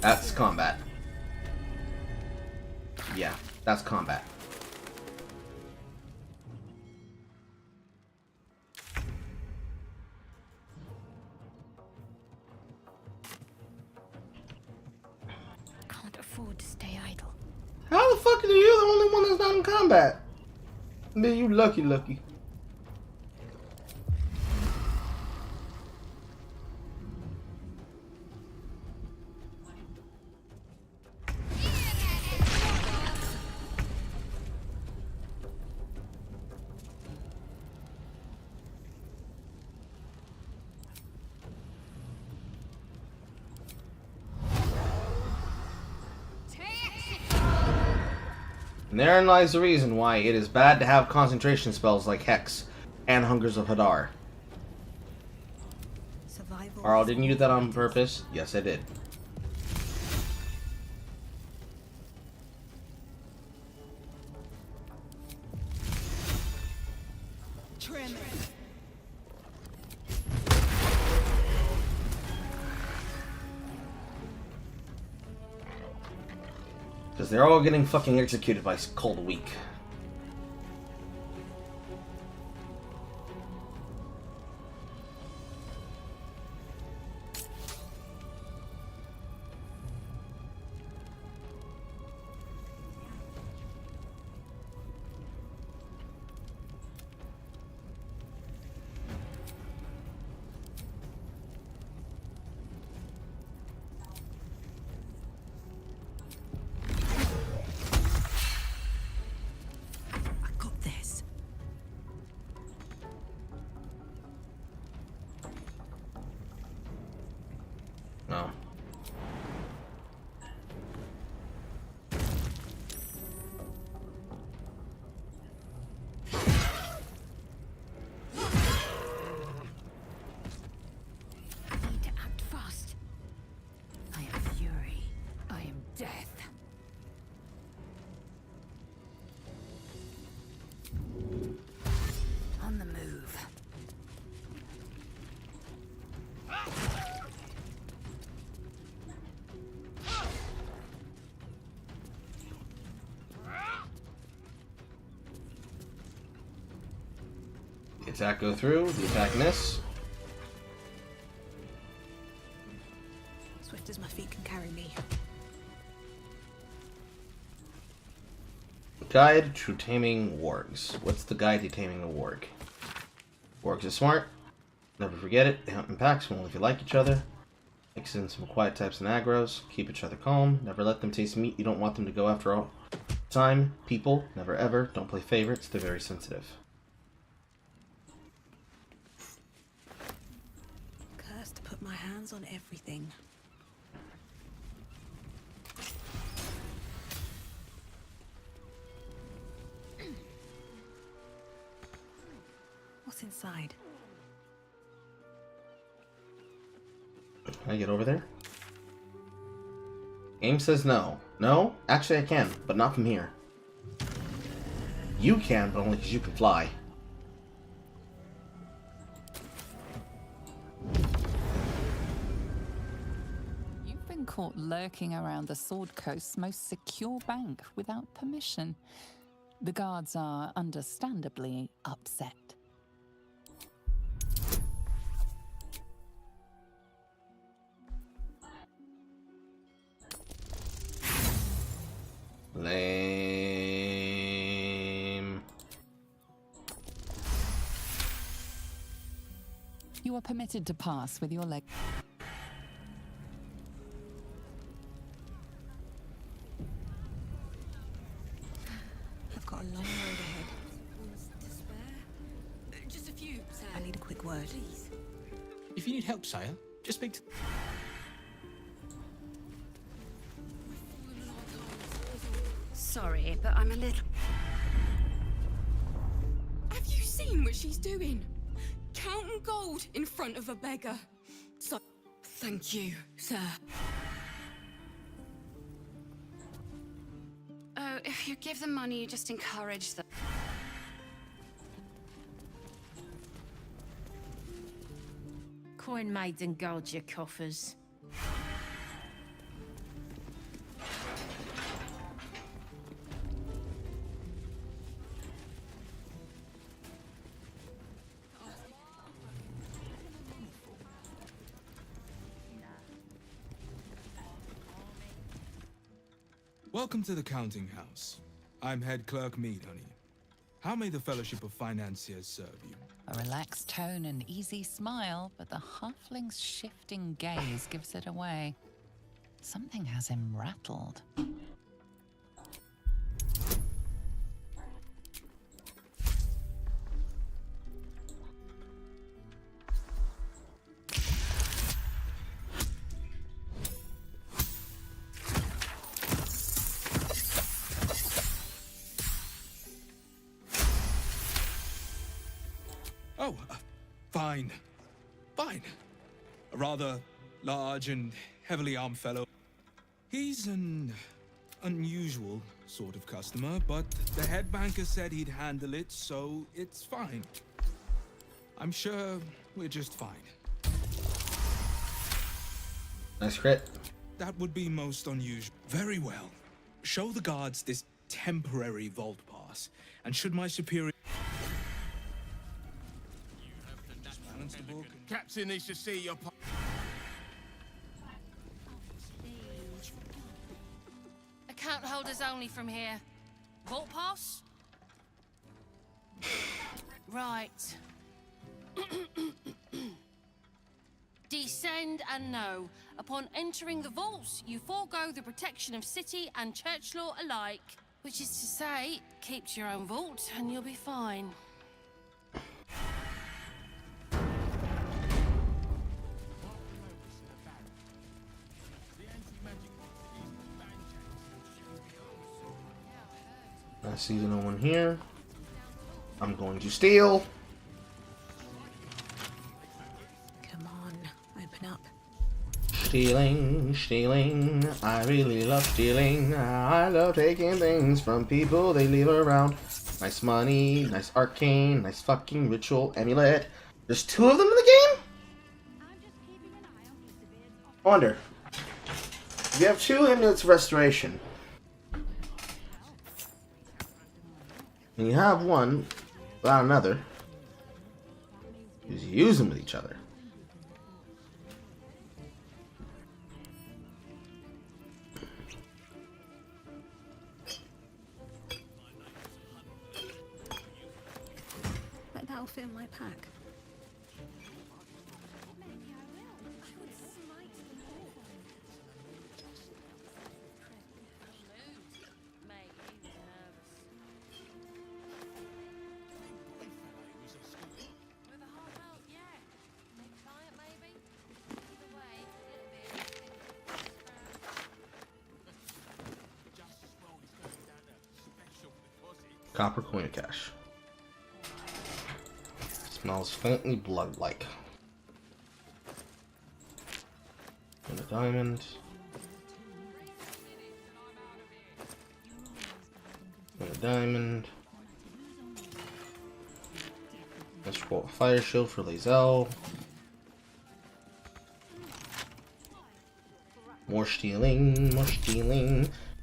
That's combat. Yeah, that's combat. Can't afford to stay idle. How the fuck are you the only one that's not in combat? Man, you lucky. And therein lies the reason why it is bad to have concentration spells like Hex and Hungers of Hadar. Survival. Carl, didn't you do that on purpose? Yes, I did. Trim. Because they're all getting fucking executed by Cold Week. No. Need to act fast. I am fury. I am death. On the move. The attack go through, the attack miss. Swift as my feet can carry me. Guide to taming wargs. What's the guide to taming a warg? Wargs are smart. Never forget it. They hunt in packs only if you like each other. Mix in some quiet types and aggros. Keep each other calm. Never let them taste meat you don't want them to go after all. Time, people, never ever. Don't play favorites. They're very sensitive. Cursed to put my hands on everything. What's inside? Can I get over there? Game says no. No? Actually, I can, but not from here. You can, but only because you can fly. You've been caught lurking around the Sword Coast's most secure bank without permission. The guards are understandably upset. Lame. You are permitted to pass with your leg. I've got a long road ahead. Just a few, sir. I need a quick word. Please. If you need help, sire, just speak to... Sorry, but I'm a little... Have you seen what she's doing? Counting gold in front of a beggar. So, thank you, sir. Oh, if you give them money, you just encourage them. Coin maiden guard your coffers. Welcome to the counting house. I'm head clerk Mead, honey. How may the Fellowship of Financiers serve you? A relaxed tone and easy smile, but the halfling's shifting gaze gives it away. Something has him rattled. Oh, fine. Fine. A rather large and heavily armed fellow. He's an unusual sort of customer, but the head banker said he'd handle it, so it's fine. I'm sure we're just fine. Nice crit. That would be most unusual. Very well. Show the guards this temporary vault pass, and should my superior... Balance the book. Captain needs to see your... Account holders only from here. Vault pass? Right. Descend and know. Upon entering the vaults, you forego the protection of city and church law alike. Which is to say, keep to your own vault and you'll be fine. I see no one here. I'm going to steal. Come on, open up. Stealing, stealing. I really love stealing. I love taking things from people they leave around. Nice money, nice arcane, nice fucking ritual amulet. There's two of them in the game? I wonder. You have two amulets of restoration. And you have one without another. You just use them with each other. But that'll fit in my pack. Copper coin of cash. Smells faintly blood-like. And a diamond. And a diamond. Let's roll a fire shield for Lae'zel. More stealing,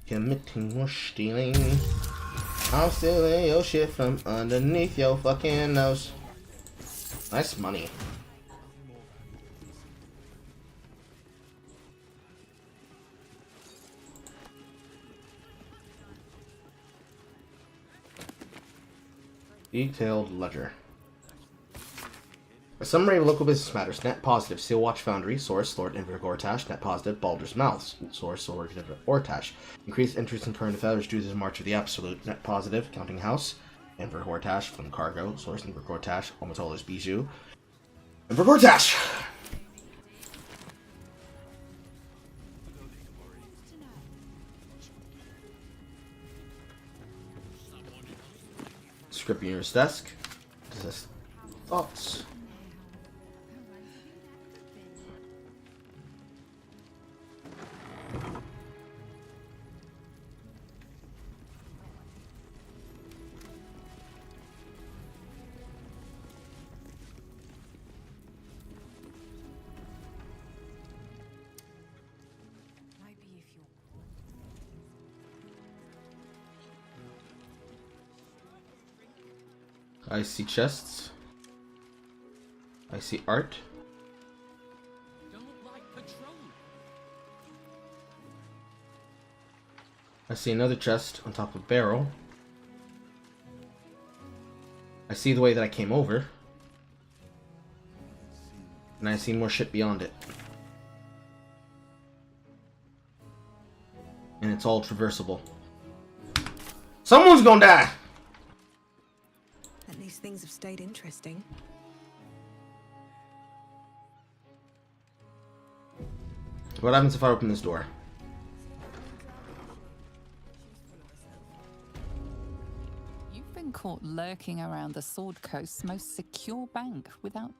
committing more stealing. I'm stealing your shit from underneath your fucking nose. Nice money. Detailed ledger. A summary of local business matters. Net positive, Seal Watch Foundry. Source, Lord Inver Gortash. Net positive, Baldur's Mouth. Source, Lord Inver Gortash. Increased interest in current affairs due to the March of the Absolute. Net positive, Counting House. Inver Gortash from Cargo. Source, Inver Gortash. Omatola's Bijou. Inver Gortash! Scripier's desk. Thoughts. I see chests. I see art. I see another chest on top of a barrel. I see the way that I came over. And I see more shit beyond it. And it's all traversable. Someone's gonna die! At least things have stayed interesting. What happens if I open this door? You've been caught lurking around the Sword Coast's most secure bank without...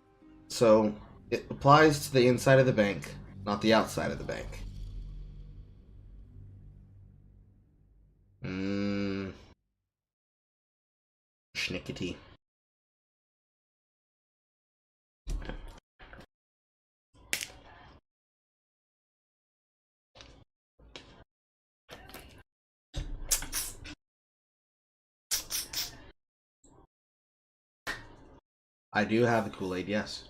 So, it applies to the inside of the bank, not the outside of the bank. Schnickety. I do have the Kool-Aid, yes.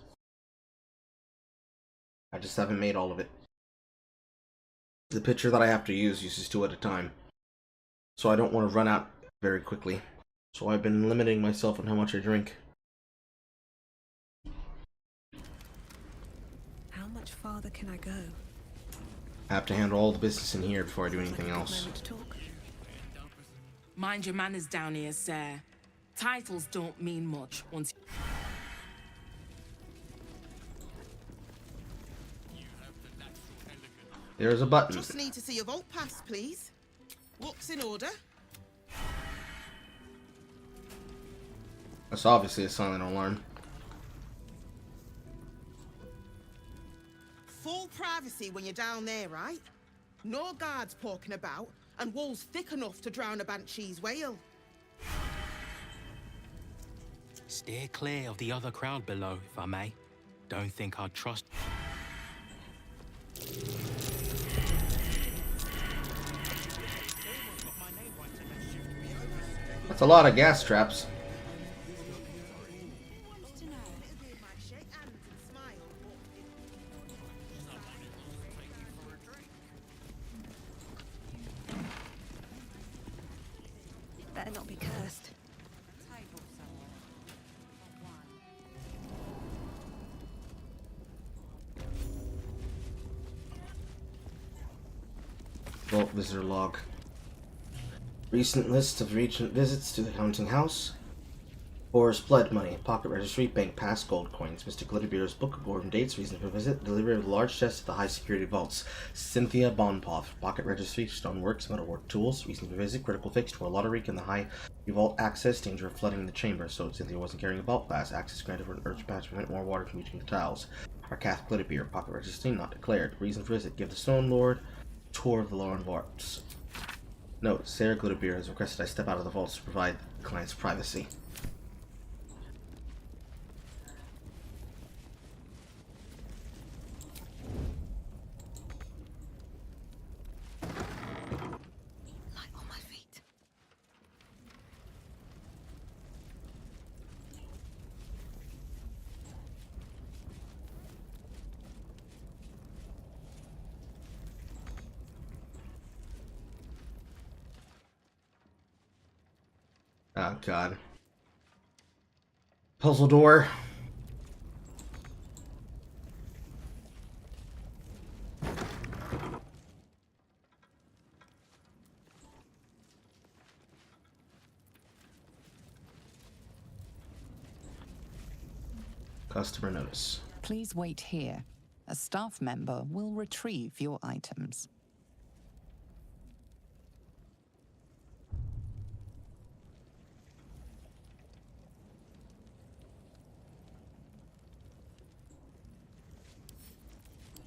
I just haven't made all of it. The pitcher that I have to use uses 2 at a time. So I don't want to run out very quickly. So I've been limiting myself on how much I drink. How much farther can I go? I have to handle all the business in here before I do anything else. Mind your manners down here, sir. Titles don't mean much once... There's a button. Just need to see your vault pass, please. Looks in order. That's obviously a silent alarm. Full privacy when you're down there, right? No guards poking about, and walls thick enough to drown a banshee's wail. Steer clear of the other crowd below, if I may. Don't think I'd trust... That's a lot of gas traps. Better not be cursed. Vault visitor log. Recent list of recent visits to the counting house. Boar's blood money, pocket registry, bank pass, gold coins. Mr. Glitterbeer's book of order dates, reason for visit, delivery of large chests to the high security vaults. Cynthia Bonpoth, pocket registry, stoneworks, metalwork tools, reason for visit, critical fix to a lottery in the high vault access, danger of flooding the chamber. So Cynthia wasn't carrying a vault pass. Access granted for an urgent pass to prevent more water from reaching the tiles. Arcath Glitterbeer, pocket registry, not declared. Reason for visit, give the Stone Lord a tour of the lower vaults. Note, Sarah Glitterbeer has requested I step out of the vaults to provide the client's privacy. Oh, God. Puzzle door. Customer notice. Please wait here. A staff member will retrieve your items.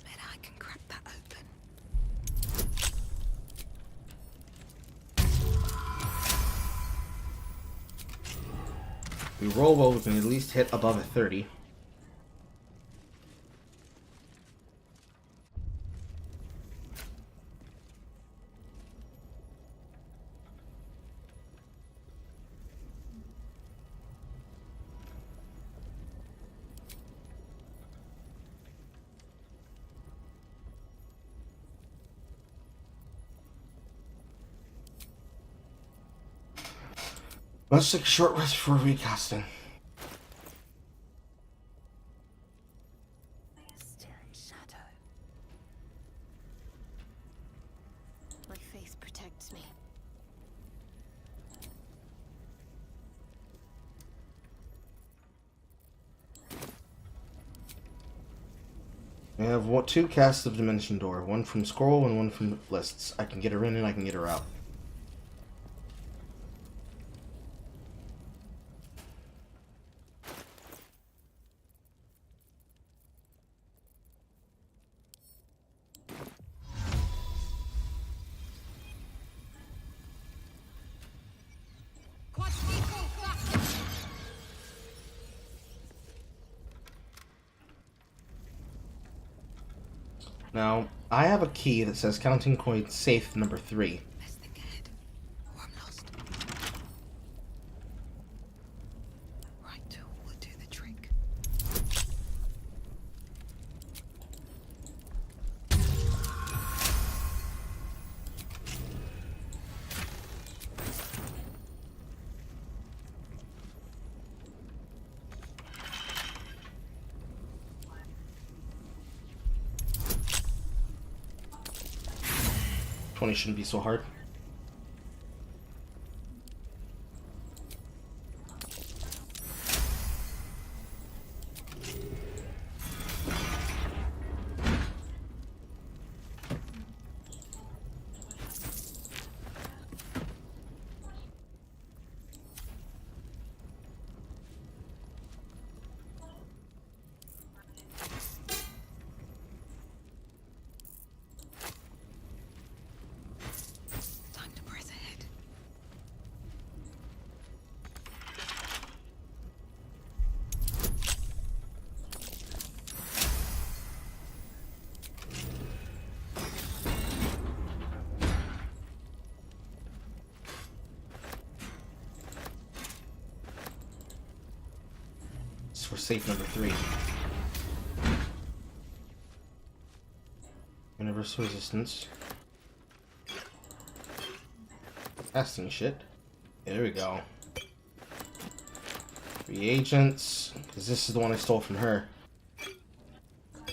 Bet I can crack that open. We roll well, we can at least hit above a 30. Let's take a short rest before recasting. Still in shadow. My faith protects me. We have two casts of Dimension Door, one from Scroll and one from Lists. I can get her in and I can get her out. Now, I have a key that says counting coins safe number 3. Best think ahead, or I'm lost. Right tool will do the trick. Shouldn't be so hard. For safe number 3. Universal resistance. Casting shit. There we go. Reagents, because this is the one I stole from her.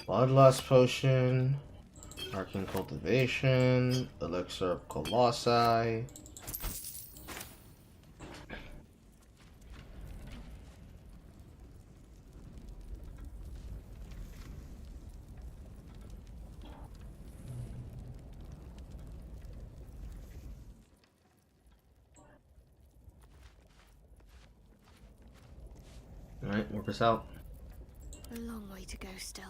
Bloodlust potion. Arcane cultivation. Elixir of Colossi. Alright, warp us out. A long way to go still.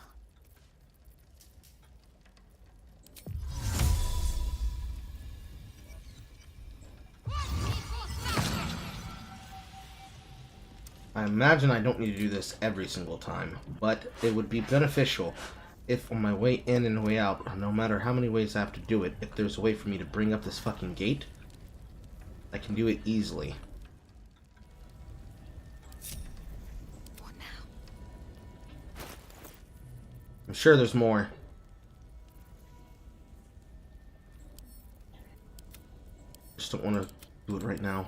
I imagine I don't need to do this every single time, but it would be beneficial if on my way in and way out, no matter how many ways I have to do it, if there's a way for me to bring up this fucking gate, I can do it easily. What now? I'm sure there's more. Just don't want to do it right now.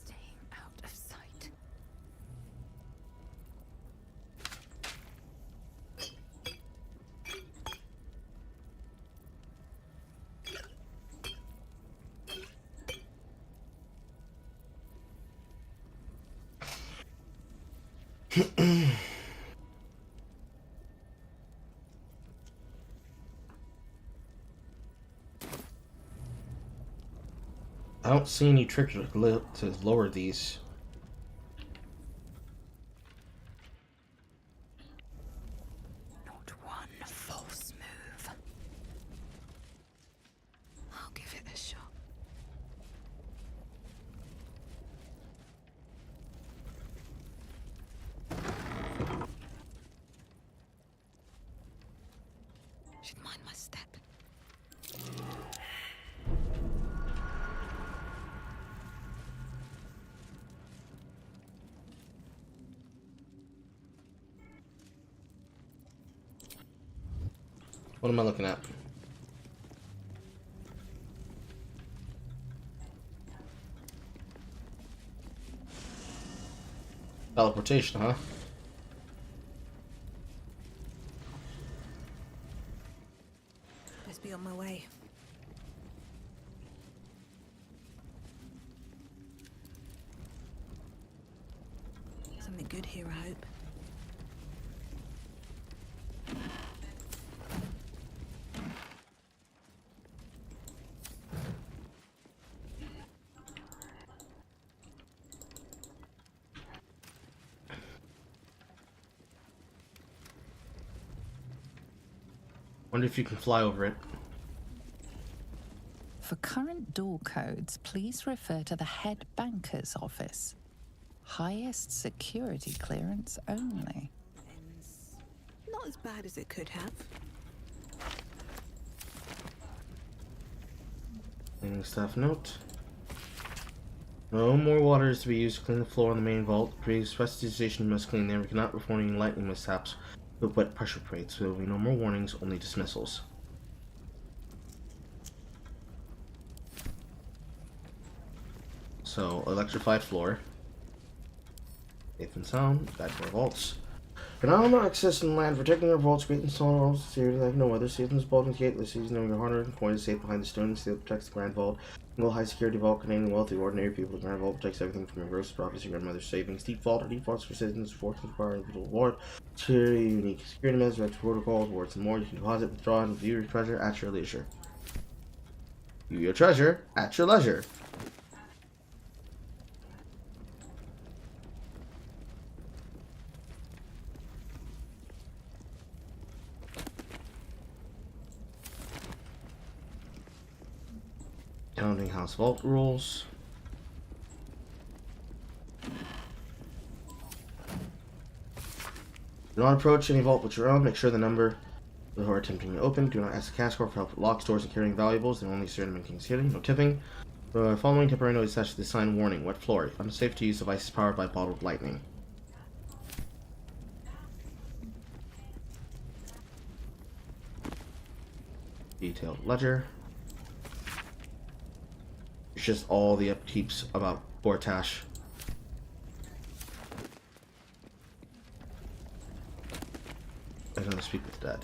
Staying out of sight. I don't see any trick to lower these. Not one false move. I'll give it a shot. Should mind my step. What am I looking at? Teleportation, huh? Best be on my way. Something good here, I hope. Wonder if you can fly over it. For current door codes, please refer to the head banker's office. Highest security clearance only. Not as bad as it could have. Cleaning staff note. No more water is to be used to clean the floor on the main vault. Previous prestidigitation must clean there. We cannot report any lightning mishaps with wet pressure plates. There will be no more warnings, only dismissals. So, electrified floor. Safe and sound. Guide to our vaults. Phenomenal access in land. Protecting our vaults. Great and small security like no other. Season's Balkan Gate. The season of your harder. Coin is safe behind the stone. Seal protects the Grand Vault. Single high security vault containing wealthy ordinary people. The Grand Vault protects everything from your gross profits, your grandmother's savings. Deep vault or defaults for citizens. Fortunes requiring individual ward. Security, unique security measures, retro protocols, wards, and more. You can deposit, withdraw, and view your treasure at your leisure. View your treasure at your leisure. Counting house vault rules. Do not approach any vault with your own. Make sure the number who are attempting to open. Do not ask the cash card for help with locks, doors, and carrying valuables. They only serve to maintain security. No tipping. Following temporary notice attached to the sign warning. Wet floor. Unsafe to use devices powered by bottled lightning. Detailed ledger. It's just all the upkeeps about Bortash. I'm gonna speak with the dead.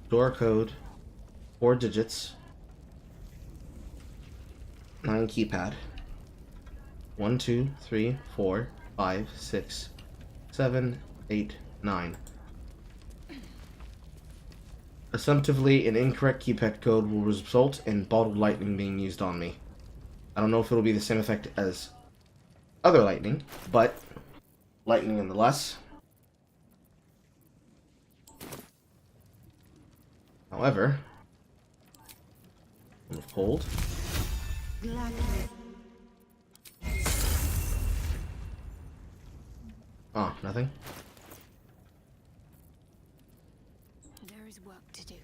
Door code. 4 digits. 9 keypad. 1, 2, 3, 4, 5, 6, 7, 8, 9. Assumptively, an incorrect keypad code will result in bottled lightning being used on me. I don't know if it'll be the same effect as other lightning, but lightning nonetheless. However, move cold. Oh, nothing. There is work to do.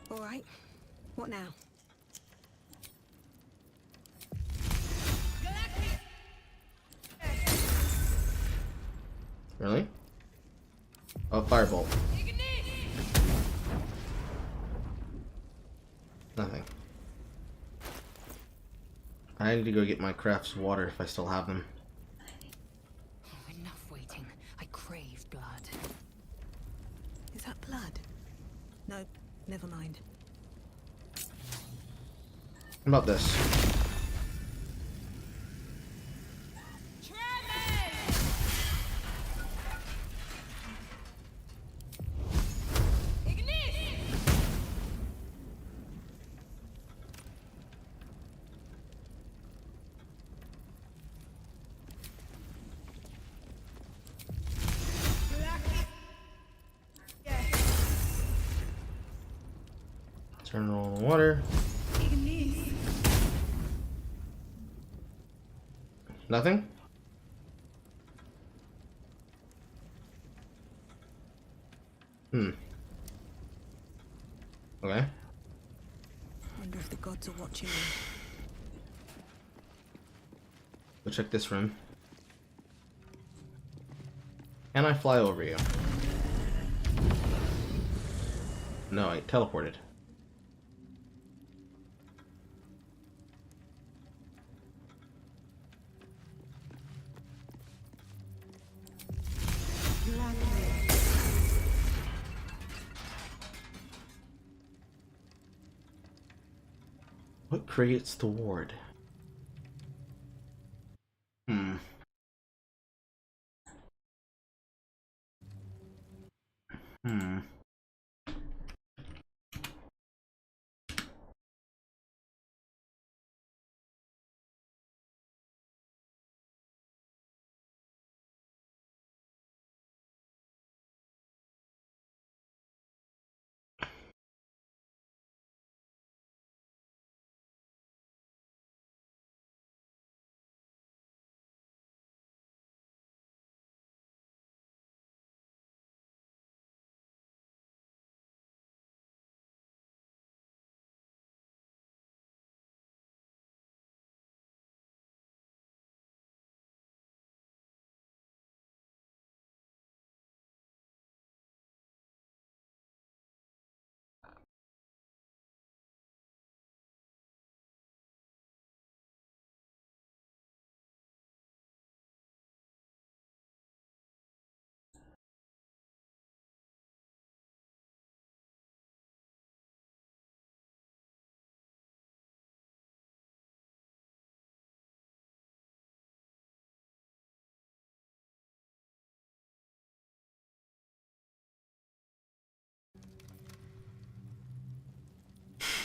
All right. What now? Really? Oh, firebolt. Nothing. I need to go get my crafts water if I still have them. Enough waiting. I crave blood. Is that blood? No, never mind. How about this? Turn it on water. Nothing? Okay. Wonder if the gods are watching me. Go check this room. Can I fly over you? No, I teleported. What creates the ward?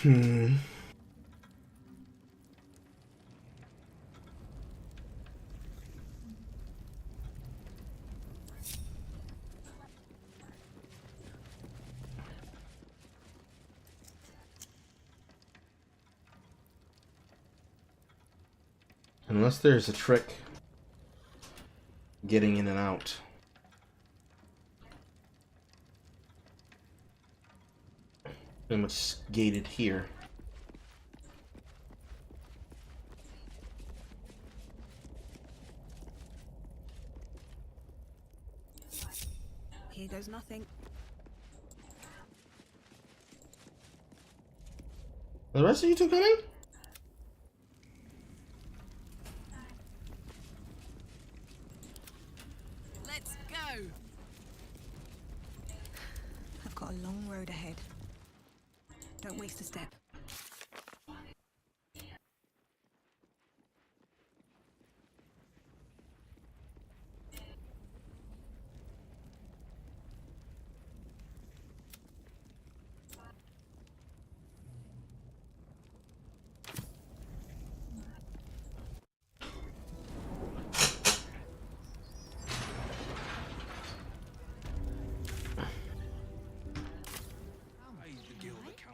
Hmm. Unless there's a trick getting in and out. Pretty much gated here. Here goes nothing. Are the rest of you two coming? Let's go. I've got a long road ahead. Don't waste a step.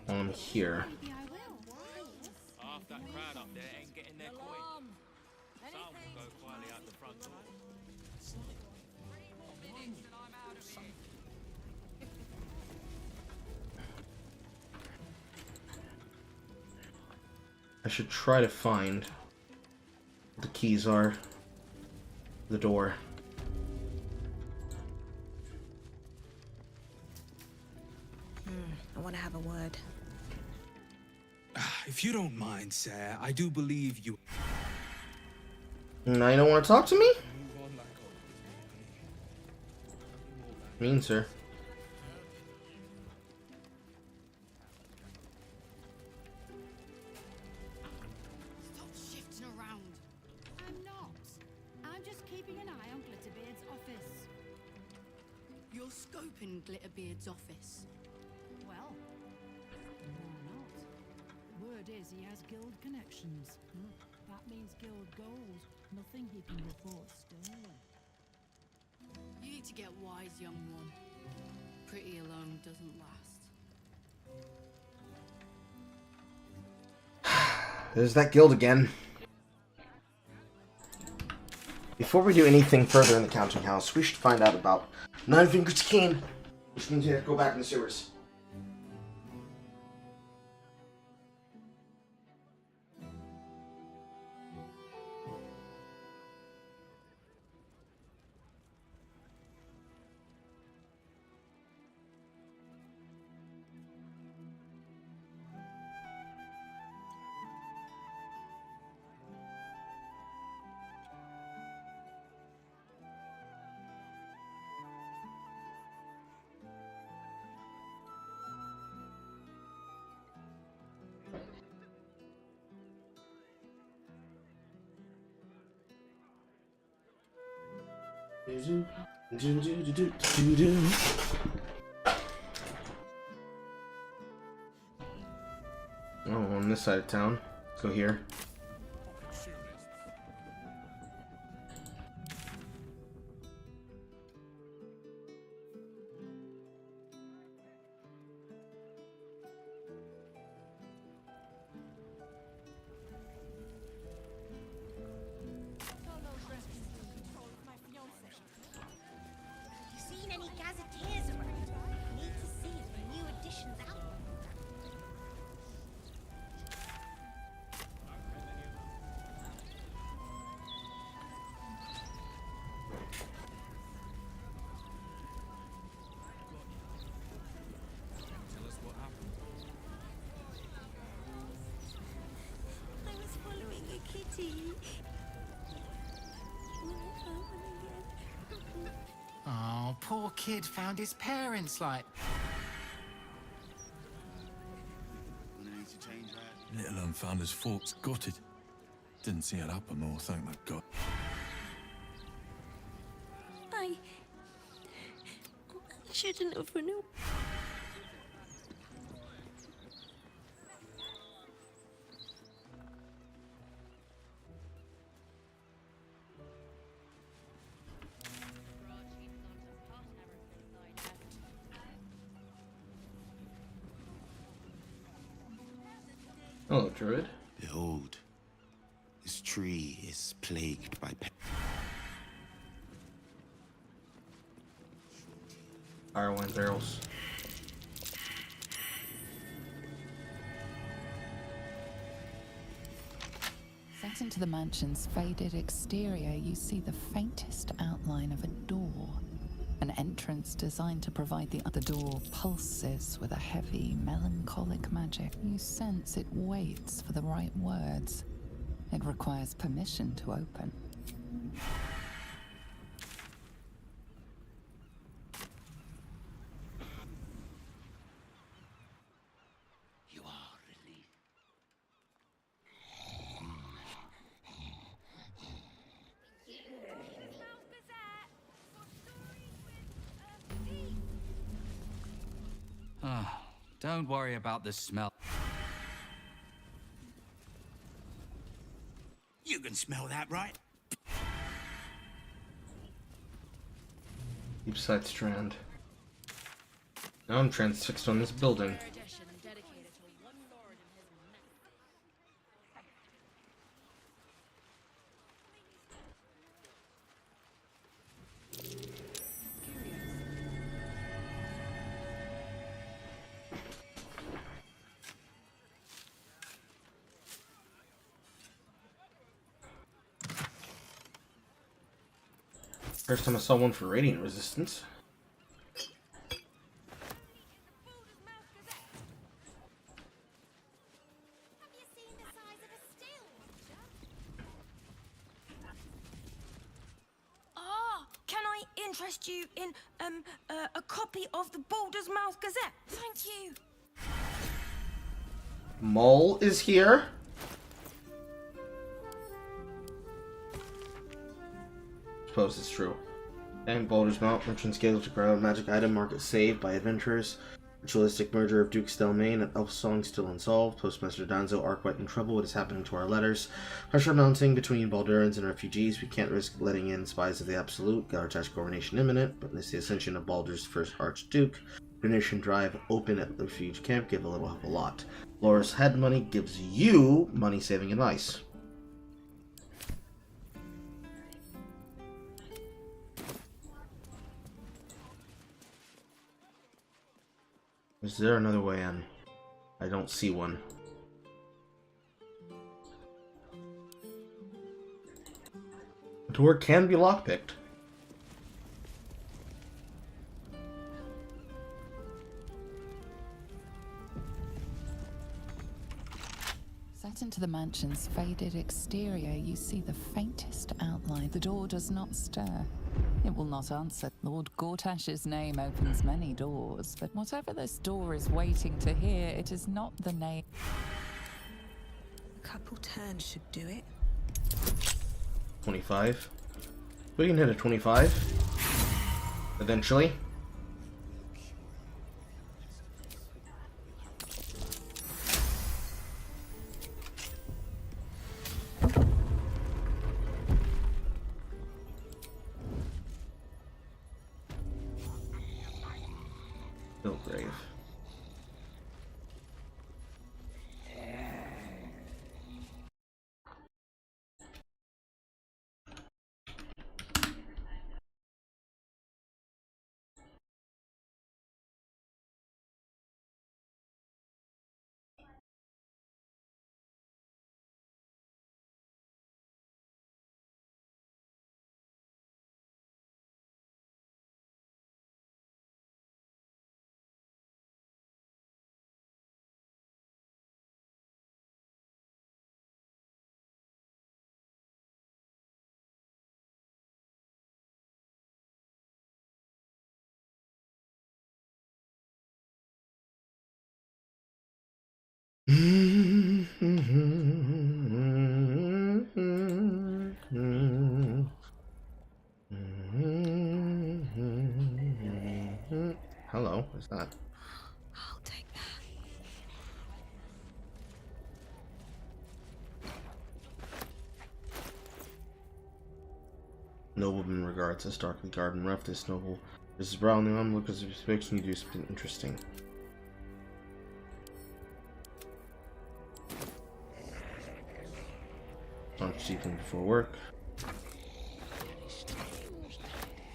I'm here. Half that crowd up there ain't getting their coin. Some will go quietly out the front door. I should try to find what the keys are. The door. I want to have a word. If you don't mind, sir, I do believe you. Now you don't want to talk to me? Mean, sir. Stop shifting around. I'm not. I'm just keeping an eye on Glitterbeard's office. You're scoping Glitterbeard's office? Well, why not? Word is he has guild connections. That means guild gold. Nothing he can report stolen. You need to get wise, young one. Pretty alone doesn't last. There's that guild again. Before we do anything further in the counting house, we should find out about Nine Fingers Cane, which means we have to go back in the sewers. Oh, on this side of town. Let's go here. Seen any gazetteers around? Need to see if the new edition's out. Tell us what happened. I was following a kitty. Oh, poor kid found his parents like. Little un found his folks gutted. Didn't see it happen though, thank the God. I shouldn't have run away. Hello, Druid. Behold, this tree is plagued by Fire wine barrels. Set into the mansion's faded exterior, you see the faintest outline of a door. An entrance designed to provide the door pulses with a heavy, melancholic magic. You sense it waits for the right words. It requires permission to open. You are released. Don't worry about the smell. You can smell that, right? Deep side strand. Now I'm transfixed on this building. First time I saw one for radiant resistance. Can I interest you in a copy of the Baldur's Mouth Gazette? Thank you. Mull is here. Suppose it's true. And Baldur's Mouth, merchants scheduled to grow a magic item, market saved by adventurers. Ritualistic murder of Duke Stelmane at Elf Song still unsolved. Postmaster Danzo Arkwright in trouble. What is happening to our letters? Pressure mounting between Baldurans and refugees. We can't risk letting in spies of the Absolute. Galatash coronation imminent. Witness the ascension of Baldur's first Archduke. Donation drive open at the refuge camp. Give a little, help a lot. Laura's head money gives you money-saving advice. Is there another way in? I don't see one. The door can be lockpicked. Set into the mansion's faded exterior, you see the faintest outline. The door does not stir. It will not answer. Lord Gortash's name opens many doors, but whatever this door is waiting to hear, it is not the name. A couple turns should do it. 25. We can hit a 25. Eventually. Still grave. Hello, what's that? I'll take that. Nobleman regards us, darkly garden ref. This noble Mrs. Brown, the onlooker is expecting you to do something interesting. Launch seeking before work.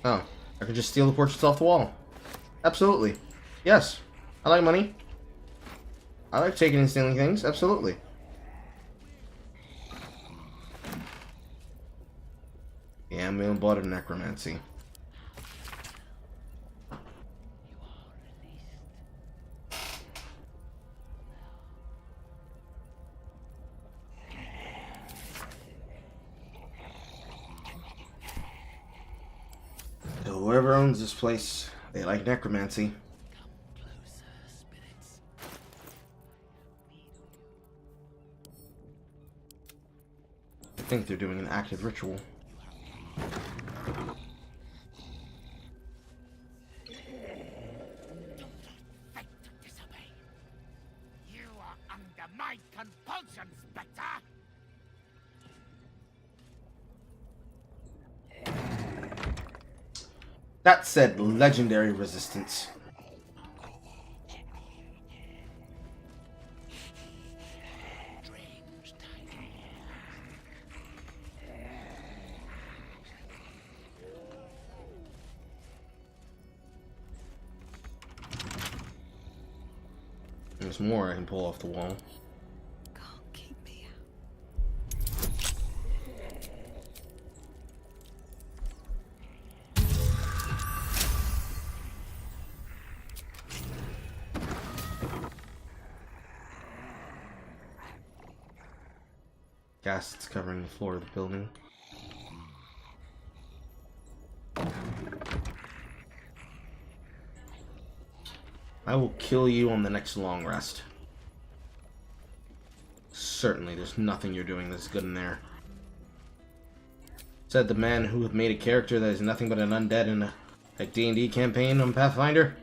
Oh, I could just steal the portraits off the wall. Absolutely. Yes. I like money. I like taking and stealing things. Absolutely. Yeah, I'm being bought of necromancy. So whoever owns this place, they like necromancy. I think they're doing an active ritual. You are under my compulsion, Spectre! That said, legendary resistance. There's more I can pull off the wall. Can't keep me out. Gas covering the floor of the building. I will kill you on the next long rest. Certainly, there's nothing you're doing that's good in there. Said the man who made a character that is nothing but an undead in a D&D campaign on Pathfinder.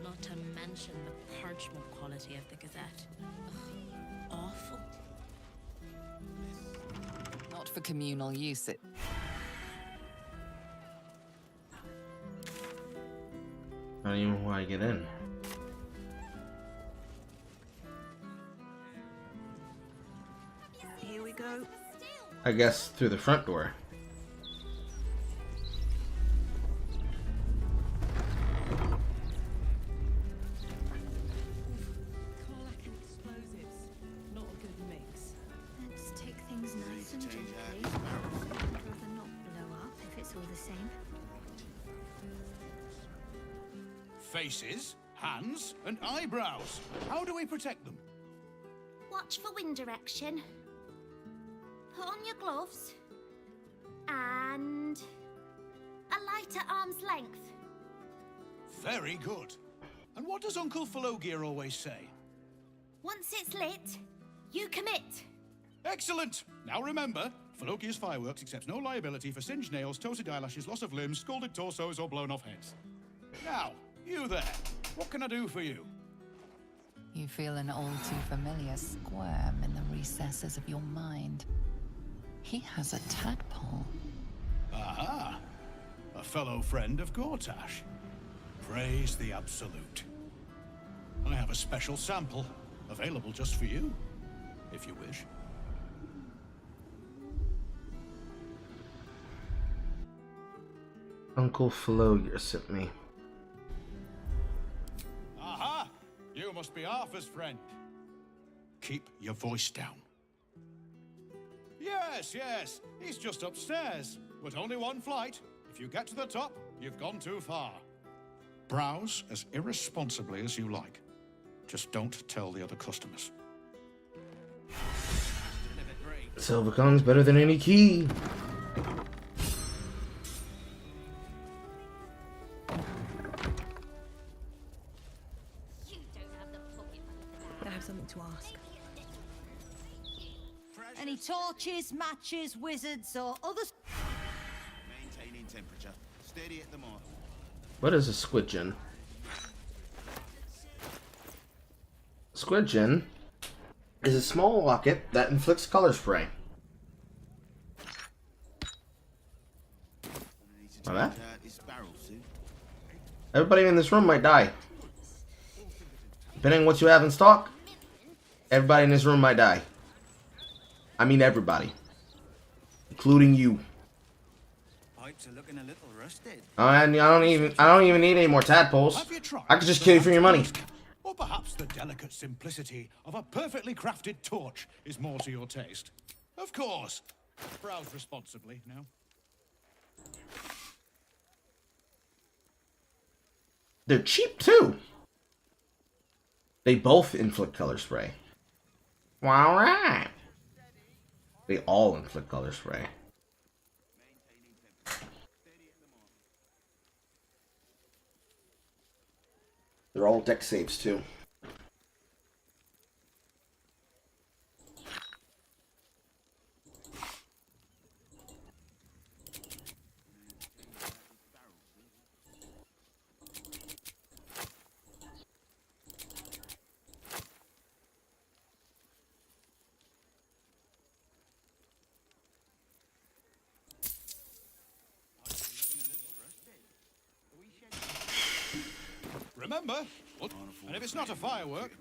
Not to mention the parchment quality of the Gazette. Ugh, awful. Not for communal use, it. I don't even know why I get in. Here we go. I guess through the front door. Explosives. Not a good mix. Let's take things nice and gently. I'd rather not blow up if it's all the same. Faces, hands, and eyebrows. How do we protect them? Watch for wind direction. Put on your gloves. And a light at arm's length. Very good. And what does Uncle Philogir always say? Once it's lit, you commit. Excellent! Now remember, Philogir's Fireworks accepts no liability for singed nails, toasted eyelashes, loss of limbs, scalded torsos, or blown off heads. Now, you there. What can I do for you? You feel an all too familiar squirm in the recesses of your mind. He has a tadpole. Aha! A fellow friend of Gortash. Praise the Absolute. I have a special sample, available just for you, if you wish. Uncle Philogir sent me. Aha! You must be Arthur's friend. Keep your voice down. Yes, yes, he's just upstairs, but only one flight. If you get to the top, you've gone too far. Browse as irresponsibly as you like. Just don't tell the other customers. Silvercong's better than any key. I have something to ask. Any torches, matches, wizards, or others? Maintaining temperature. Steady at the mark. What is a squidgen? Squidgen is a small locket that inflicts color spray. Like that? Everybody in this room might die. Depending on what you have in stock, Everybody in this room might die. I mean everybody. Including you. Pipes are looking a little rusted. I don't even need any more tadpoles. I could just kill you for your money. Or perhaps the delicate simplicity of a perfectly crafted torch is more to your taste. Of course. Browse responsibly now. They're cheap too. They both inflict color spray. Alright. They all inflict color spray. They're all deck saves too. Remember, and if it's not a firework,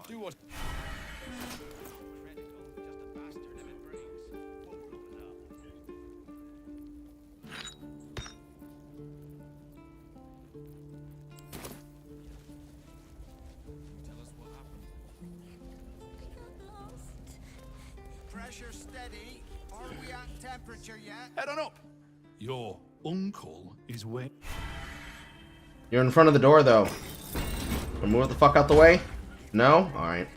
do what... Pressure steady. Are we at temperature yet? Head on up. Your uncle is waiting. You're in front of the door though. Move the fuck out the way? No? Alright.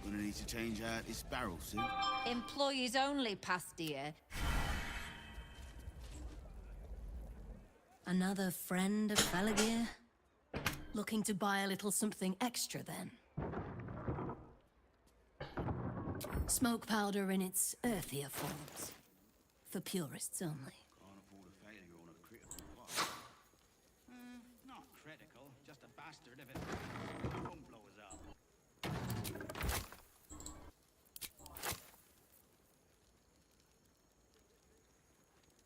Gonna need to change out this barrel soon. Employees only, Pastia. Another friend of Felagir? Looking to buy a little something extra then? Smoke powder in its earthier forms. For purists only. Not critical, just a bastard if it won't blow us up.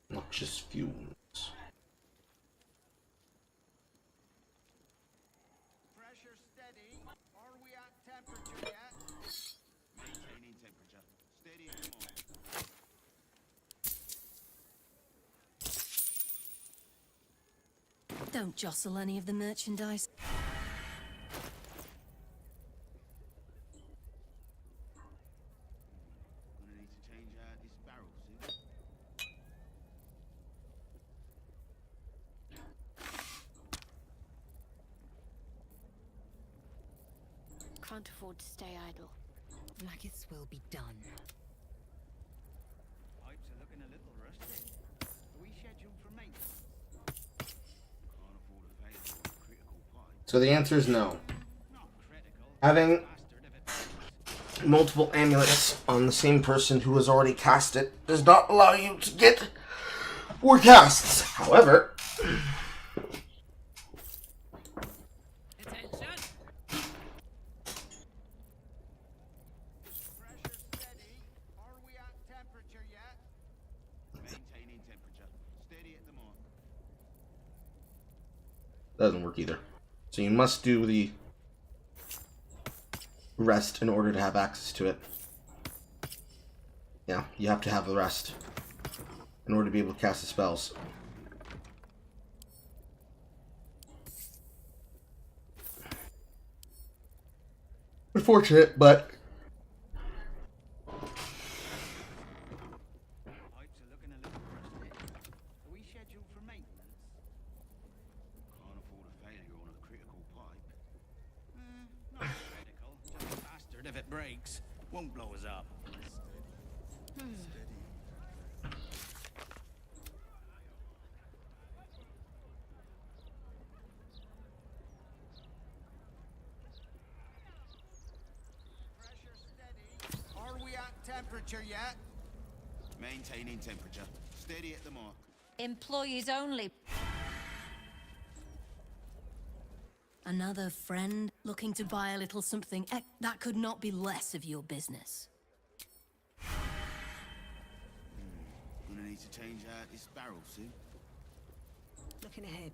Noxious fumes. Pressure steady. Are we at temperature yet? Maintaining temperature. Steady at the moment. Don't jostle any of the merchandise. Gonna need to change out this barrel soon. Can't afford to stay idle. Blackets will be done. Pipes are looking a little rusty. Are we scheduled for maintenance? Can't afford a failure on a critical pipe. So the answer is no. Having multiple amulets on the same person who has already cast it does not allow you to get more casts. However, Maintaining temperature. Steady at the mark. doesn't work either. So you must do the rest in order to have access to it. Yeah, you have to have the rest in order to be able to cast the spells. Unfortunate, but Pipes are looking a little rusty. Are we scheduled for maintenance? Can't afford a failure on a critical pipe. Not critical, just a bastard if it breaks. Won't blow us up. Are we at temperature yet? Maintaining temperature. Steady at the mark. Employees only. Another friend looking to buy a little something that could not be less of your business. Gonna need need to change out this barrel, Sue? Looking ahead.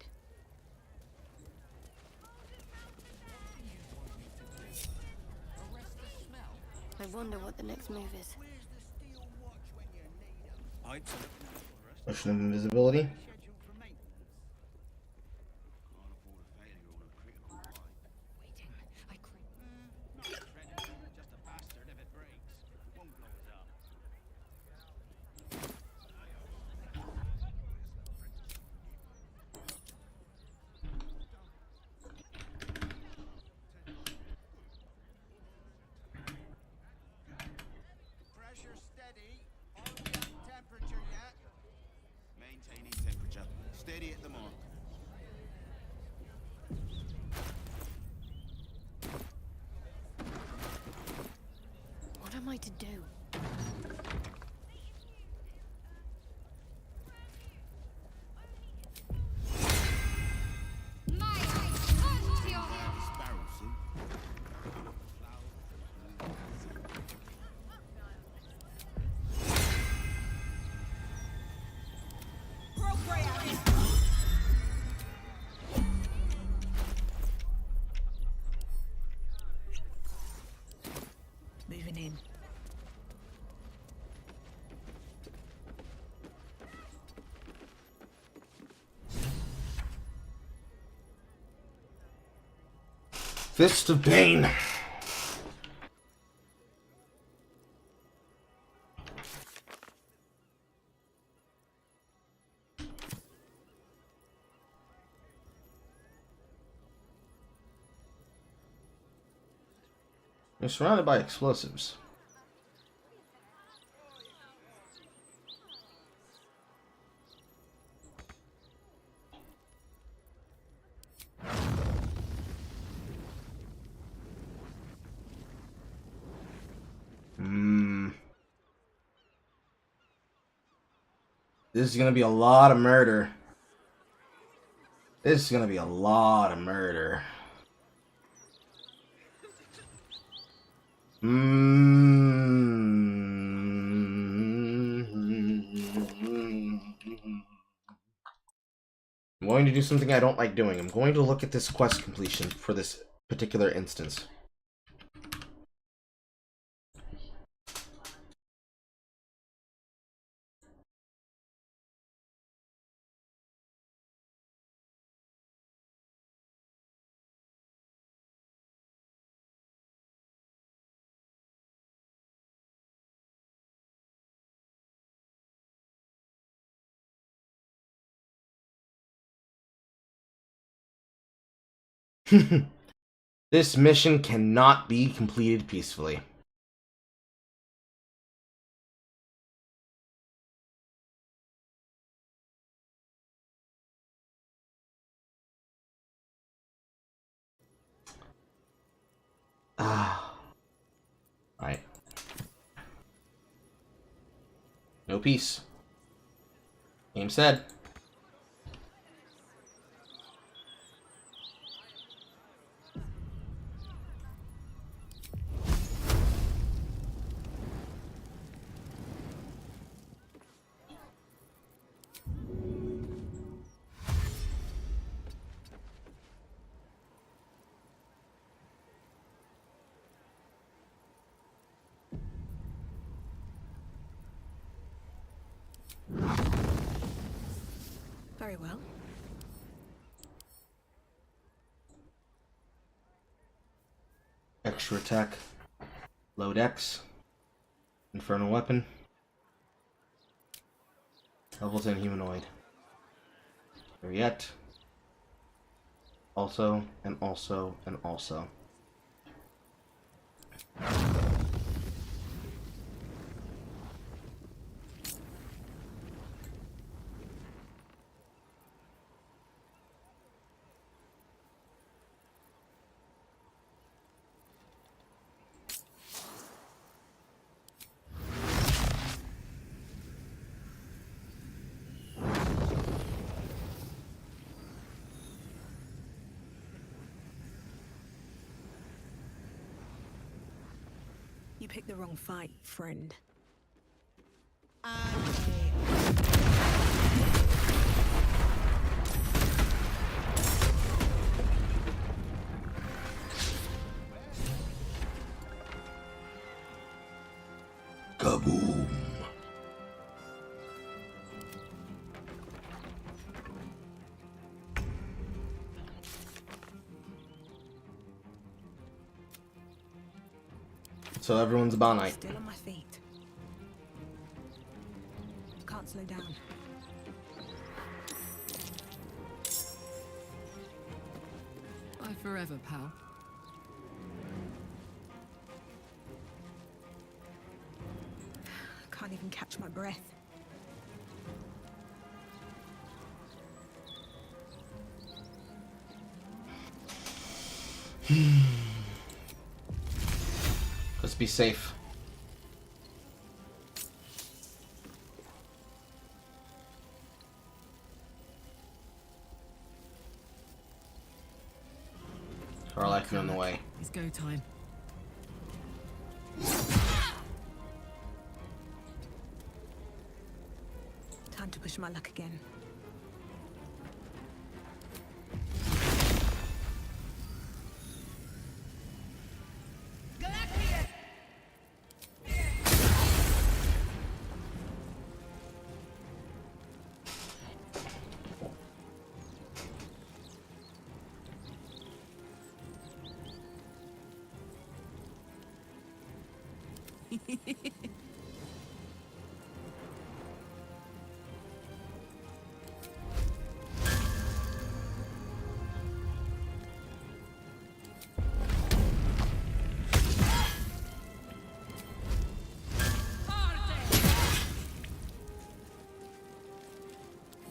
I wonder what the next move is. Motion of invisibility. Pressure steady. Are we at temperature yet? Maintaining temperature. Steady at the mark. What am I to do? This barrel, Sue. Moving in. Fist of Pain. You're surrounded by explosives. This is gonna be a lot of murder. This is gonna be a lot of murder. I'm going to do something I don't like doing. I'm going to look at this quest completion for this particular instance. This mission cannot be completed peacefully. Right. No peace. Game said. Very well. Extra attack. Load X. Infernal weapon. Level 10 humanoid. There yet. Also, and also, and also. You picked the wrong fight, friend. And Kaboom. So everyone's a Bonite. Still on my feet. Can't slow down. Bye forever, pal. Can't even catch my breath. Let's be safe. Carl acting on the way. It's go time. Time to push my luck again.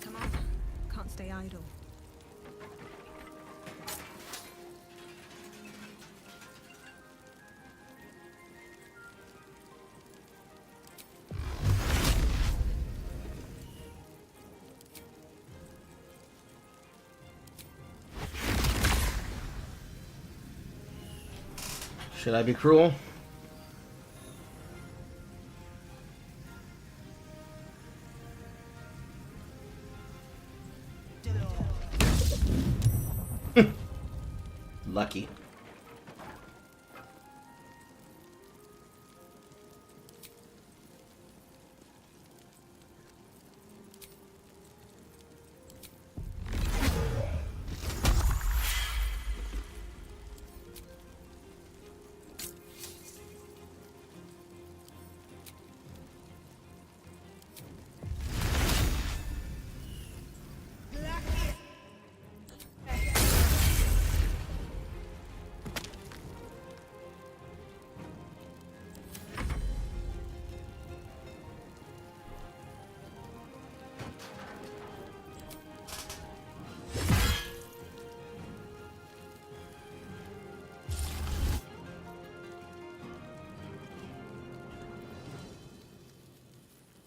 Come on, can't stay idle. Should I be cruel? Lucky.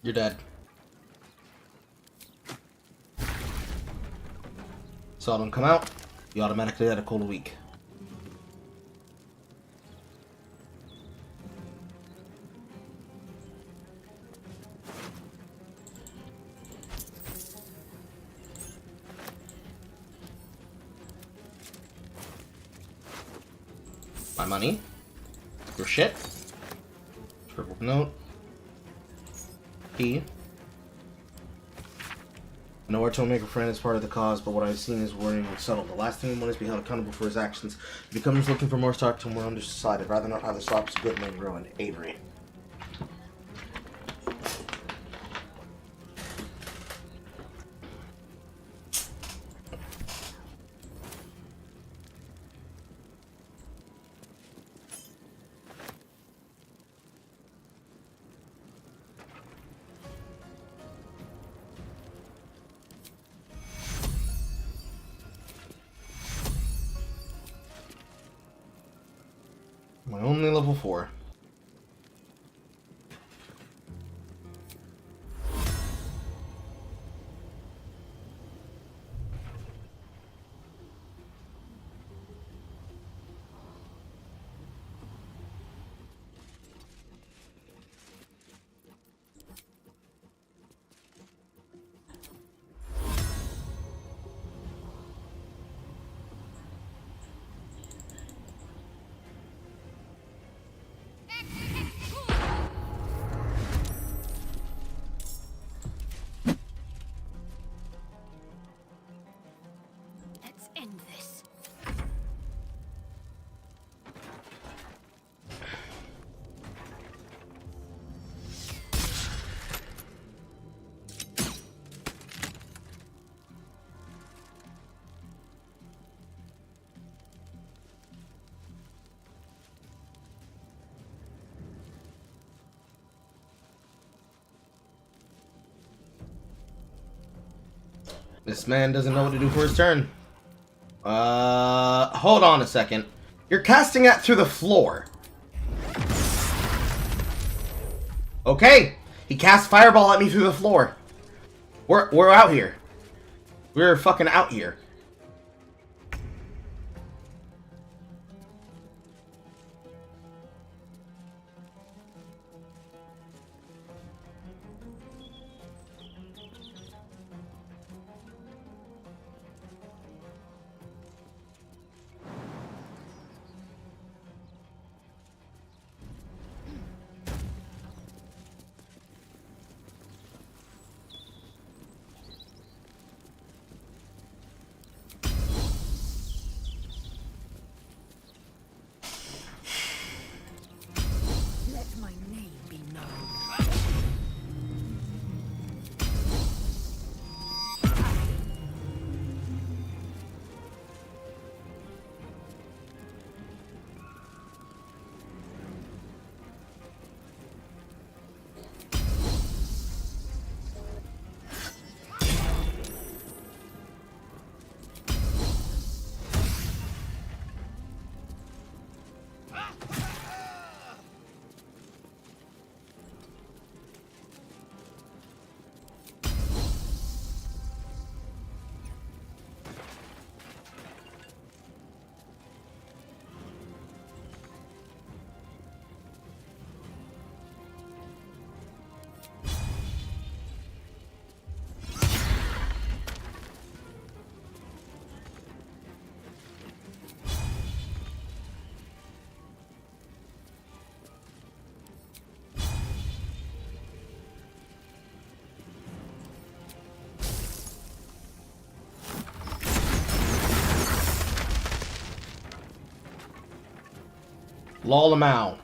You're dead. Saw them come out, you automatically had a cold week. My money. Your shit. Scribbled note. Key. I know our toolmaker friend is part of the cause, but what I've seen is worrying and subtle. The last thing we want is to be held accountable for his actions. He becomes looking for more stock till we're undecided. Rather not have the stops good men ruined. Avery. My only level 4. end this. This man doesn't know what to do for his turn. Hold on a second. You're casting that through the floor. Okay. He cast fireball at me through the floor. We're out here. We're fucking out here. Let my name be known. Lol him out.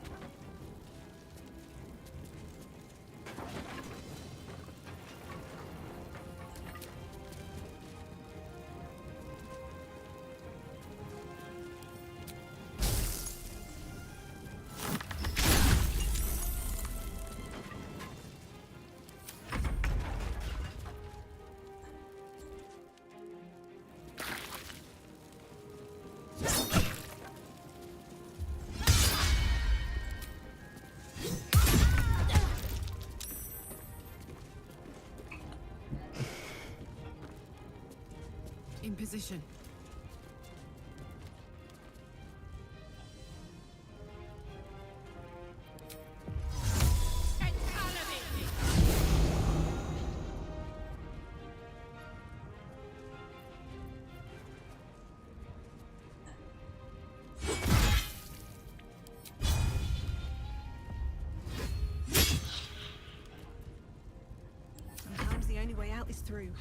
In position. Sometimes the only way out is through.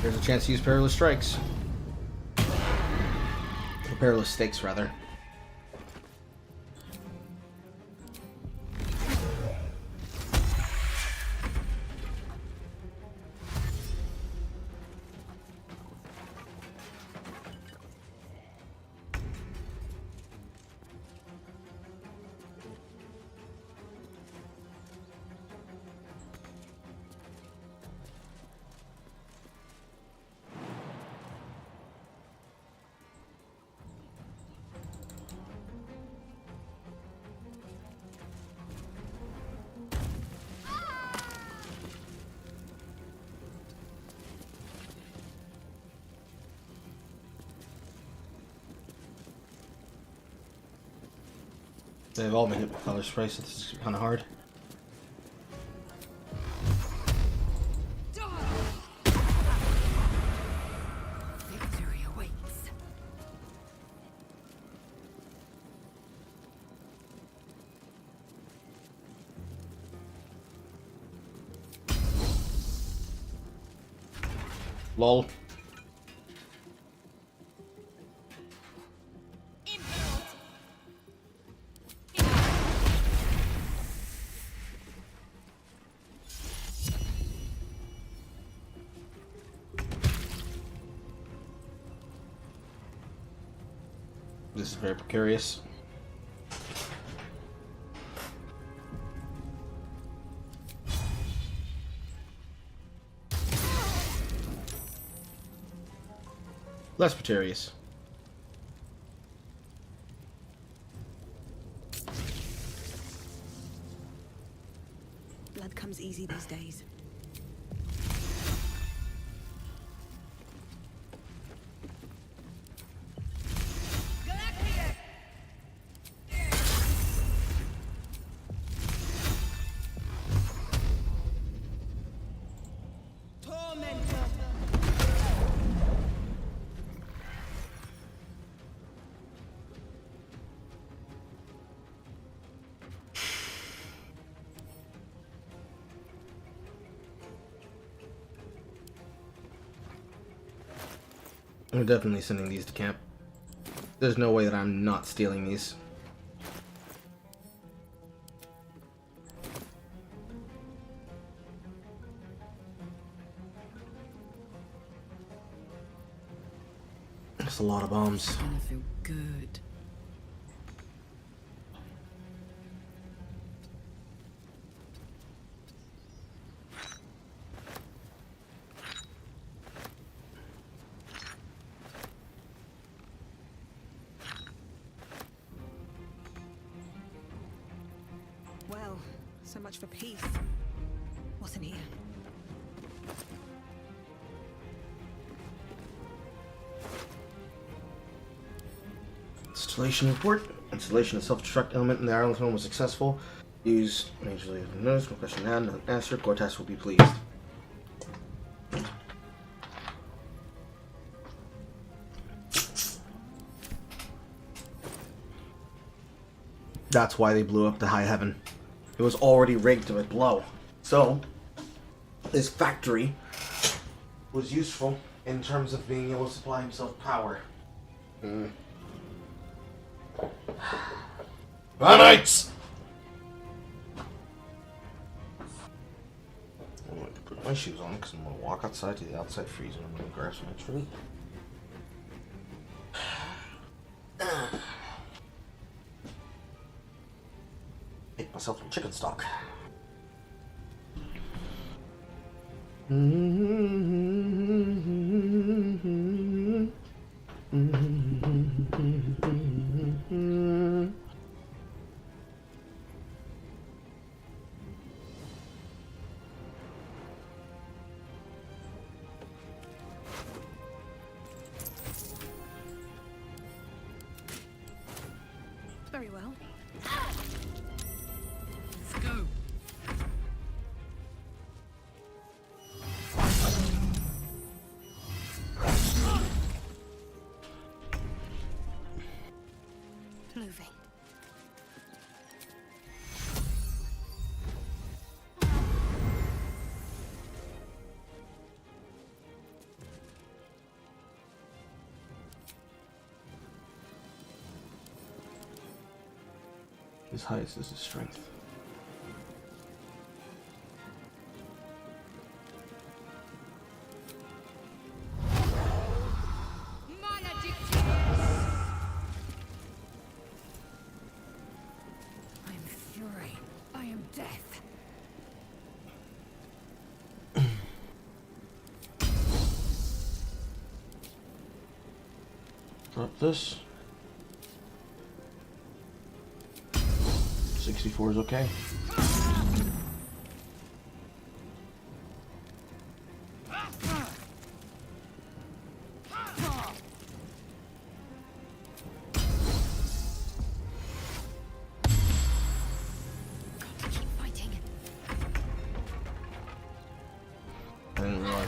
There's a chance to use perilous strikes. Or perilous stakes, rather. They've all been hit with color spray, so this is kind of hard. Victory awaits. Lol. This is very precarious. Less precarious. Blood comes easy these days. I'm definitely sending these to camp. There's no way that I'm not stealing these. That's a lot of bombs. It's gonna feel good. Well, so much for peace. What's in here? Installation report. Installation of self-destruct element in the Ireland home was successful. Use majorly notice, no question asked, no answer. Cortez will be pleased. That's why they blew up the High Heaven. It was already rigged to blow. So, this factory was useful in terms of being able to supply himself power. Banites! I'm going to put my shoes on because I'm going to walk outside to the outside freezer and I'm going to grab some extra meat. Make myself some chicken stock. Very well. Let's go. Moving. His highest is his strength. I am fury. I am death. Drop this. 64 is okay.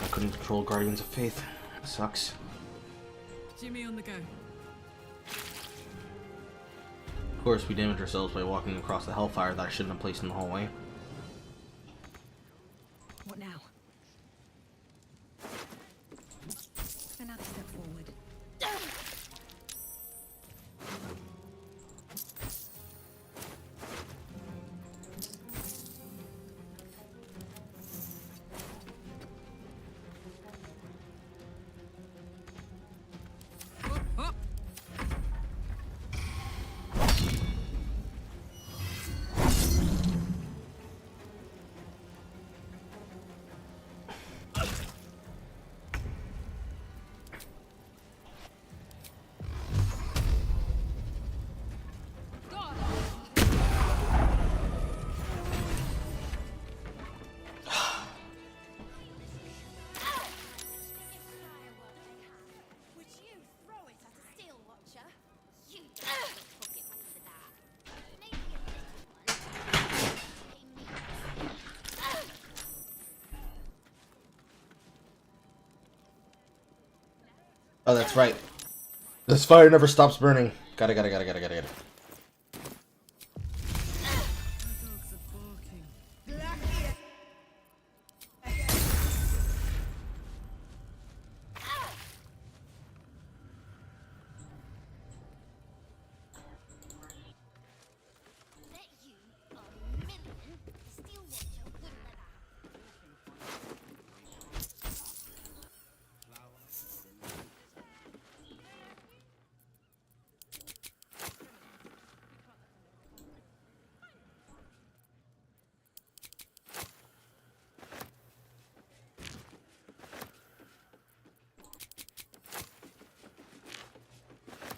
I couldn't control Guardians of Faith. Sucks. Jimmy on the go. Of course, we damage ourselves by walking across the hellfire that I shouldn't have placed in the hallway. What now? Another step forward. Oh, that's right. This fire never stops burning. Gotta.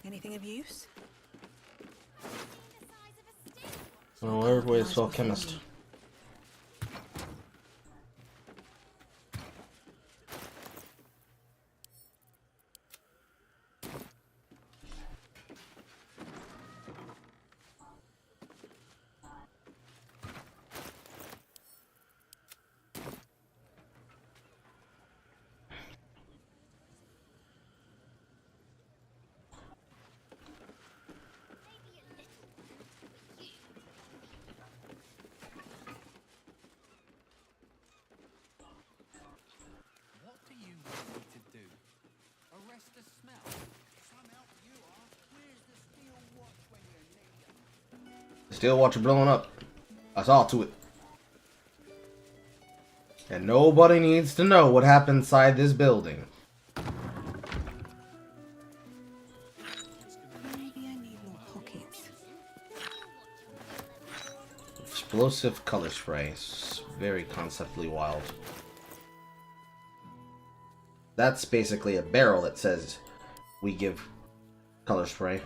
Anything of use? Well, every way is well chemist. Steel watcher blowing up. That's all to it. And nobody needs to know what happened inside this building. Maybe I need more pockets. Explosive color spray. It's very conceptually wild. That's basically a barrel that says we give color spray.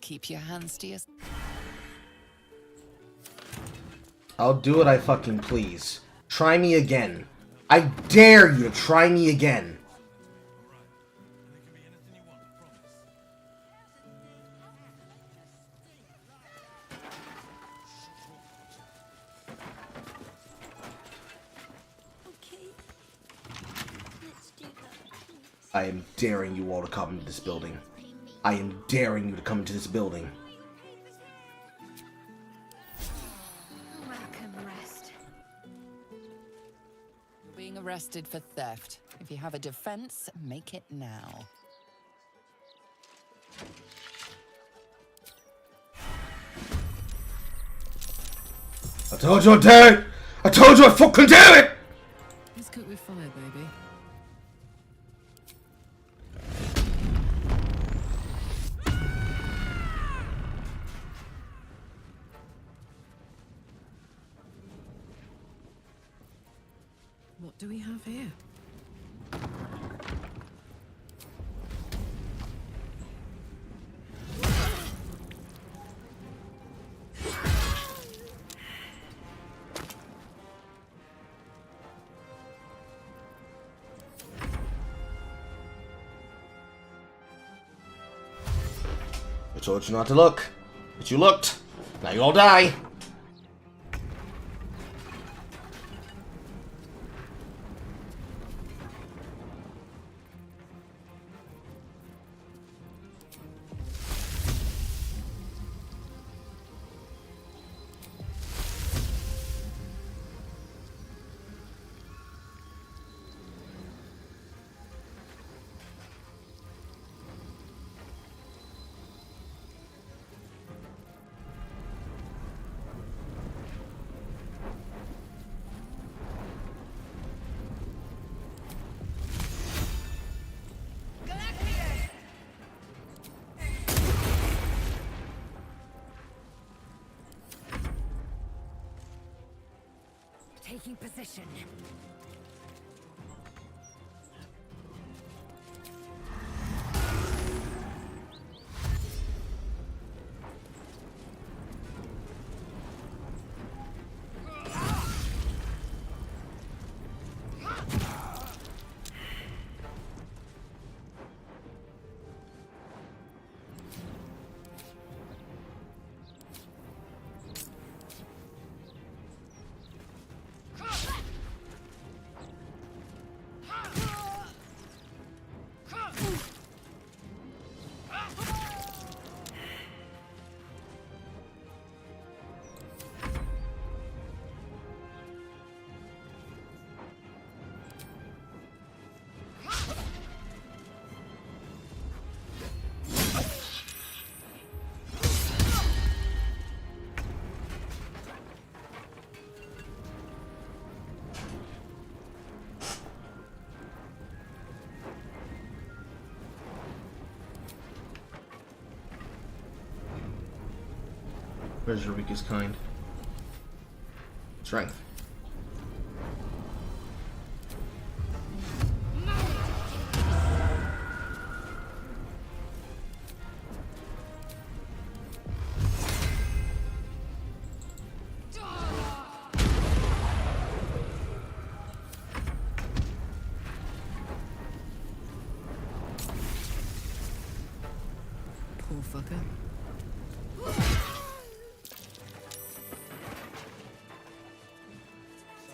Keep your hands to yourself. I'll do what I fucking please. Try me again. I dare you to try me again. I am daring you all to come into this building. I am daring you to come into this building. You're being arrested for theft. If you have a defense, make it now. I told you I'd do it! I told you I'd fucking do it! Let's cook with fire, baby. What do we have here? told you not to look. But you looked. Now you all die. Taking position. Where's your weakest kind? Strength. Poor fucker.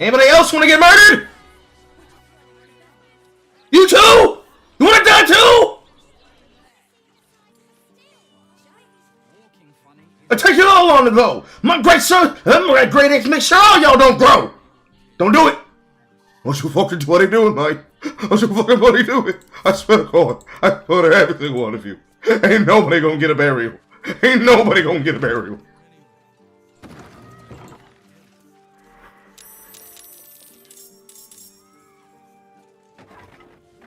Anybody else want to get murdered? You too? You want to die too? It takes you all long to go. My great son, my great ex, make sure all y'all don't grow. Don't do it. Don't you fucking do what he doing, Mike. Don't you fucking what he doing. I swear to God, I swear to every single one of you. Ain't nobody gonna get a burial. Ain't nobody gonna get a burial.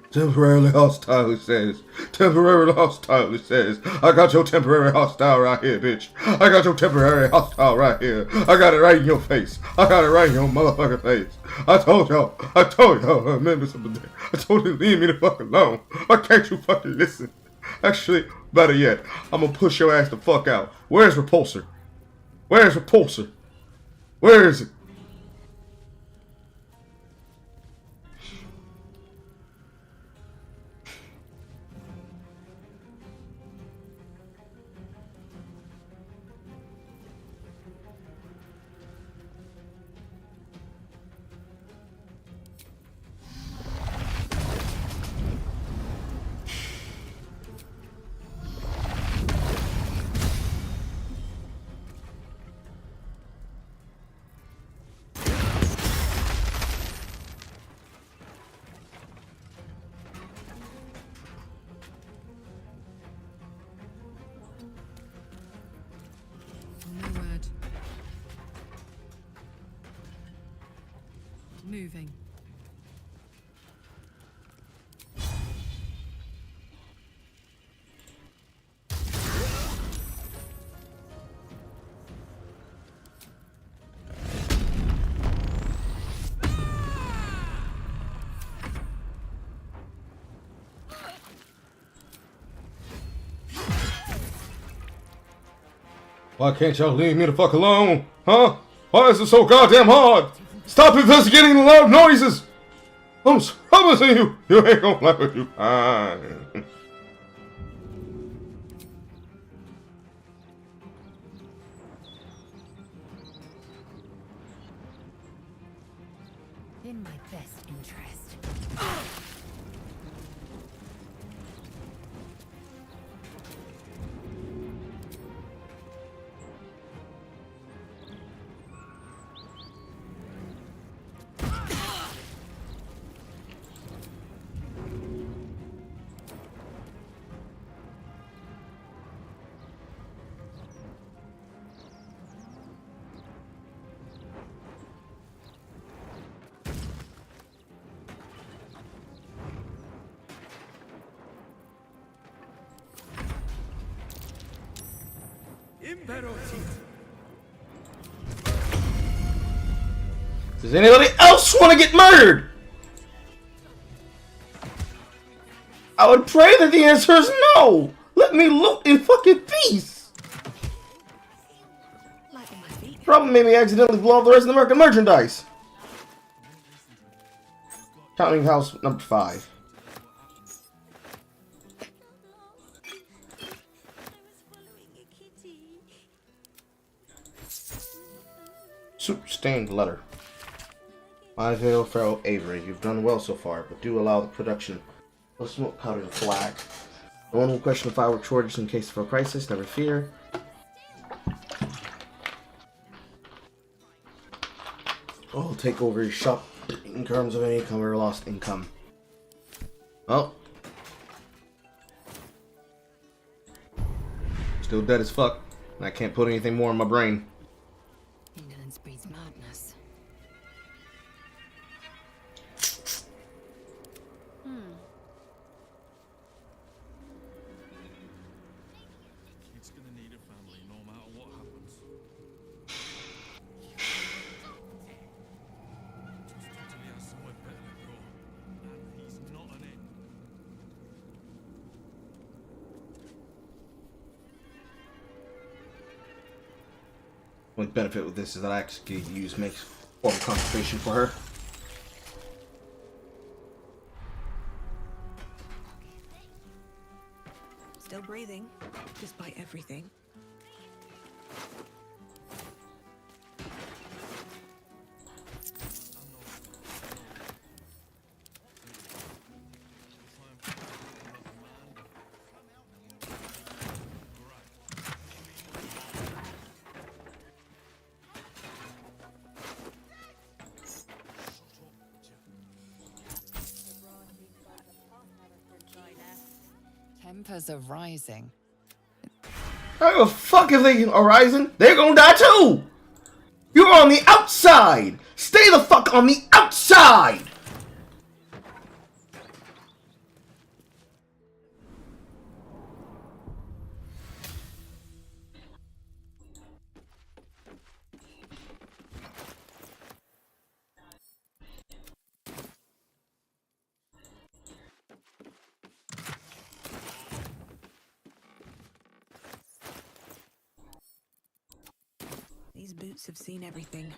Temporarily hostile, it says. Temporarily hostile, it says. I got your temporary hostile right here, bitch. I got your temporary hostile right here. I got it right in your face. I got it right in your motherfucking face. I told y'all, members of the day. I told you to leave me the fuck alone. Why can't you fucking listen? Actually, better yet, I'm gonna push your ass the fuck out. Where's Repulsor? Where's Repulsor? Where is it? Moving. Why can't y'all leave me the fuck alone? Huh? Why is it so goddamn hard? Stop investigating the loud noises! I'm promising you, you ain't gonna like what you find. in my best interest. Does anybody else want to get murdered? I would pray that the answer is no. Let me loot in fucking peace. Problem made me accidentally blow up the rest of the American merchandise. Counting house number 5. Soup stained letter. My veil, Pharaoh Avery, you've done well so far, but do allow the production of smoke powder to flag. No one will question firework shortage in case of a crisis, never fear. I'll take over your shop in terms of any income or lost income. Well. Still dead as fuck. And I can't put anything more in my brain. Indolence breeds madness. Kid's gonna need a family no matter what happens. Just until he has somewhere better to go. And he's not an it. Only benefit with this is that I actually get use makes form of concentration for her. Still breathing, despite everything. Tempers are rising. I don't give a fuck if they are rising. They're gonna die too. You're on the outside. Stay the fuck on the outside. These boots have seen everything.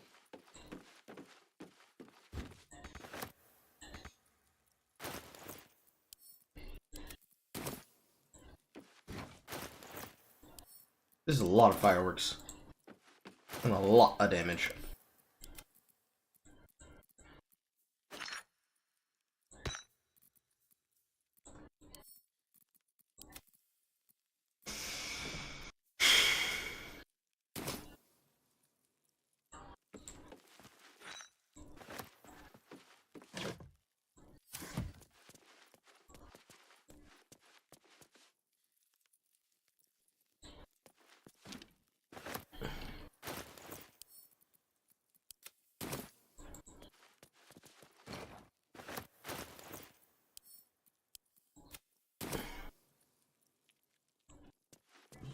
This is a lot of fireworks. And a lot of damage.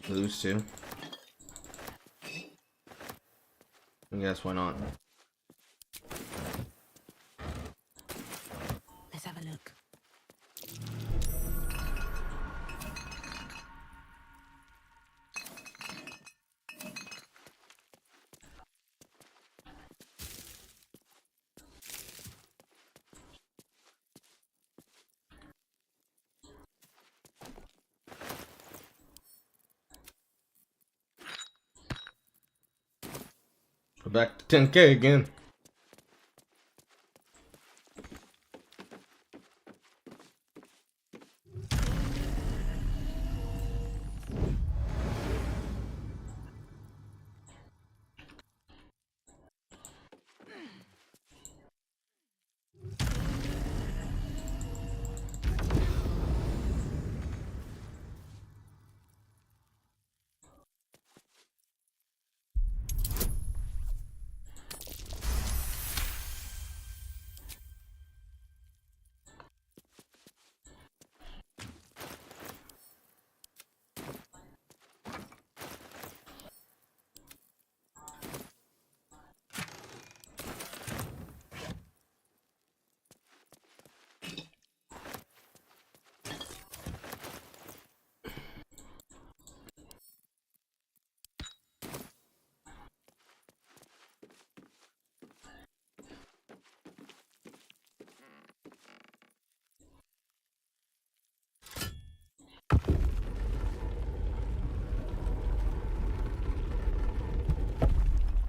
Lose too. I guess why not? Let's have a look. We're back to 10K again.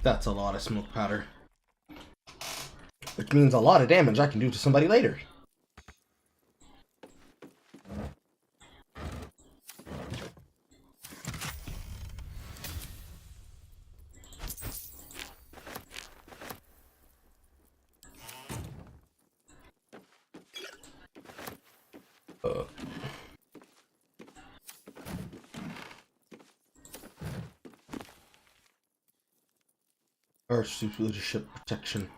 That's a lot of smoke powder. Which means a lot of damage I can do to somebody later. Archduke's leadership protection.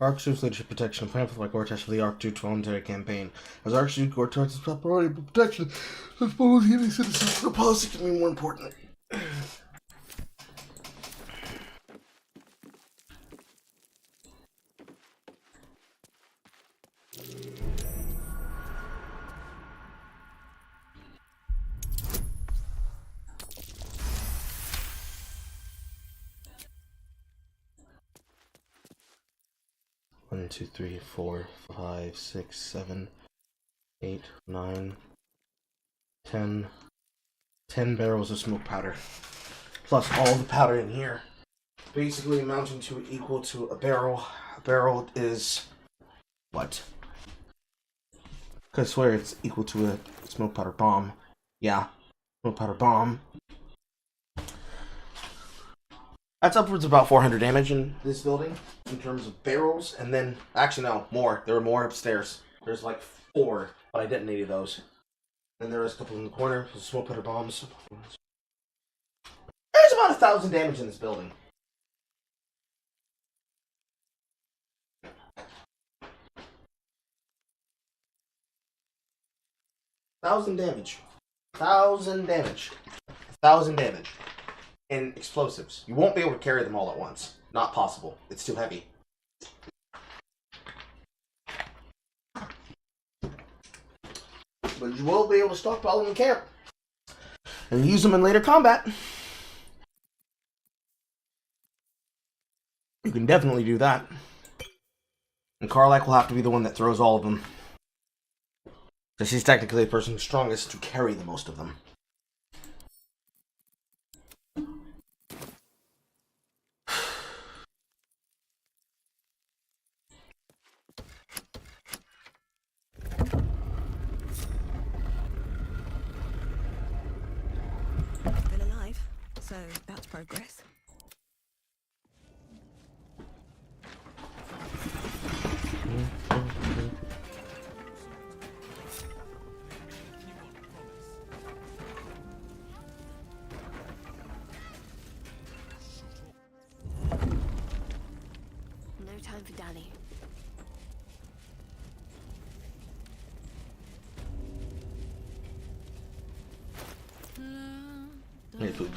Archduke's leadership protection. Pamphlet by Gortash for the Archduke's voluntary campaign. As Archduke Gortash is priority protection, as well as giving citizens the policy can be more important. 1, 2, 3, 4, 5, 6, 7, 8, 9, 10. 10 barrels of smoke powder. Plus all the powder in here. Basically amounting to equal to a barrel. A barrel is what? I swear it's equal to a smoke powder bomb. Yeah. Smoke powder bomb. That's upwards of about 400 damage in this building in terms of barrels, and then actually no, more. There were more upstairs. There's like 4, but I detonated those. And there was a couple in the corner, smoke powder bombs. There's about 1,000 damage in this building. Thousand damage. 1,000 damage. 1,000 damage. And explosives. You won't be able to carry them all at once. Not possible. It's too heavy. But you will be able to stockpile them in camp. And use them in later combat. You can definitely do that. And Karlach will have to be the one that throws all of them. Because she's technically the person who's strongest to carry the most of them. Still alive, so that's progress. No time for dally. Hey, poop.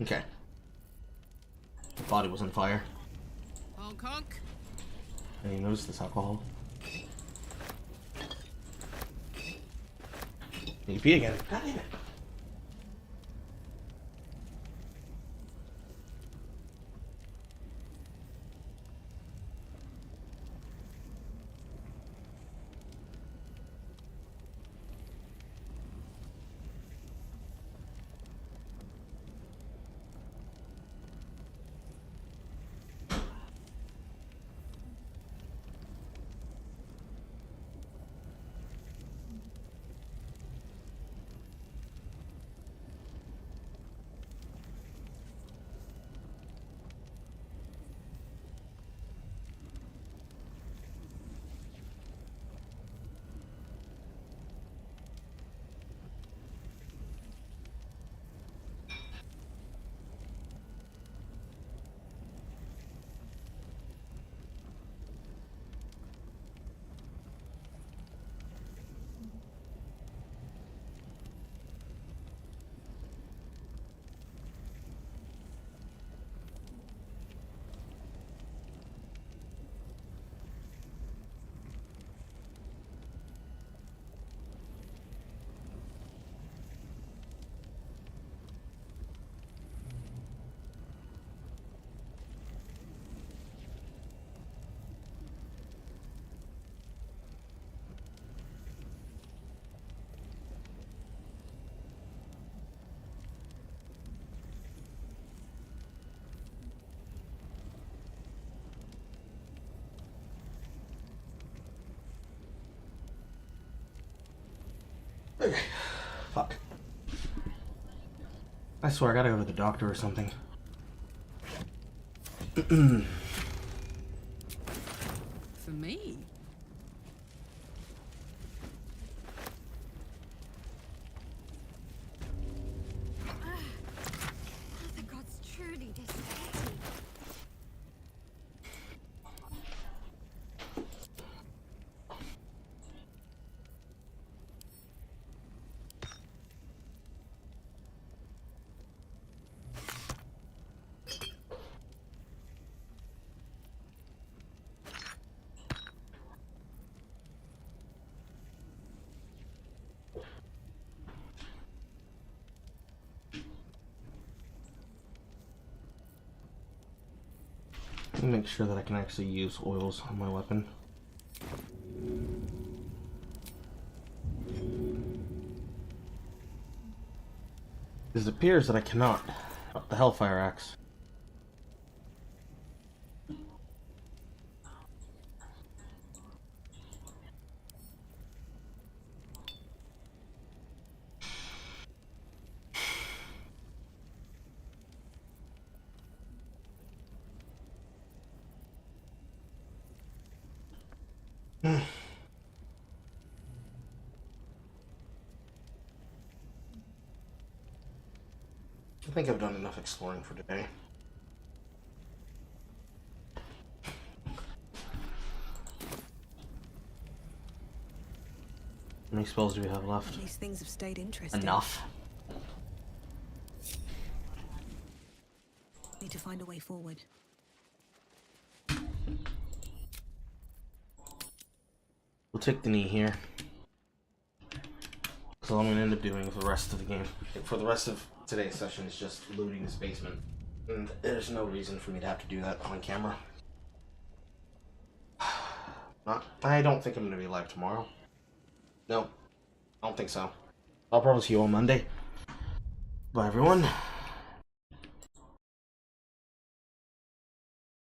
Okay. The body was on fire. Honk honk. And you notice this alcohol? You pee again. God damn it. Okay. Fuck. I swear I gotta go to the doctor or something. For me? The gods truly disappointed. Let me make sure that I can actually use oils on my weapon. It appears that I cannot. The Hellfire Axe. I think I've done enough exploring for today. How many spells do we have left? These things have stayed interesting. Enough. Need to find a way forward. We'll take the knee here. So what I'm gonna end up doing for the rest of the game, for the rest of today's session, is just looting this basement. And there's no reason for me to have to do that on camera. I don't think I'm gonna be live tomorrow. No, I don't think so. I'll probably see you on Monday. Bye everyone.